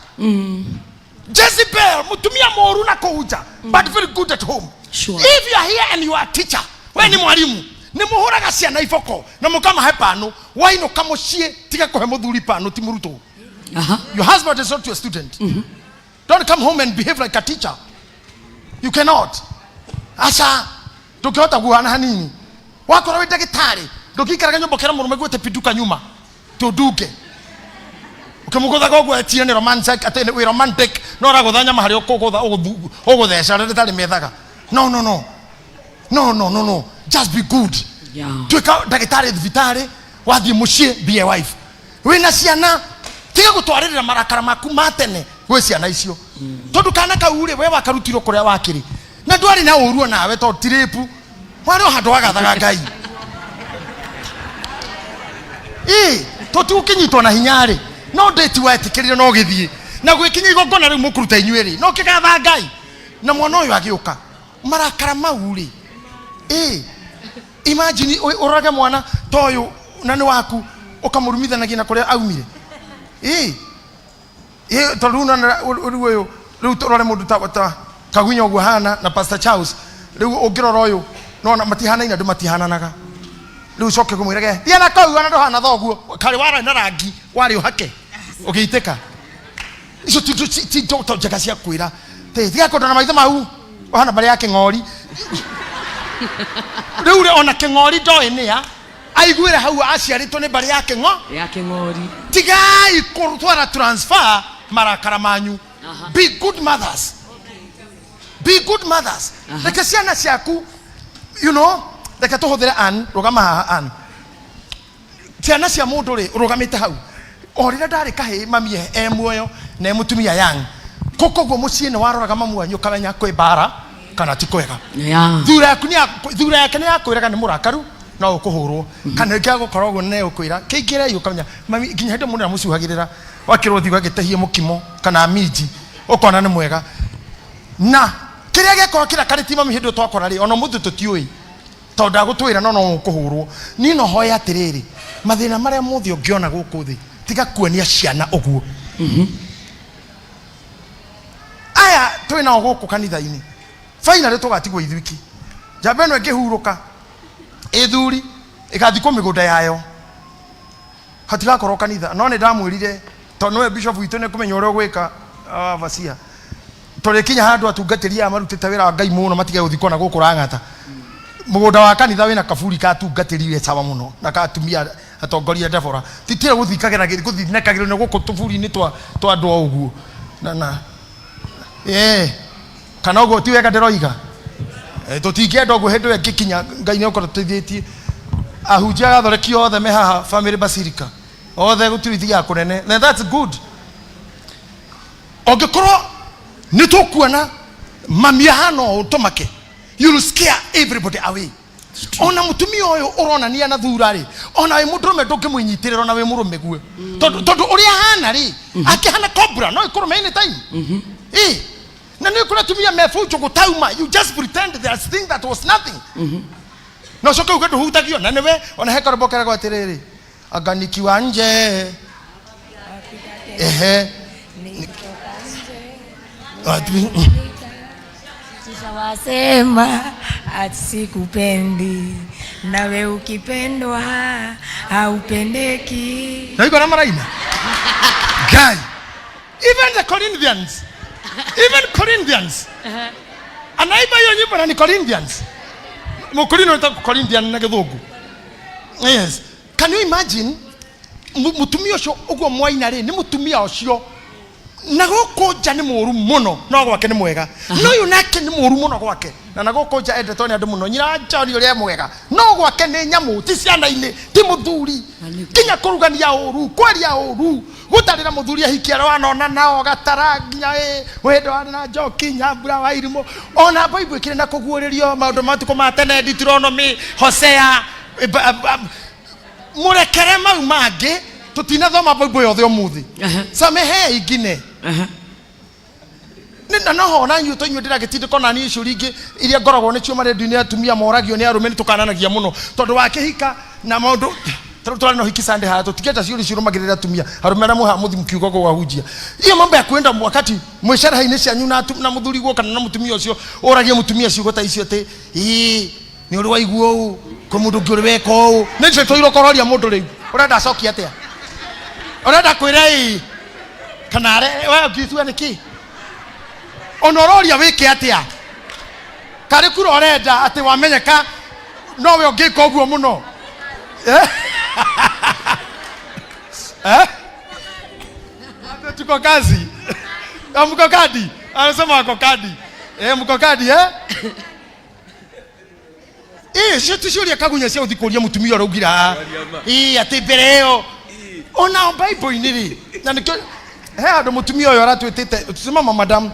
[SPEAKER 1] Jezebel mutumia moru na kuuja but very good at home.
[SPEAKER 2] Sure.
[SPEAKER 1] If you are here and you are a teacher we ni mwalimu ni muhuraga ciana ifoko na mukama he pano why no kamucie tiga kuhe muthuri pano ti muruto. Your husband is not your student. Don't come home and behave like a teacher. You cannot. Asa tukihota guhana hanini wakora we dagitari ndukikaraga nyombo kera murume gwete piduka nyuma tuduke ukimugutha gogo etie ni romantic atene we romantic no raguthanya mahari ukugutha ugutheca ritari methaga no just be good. Tuika dagitari vitari wathi mucie be a wife wina ciana tiga gutwaririra marakara maku matene gwe ciana icio tondu kana kaure we wakarutirwo kuria wakiri na ndwari na uruo nawe to tiripu wari handu wagathaga ngai to tukinyitwo na hinyari no date wetikirire no githie na gwikinya igongona riu mukuruta inyueri no kigatha Ngai na mwana uyu agiuka marakara mauri imagine urage mwana toyu na ni waku ukamurumithanagia na kuria aumire toruna uyu riu torore mundu ta kagunya ugu hana na Pastor Charles riu ungirora uyu no na matihana ina ndu matihananaga riu coke kumwirage thiana kau ana ndohana thoguo kari wara na rangi wari uhake ugiiteka icio ti njega cia kwira tiga kondana maitho mau ohana bari ya king'ori riu ona king'ori ndoi nia aiguire hau aciaritwo ni bari ya king'ori tigai kurutwara transfer marakara manyu be good mothers be good mothers reke ciana ciaku you know reke tuhuthire an rugama haha an ciana cia mundu ri rugamite hau orira ndari kahi mamie muoyo na mutumia yang kokoguo mucii ni waroraga mamu wanyu kamenya kwi bara kana ti kwega thura yake ni yakwiraga ni murakaru no ukuhurwo kana ngia gukorwo guo ne ukwira kiingire yu kamenya mami nginya hinde mundu amucuhagirira wakirwo thiwa gitehie mukimo kana miji ukona ni mwega na kiria gekora kira kariti mami hindu twakora ri ona muthu tutiui tonda gutwira no ukuhurwo ni no hoya atiriri mathina maria muthio ngiona guku thi tiga kuonia ciana uguo aya twina guku kanitha-ini finally tugatigwo ithuiki njamba ino ingihuruka ithuri ikathikwo migunda yayo hatigakorwo kanitha no ni ndamwirire tondu we bishop witu ni kumenya uria gwika vacia turikinya handu atungatiria marutite wira wa Ngai muno matige guthikwo na guku rang'ata mugunda wa kanitha wina kaburi ka tungatirire sawa muno na katumia atongoria Deborahs titire guthikagira guthinekagirwo ni guku tuburi-ini twa andu uguo na kana uguo ti wega ndiroiga tutingienda uguo hindu ngikinya Ngai ni ukorwo tutithietie ahunjia gathoreki othe me haha family basilica othe gutirithia kunene then that's good ongikorwo ni tukuona mamia hano utomake you'll scare everybody away ona mutumia uyu uronania na thura ri ona we mundurume ndungimwinyitirira ona we murume gue tondu uria hana ri akihana cobra no ikurume any time na ni kuna tumia mefucho gutauma you just pretend there's thing that was nothing no soka ugedo hutagio na newe ona hekara bokera kwa tiriri aganikiwa nje
[SPEAKER 3] wasema asikupendi nawe ukipendwa haupendeki
[SPEAKER 1] na iko na maraina guy even the Corinthians anaiba hiyo nyimbo na ni Corinthians mukulino nta Corinthian na githungu yes can you imagine mutumia ucio uguo mwaina ri ni mutumia ucio na guku nja ni muru muno no gwake ni mwega no yu nake ni muru muno gwake na guku nja endetwo ni andu muno nyira njori uria mwega no gwake ni nyamu ti ciana-ini ti muthuri kinya kurugania uru kwaria uru gutarira muthuri ahikiara wanona nao gatara nginya wendo na njoki nyambura wa irimo ona Bible ikire na kuguuririo maundu matuko ma tene Deuteronomy Hosea murekere mau mangi tutinathoma Bible yothe umuthi samehe igine nina noho na nyu to nyu ndira gitindiko na ni icuri ingi iria ngoragwo ni cio mare dunia atumia moragio ni arume ni tukananagia muno tondu wa kihika na maundu twara no hiki sande ha tutigeta ciuri cirumagirira atumia arume na muha muthi mkiugo go wahujia iyo mambo ya kwenda wakati mwishara-ini cianyu na muthuri guo kana na mutumia ucio uragie mutumia ciugo ta icio te ni uri waiguo ko mundu ngi uri weko ni cio toiro kororia mundu riu urenda acokia atia urenda kwira kana we ngitwa niki onororia wike atia kari kuro orenda ati wamenyeka no we ngika uguo muno tuko kazi mko kadi anasema wako kadi mko kadi sio tushuria kagunya cia uthikuria mutumia urugira ati bereo ona Bible iniri na nikyo andu mutumia uyo aratwitite tusema madam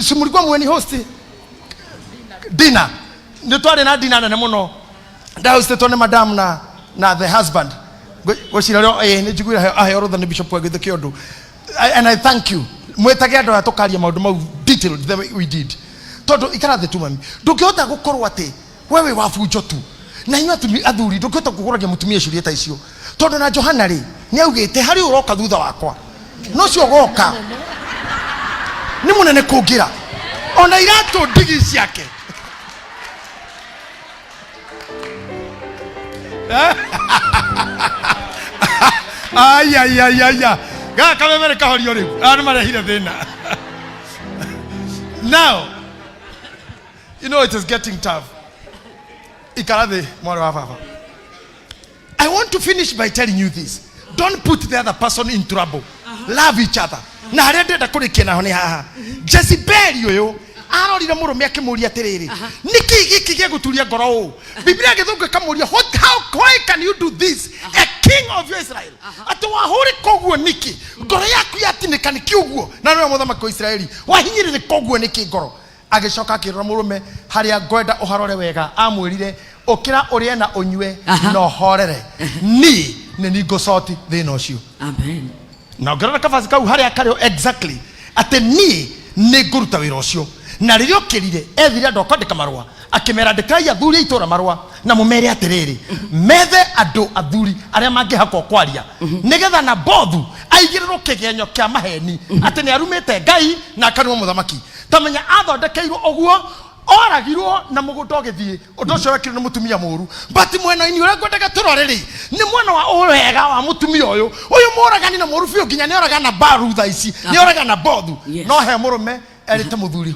[SPEAKER 1] si mulikuwa mweni host dinner ni twari na dinner na muno da host tone madam na the husband Goshira leo ni jigwira ahero than Bishop Wagithe Kiondo. And I thank you. Mwetage ando atokaria maundu mau detailed the way we did. Todo ikarathe tu mami. Ndukihota gukorwo ati wewe wafunjo tu. Na inyo athuri ndukihota gukuragia mutumia ciuria ta icio. Todo na Johana ri ni augite hari uroka thutha wakwa. No cio goka. Ni munene kungira. Ona irato ndigi ciake. Ay ay ay ay. Ga kamemere kahorio riu. Ani marehire thina. Now, you know it is getting tough. Ikarathe mwana wa baba. I want to finish by telling you this. Don't put the other person in trouble. Love each other. Na harende da kurikena hone haha. Jezebel yoyo arorire murume akimuria atiriri. Niki giki giguturia ngoro. Biblia githunga kamuria, why can you do this? A king of Israel. Ati wahuri koguo niki. Ngoro yaku yatinika niki uguo. Na no muthamaki wa Israeli. Wahinyirire koguo niki ngoro. Agicoka akirora murume haria ngwenda uharore wega amwirire ukira urie na unywe no horere ni ningo soti thina ucio. Amen. Na ngirora kabasi kau haria kario exactly ate ni nguruta wira ucio na ririo kirire ethire ndo kwandika marua akimera ndikai athuri itura marua na mumere atiriri methe andu athuri aria mangihakwo kwaria nigetha na bothu aigiriro kigenyo kia maheni ati ni arumite Ngai na kanwa muthamaki tamenya athondekeirwo oguo oragirwo na mugundo ogithie undu ucio wekire ni mutumia muru but mwena ini ure ngwendaga turoreri ni mwena wa urega wa mutumia uyu muragani na muru biu nginya ni oraga na baru tha ici ni oraga na bothu no he murume erite muthuri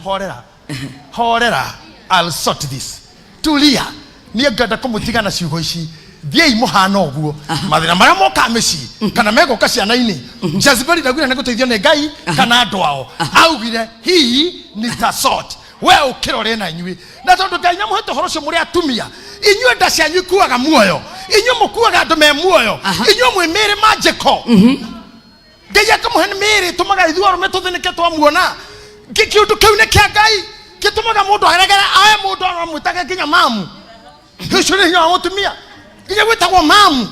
[SPEAKER 1] horera I'll sort this tulia ni ngenda kumutiga na ciugo ici thiei muhana oguo mathina maria moka mici kana megoka ciana-ini Jezebel ndagwira niguteithio ni Ngai kana andu ao augire hii ni ta sort we ukirore na inyui na tondu Ngai nyamuhete horo cio muri atumia inyue nda cianyu kuaga muoyo inyu mukuaga andu me muoyo inyu mwe mere magical Ngai akamuhe mere tumaga ithuo arume tuthinike twamuona kiundu kiu ni kia Ngai gitumaga mundu aregera aye mundu amwitage kinya mamu hicio ni hinya wa mutumia kinya gwitagwo mamu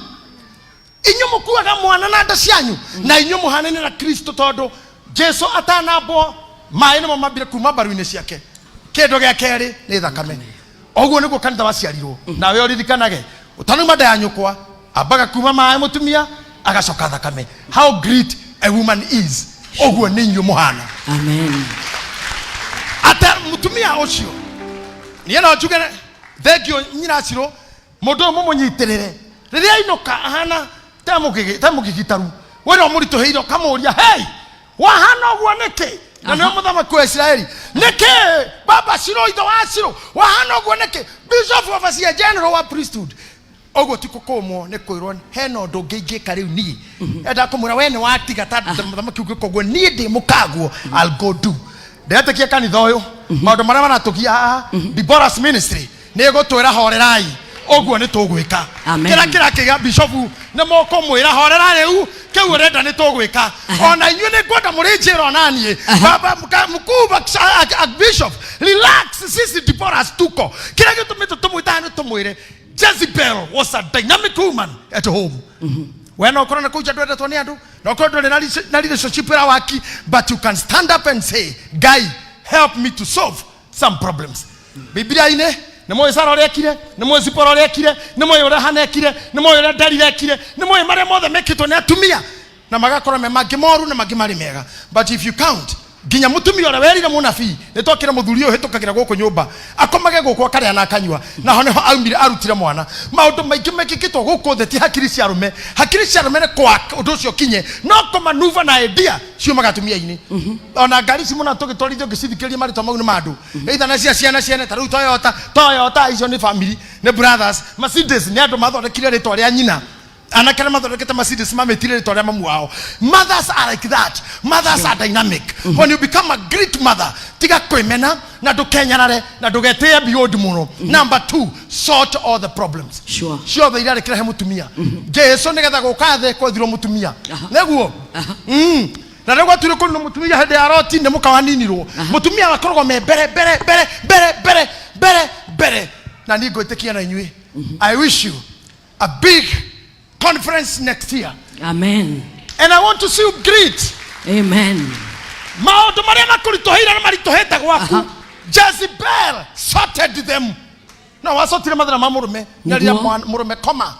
[SPEAKER 1] inyu mukuaga mwana na nda cianyu na inyu muhanene na Kristo tondu Jesu atanabo mai no mambire kuma baru-ini ciake kendo gya keri ni thakame oguo niguo kanitha waciarirwo nawe uririkanage utanuma nda ya nyukwa ambaga kuma mai mutumia agacoka thakame. How great a woman is oguo ni inyu muhana. Amen. Ata mutumia ucio ni ena njugere thegio nyina ciro mundu mumunyitirire riria inoka ahana tamugigitaru we no murituheiro kamuria hey wahana oguo niki na no muthamaki wa Israeli niki baba ciro itho wa ciro wahana oguo niki bishop of Asia general wa priesthood oguo tikukomo ni kwirwo heno ndungiingi kariu ni enda kumura we ni watiga ta muthamaki uguo ni ndi mukaguo I'll go do ndetekia kanitha uyu maundu maria manatugia Deborahs ministry ni gutwira horerai oguo ni tugwika kira kiga bishop ne moko mwira horera riu kiu renda ni tugwika ona inyu ni ngwenda muri njira onanie baba mkuu Archbishop relax sisi Deborahs tuko kira gitumite tumwita ni tumwire Jezebel was a dynamic woman at home when okorana kuja ndwenda toni andu no kondo na relationship ra waki but you can stand up and say Guy help me to solve some problems. Biblia ine ni moyo Sara rekire ni moyo Zipora rekire ni moyo Rahana rekire ni moyo Dali rekire ni moyo mare mothe mekitwo ni atumia na magakora me magimoru na magimari mega but if you count ginya mutumia ora werire munabii nitokira muthuri uhitukagira guku nyumba akomage guku akaria na akanywa na hone ho aumire arutire mwana maundu maingi mekikitwo guku theti hakiri cia rume ne kwa undu ucio kinye no komanuva na idea cio magatumia ini ona ngari ci muna tugitwarithio ngicithikiria marito mau ni mandu either na cia ciana taru Toyota icio ni family ne brothers Mercedes ni andu mathondekire ritwa ria nyina anakana mathondekete Mercedes mametire ritwa ria mamu wao. Mothers are like that. Mothers are dynamic. When you become a great mother tiga kwemena na ndukenyarare na ndugetea beyond muno. Number 2, sort all the problems. Sure the ira kira he mutumia Jesu nigetha gukathe kwethiro mutumia neguo na rego turi ko mutumia hede aroti ne mukawaninirwo mutumia wakorogwo me bere na ni gotekia na inywe. I wish you a big conference next year.
[SPEAKER 2] Amen.
[SPEAKER 1] And I want to see you greet.
[SPEAKER 2] Amen.
[SPEAKER 1] Maundu maria makuritohira na maritoheta gwaku. Jezebel sorted them. Na wasotire mathira ma murume nyaria murume koma.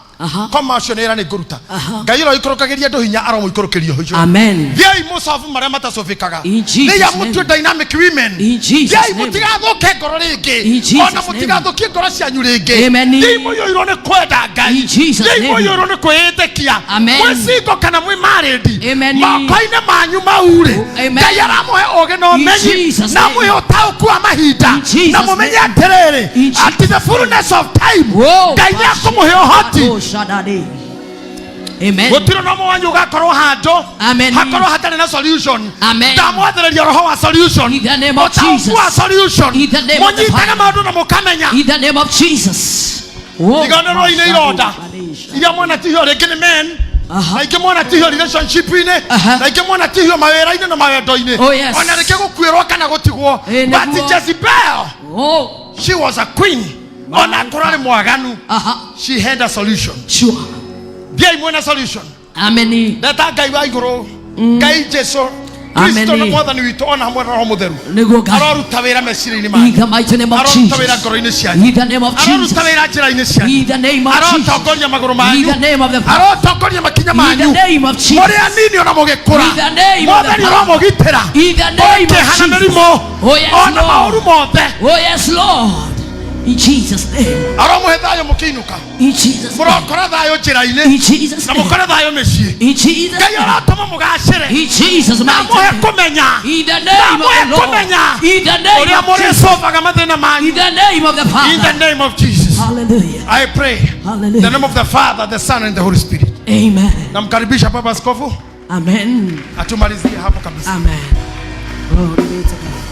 [SPEAKER 1] Koma cio nira ni nguruta. Ngai ro ikorokagiria ndu hinya aromo ikorokerio hoyo.
[SPEAKER 2] Amen.
[SPEAKER 1] Thiai musafu maria matasofikaga.
[SPEAKER 2] In Jesus'
[SPEAKER 1] name. Mutu dynamic women.
[SPEAKER 2] In Jesus'
[SPEAKER 1] thiai
[SPEAKER 2] name.
[SPEAKER 1] mutigathoke ngoro ringi.
[SPEAKER 2] In Jesus'
[SPEAKER 1] Ona mutigathoke ngoro cianyu ringi.
[SPEAKER 2] Amen.
[SPEAKER 1] Thiai muyoiro ni kwenda Ngai.
[SPEAKER 2] In Jesus' name.
[SPEAKER 1] Thiai muyoiro ni kwetekia.
[SPEAKER 2] Amen.
[SPEAKER 1] Mwesingo kana mwi married.
[SPEAKER 2] Amen.
[SPEAKER 1] Mako-ine manyu maure. Ngai aramuhe oge no menyi. Na muhe utauku wa mahinda. Na mumenye atiriri. At the fullness of time. Ngai ni akumuhe uhoti.
[SPEAKER 2] Amen.
[SPEAKER 1] Gutiro no mwanyu gakorwo hando.
[SPEAKER 2] Amen.
[SPEAKER 1] Hakorwo hatari na solution.
[SPEAKER 2] Amen.
[SPEAKER 1] Ndamwathereria roho wa solution.
[SPEAKER 2] In the name of Jesus.
[SPEAKER 1] Solution.
[SPEAKER 2] In the name of the
[SPEAKER 1] Father. Maundu na mukamenya.
[SPEAKER 2] In the name of Jesus.
[SPEAKER 1] Iganero ine ironda. Iria mwana tihyo rekene men. Na ike mwana tihyo relationship ine. Na ike mwana tihyo mawera ine na mawendo ine.
[SPEAKER 2] Oh yes.
[SPEAKER 1] Ona reke gukwirwo kana gutigwo. But Jezebel.
[SPEAKER 2] Oh.
[SPEAKER 1] She was a queen. Ona kurari mwaganu. She had a solution.
[SPEAKER 2] Sure.
[SPEAKER 1] Dia imwena solution.
[SPEAKER 2] Amen.
[SPEAKER 1] Data Ngai wa iguru. Ngai Jesu. Kristo na mwathani witu ona hamwe na roho mutheru. Aroruta wira meciria-ini manyu.
[SPEAKER 2] In the mighty name of Jesus.
[SPEAKER 1] Aroruta wira ngoro-ini cianyu.
[SPEAKER 2] In the name of Jesus.
[SPEAKER 1] Aroruta wira njira-ini cianyu.
[SPEAKER 2] In the name of Jesus.
[SPEAKER 1] Arotongoria maguru manyu.
[SPEAKER 2] In the name of the Father.
[SPEAKER 1] Arotongoria makinya manyu.
[SPEAKER 2] In the name of Jesus.
[SPEAKER 1] Muri anini ona mugikura.
[SPEAKER 2] In the name of the
[SPEAKER 1] Mwathani uromugitira.
[SPEAKER 2] In the name of Jesus. Oh yes,
[SPEAKER 1] ona mauru mothe.
[SPEAKER 2] Oh yes, Lord. In Jesus' name.
[SPEAKER 1] Aromuhe thayo mukiinuka.
[SPEAKER 2] In Jesus' name.
[SPEAKER 1] Murokora thayo njira-ini.
[SPEAKER 2] In Jesus'
[SPEAKER 1] na
[SPEAKER 2] name.
[SPEAKER 1] mukore thayo micii.
[SPEAKER 2] In Jesus'
[SPEAKER 1] Ngai
[SPEAKER 2] name.
[SPEAKER 1] arotuma mugacire.
[SPEAKER 2] In Jesus'
[SPEAKER 1] na
[SPEAKER 2] mighty
[SPEAKER 1] muhe
[SPEAKER 2] name.
[SPEAKER 1] kumenya.
[SPEAKER 2] In the name of the Lord. In the name
[SPEAKER 1] Uria
[SPEAKER 2] of
[SPEAKER 1] muri
[SPEAKER 2] Jesus.
[SPEAKER 1] sofaga mathina manyu.
[SPEAKER 2] In the name of the Father.
[SPEAKER 1] In the name of Jesus.
[SPEAKER 2] Hallelujah.
[SPEAKER 1] I pray.
[SPEAKER 2] Hallelujah.
[SPEAKER 1] In the name of the Father, the Son and the Holy Spirit.
[SPEAKER 2] Amen.
[SPEAKER 1] Namkaribisha Baba Askofu
[SPEAKER 2] Amen.
[SPEAKER 1] atumalizie hapo kabisa.
[SPEAKER 2] Amen. Glory be to God.